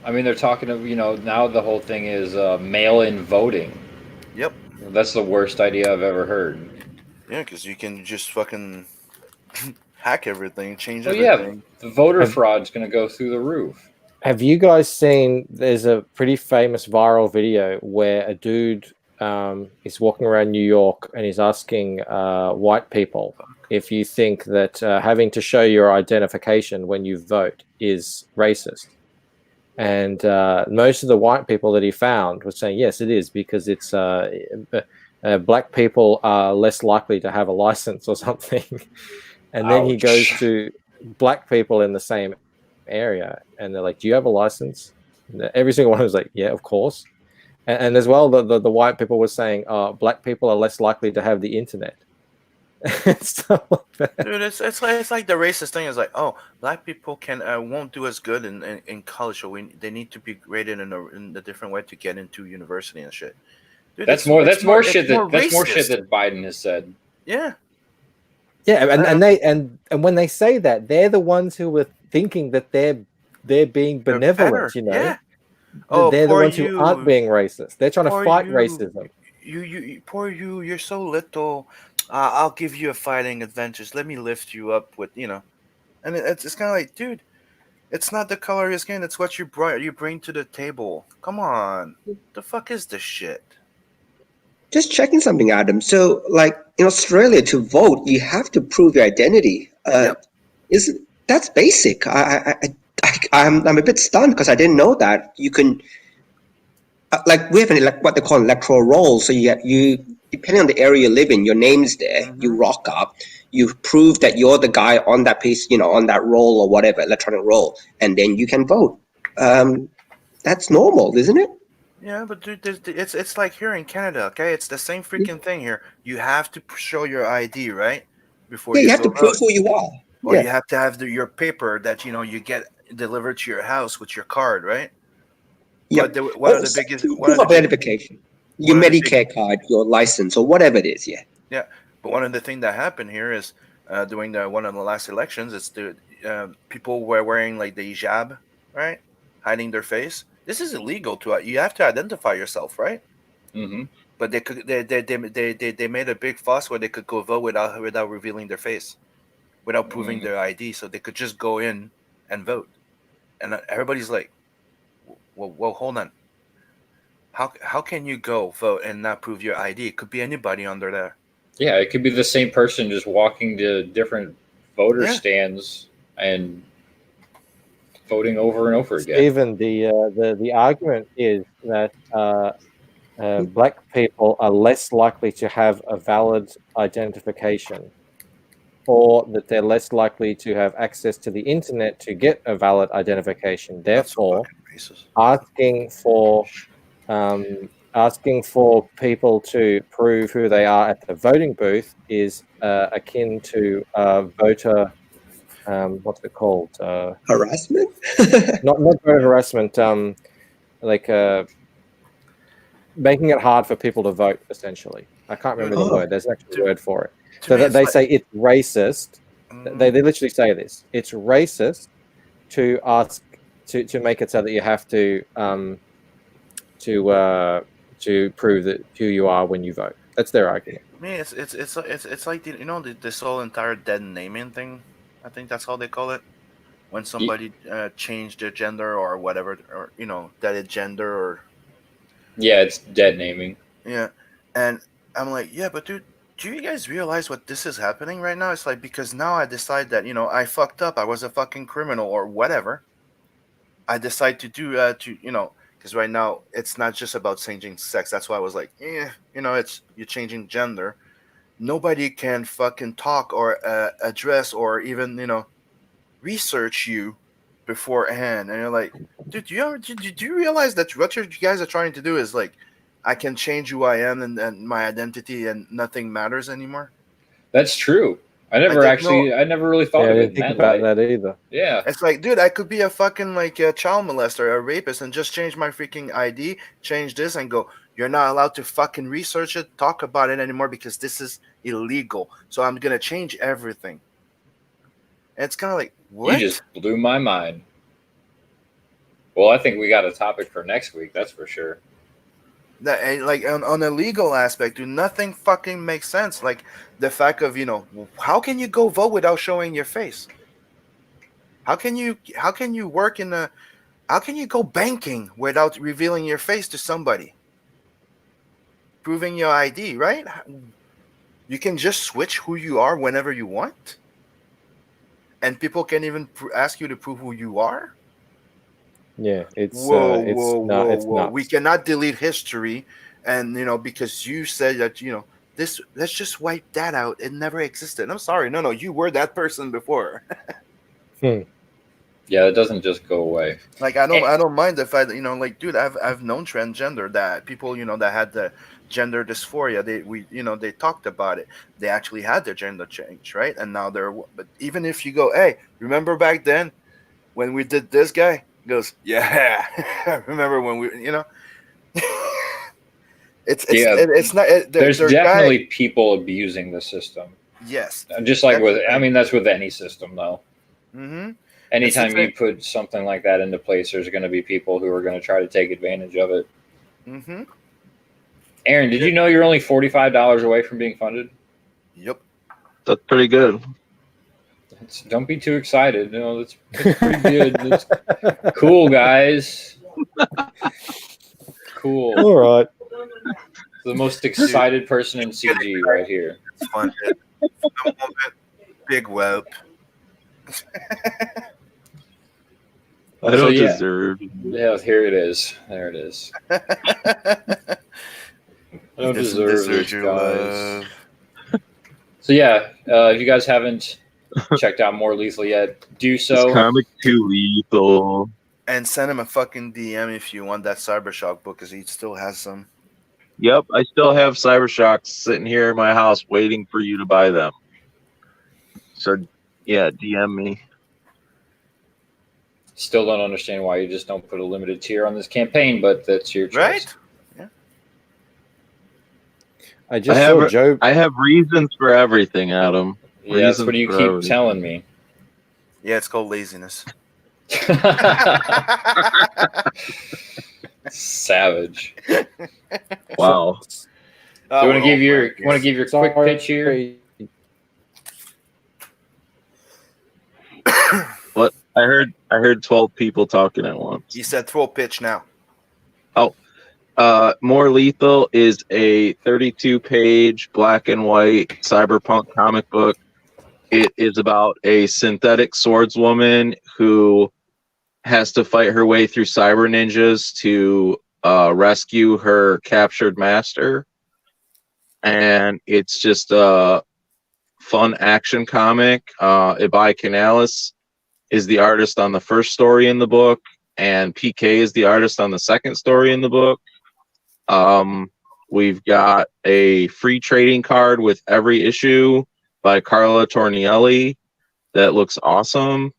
I mean, they're talking of now the whole thing is mail-in voting. Yep. That's the worst idea I've ever heard. Yeah, because you can just fucking hack everything, change everything. Yeah, the voter fraud's going to go through the roof. Have you guys seen? There's a pretty famous viral video where a dude is walking around New York and he's asking white people if you think that having to show your identification when you vote is racist. And most of the white people that he found were saying, yes, it is, because it's black people are less likely to have a license or something. And then he goes to black people in the same area and they're like, do you have a license? Every single one was like, yeah, of course. And as well, the white people were saying, black people are less likely to have the internet. Stuff like that. Dude, it's like the racist thing is like, oh, black people won't do as good in college, so they need to be graded in a different way to get into university and shit. Dude, That's more shit that Biden has said. Yeah. Yeah, and when they say that, they're the ones who were thinking that they're being benevolent, better, you know. yeah. Oh, they're the poor ones who aren't being racist. They're trying to Poor fight you. racism. You poor you. You're so little. I'll give you a fighting advantage. Let me lift you up with, you know. And it's kind of like, dude, it's not the color of your skin. It's what you bring to the table. Come on. The fuck is this shit? Just checking something, Adam. So, like in Australia, to vote, you have to prove your identity. That's basic. I'm a bit stunned because I didn't know that you can. Like we have what they call electoral roll. So you depending on the area you live in, your name's there. You rock up. You prove that you're the guy on that piece, you know, on that roll or whatever electronic roll, and then you can vote. That's normal, isn't it? Yeah, but dude, it's like here in Canada, okay? It's the same freaking thing here. You have to show your ID, right? Before You have to prove who you are. Or you have to have your paper that, you know, you get delivered to your house with your card, right? Yeah. One of the biggest proof of identification. Your Medicare card, your license, or whatever it is. Yeah. Yeah, but one of the things that happened here is during one of the last elections, it's the people were wearing like the hijab, right, hiding their face. This is illegal you have to identify yourself, right? Mm-hmm. But they made a big fuss where they could go vote without revealing their face, without proving their ID, so they could just go in and vote. And everybody's like, "Well, hold on. How can you go vote and not prove your ID? It could be anybody under there." Yeah, it could be the same person just walking to different voter stands and voting over and over again. Even the argument is that black people are less likely to have a valid identification, or that they're less likely to have access to the internet to get a valid identification. Therefore, asking for people to prove who they are at the voting booth is akin to voter. What's it called? Harassment? not voter harassment. Making it hard for people to vote. Essentially, I can't remember the word. There's actually a word for it. So that they say it's racist. They literally say this. It's racist to ask to make it so that you have to prove that who you are when you vote. That's their argument. I mean, it's like this whole entire dead naming thing. I think that's how they call it. When somebody changed their gender or whatever, or dead gender or. Yeah, it's dead naming. Yeah, and I'm like, yeah, but dude, do you guys realize what this is happening right now? It's like, because now I decide that I fucked up, I was a fucking criminal or whatever. I decide to do because right now it's not just about changing sex. That's why I was like, it's you're changing gender. Nobody can fucking talk or address or even research you beforehand, and you're like, dude, do you realize that what you guys are trying to do is like, I can change who I am and my identity, and nothing matters anymore? That's true. I never really thought of it. I didn't think about that either. Yeah, it's like, dude, I could be a fucking like a child molester, a rapist, and just change my freaking ID, change this, and go, you're not allowed to fucking research it, talk about it anymore because this is illegal. So I'm gonna change everything. And it's kind of like, what? You just blew my mind. Well, I think we got a topic for next week. That's for sure. That, like on a legal aspect, dude, nothing fucking makes sense. Like the fact of how can you go vote without showing your face? How can you work how can you go banking without revealing your face to somebody? Proving your ID, right? You can just switch who you are whenever you want, and people can even ask you to prove who you are. Yeah, it's whoa. We cannot delete history, and because you said that this. Let's just wipe that out. It never existed. I'm sorry. No, you were that person before. Yeah, it doesn't just go away. Like I don't mind the fact that, like, dude, I've known transgender that people, that had the gender dysphoria. They talked about it. They actually had their gender change, right? And now but even if you go, hey, remember back then when we did this guy? He goes, yeah, I remember when we, it's not. There's definitely people abusing the system. Yes. Just like that's with any system, though. Mm-hmm. Anytime you put something like that into place, there's going to be people who are going to try to take advantage of it. Mm-hmm. Aaron, did you know you're only $45 away from being funded? Yep. That's pretty good. Don't be too excited. That's pretty good. That's cool, guys. Cool. All right. The most excited person in CG right here. It's fun. Big whoop. I don't deserve. Yeah, here it is. There it is. I don't deserve this, guys. So yeah, if you guys haven't checked out More Lethal yet, do so. This comic too lethal. And send him a fucking DM if you want that Cybershock book, because he still has some. Yep, I still have Cybershocks sitting here in my house waiting for you to buy them. So yeah, DM me. Still don't understand why you just don't put a limited tier on this campaign, but that's your choice. Right? Yeah. I saw Joe. I have reasons for everything, Adam. Yeah, that's what you keep telling me. Yeah, it's called laziness. Savage. Wow. Do you want to give your quick pitch here? What? I heard 12 people talking at once. You said throw a pitch now. Oh. More Lethal is a 32-page black and white cyberpunk comic book. It is about a synthetic swordswoman who has to fight her way through cyber ninjas to rescue her captured master. And it's just a fun action comic. Ibai Canales is the artist on the first story in the book, and PK is the artist on the second story in the book. We've got a free trading card with every issue by Carla Tornielli that looks awesome.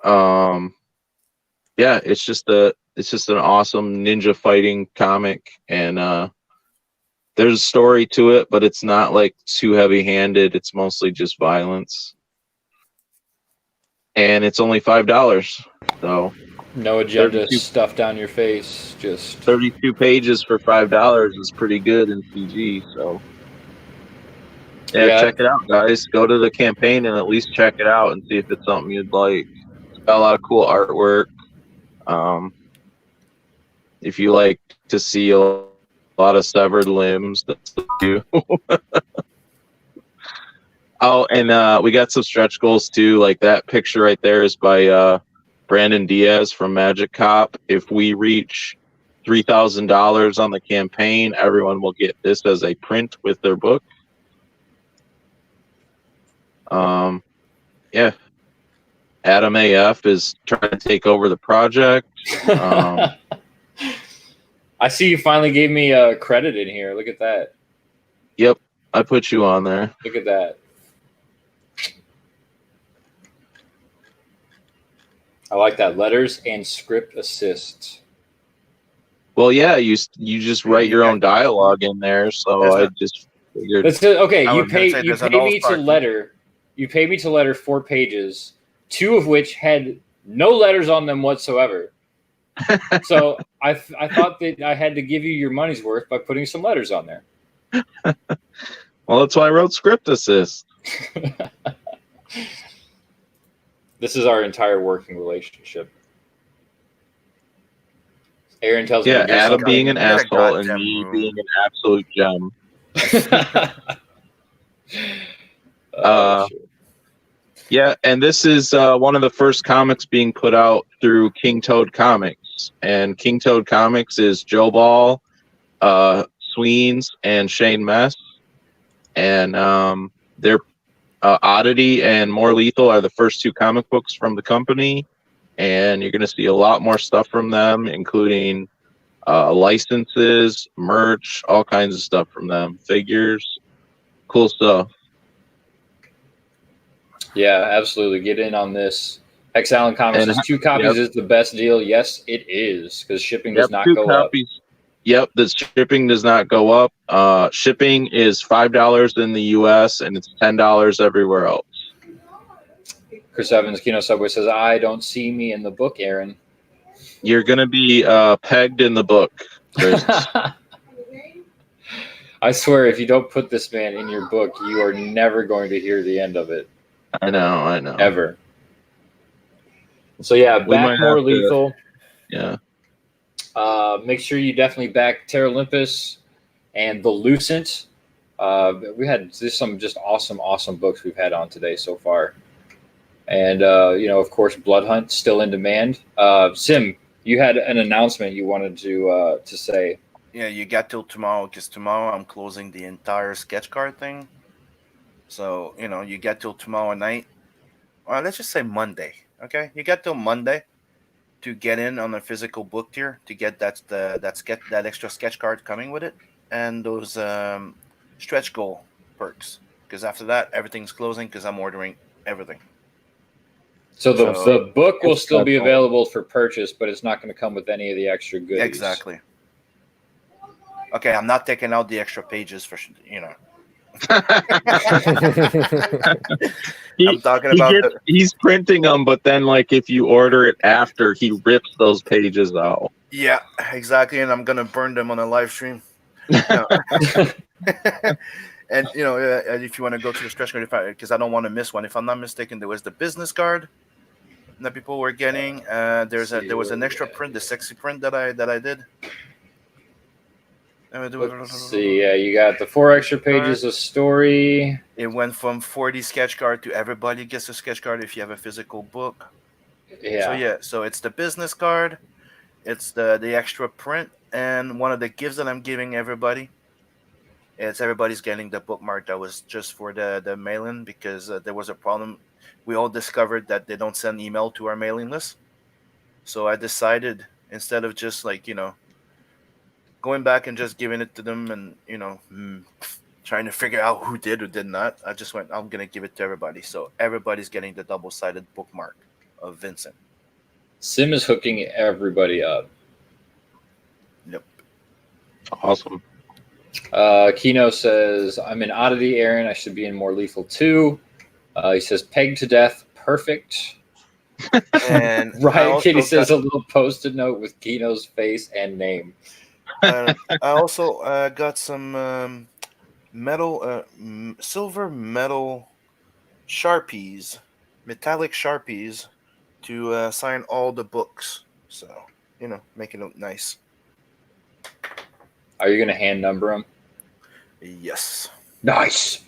Yeah, it's just an awesome ninja fighting comic, and there's a story to it, but it's not like too heavy-handed. It's mostly just violence, and it's only $5. So no agenda stuff down your face. Just 32 pages for $5 is pretty good in CG. So yeah, check it out, guys. Go to the campaign and at least check it out and see if it's something you'd like. It's got a lot of cool artwork. If you like to see a lot of severed limbs, that's what you. Oh, and we got some stretch goals too. Like that picture right there is by Brandon Diaz from Magic Cop. If we reach $3,000 on the campaign, everyone will get this as a print with their book. Yeah. Adam AF is trying to take over the project. I see you finally gave me a credit in here. Look at that. Yep, I put you on there. Look at that. I like that. Letters and script assist. Well, yeah, you just write your own dialogue in there, so I just figured. Okay, you pay me to letter. You paid me to letter 4 pages, 2 of which had no letters on them whatsoever. So I thought that I had to give you your money's worth by putting some letters on there. Well, that's why I wrote script assist. This is our entire working relationship. Aaron tells me. Yeah, Adam being an asshole and me being an absolute gem. Yeah, and this is one of the first comics being put out through King Toad Comics. And King Toad Comics is Joe Ball, Sweens, and Shane Mess. And they're Oddity and More Lethal are the first 2 comic books from the company, and you're going to see a lot more stuff from them, including licenses, merch, all kinds of stuff from them, figures, cool stuff. Yeah, absolutely. Get in on this. Hex Allen Comics is 2 copies is the best deal. Yes, it is, because shipping does not 2 go copies. up. Yep, the shipping does not go up. Shipping is $5 in the U.S. and it's $10 everywhere else. Chris Evans, Kino Subway says, I don't see me in the book, Aaron. You're going to be pegged in the book, Chris. I swear, if you don't put this man in your book, you are never going to hear the end of it. I know. Ever. So, yeah, We might back More have to- Lethal. Yeah. Make sure you definitely back Terra Olympus and The Lucent. We had some just awesome books we've had on today so far. And, of course, Blood Hunt still in demand. Sim, you had an announcement you wanted to say. Yeah, you got till tomorrow, because tomorrow I'm closing the entire sketch card thing. So, you got till tomorrow night. Or let's just say Monday, okay? You got till Monday to get in on a physical book tier to get that extra sketch card coming with it, and those stretch goal perks. Because after that, everything's closing because I'm ordering everything. So the book will still be available for purchase, but it's not going to come with any of the extra goodies. Exactly. Okay, I'm not taking out the extra pages for. I'm talking about. He's printing them, but then, if you order it after, he rips those pages out. Yeah, exactly, and I'm gonna burn them on a live stream. And if you want to go to the stretch card, because I don't want to miss one. If I'm not mistaken, there was the business card that people were getting. There was an extra print, the sexy print that I did. Let's see. Yeah, you got the 4 extra pages of story. It went from 40 sketch card to everybody gets a sketch card if you have a physical book. Yeah. So it's the business card, it's the extra print, and one of the gifts that I'm giving everybody. It's everybody's getting the bookmark that was just for the mailing, because there was a problem. We all discovered that they don't send email to our mailing list. So I decided, instead of just going back and just giving it to them and, trying to figure out who did or did not, I just went, I'm going to give it to everybody. So everybody's getting the double-sided bookmark of Vincent. Sim is hooking everybody up. Yep. Awesome. Kino says, I'm in Oddity, Aaron. I should be in More Lethal too. He says, pegged to death. Perfect. And Ryan Kitty says a little post-it note with Kino's face and name. I also got some silver metal Sharpies, metallic Sharpies, to sign all the books. So, make it look nice. Are you going to hand number them? Yes. Nice.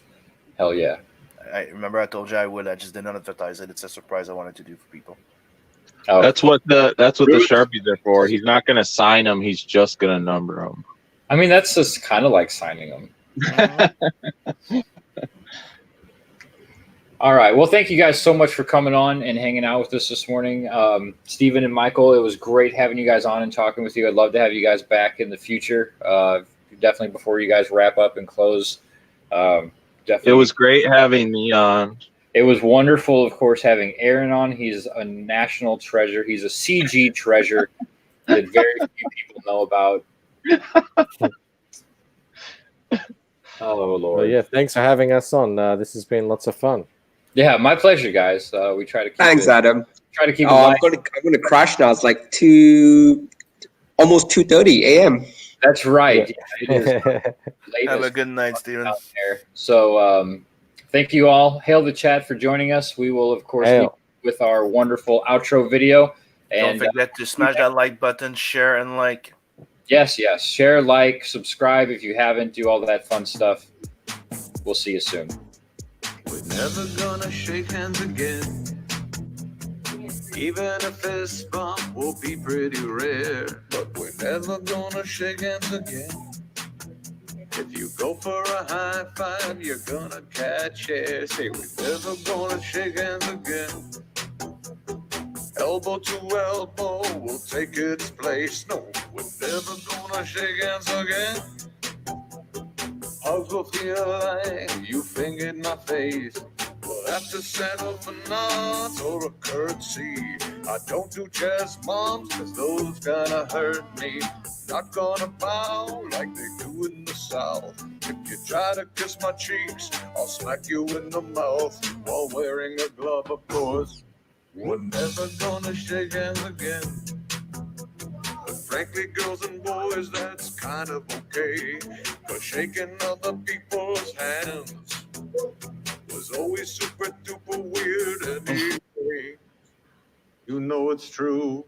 Hell yeah. I remember I told you I would. I just didn't advertise it. It's a surprise I wanted to do for people. Oh. That's what the Sharpies are for. He's not going to sign them. He's just going to number them. I mean, that's just kind of like signing them. Mm-hmm. All right. Well, thank you guys so much for coming on and hanging out with us this morning. Stephen and Michael, it was great having you guys on and talking with you. I'd love to have you guys back in the future. Definitely before you guys wrap up and close. Definitely. It was great having me on. It was wonderful, of course, having Aaron on. He's a national treasure. He's a CG treasure that very few people know about. Oh, Lord. Well, yeah, thanks for having us on. This has been lots of fun. Yeah, my pleasure, guys. We try to keep Thanks, Adam. Try to keep it I'm light. gonna crash now. It's like almost 2:30 a.m. That's right. Yeah, it is. Have a good night, Steven. Out there. So thank you all. Hail the chat for joining us. We will, of course, be with our wonderful outro video. And don't forget to smash that like button, share, and like. Yes. Share, like, subscribe if you haven't. Do all that fun stuff. We'll see you soon. We're never gonna shake hands again. Even a fist bump will be pretty rare. But we're never gonna shake hands again. If you go for a high five, you're gonna catch air. Say we're never gonna shake hands again. Elbow to elbow will take its place. No, we're never gonna shake hands again. Hugs will feel like you fingered my face. We'll have to settle for nods or a curtsy. I don't do chest bumps, cause those kinda hurt me. Not gonna bow like they do in the South. If you try to kiss my cheeks, I'll smack you in the mouth while wearing a glove, of course. We're never gonna shake hands again. But frankly, girls and boys, that's kind of okay. Cause shaking other people's hands was always super duper weird anyway. You know it's true.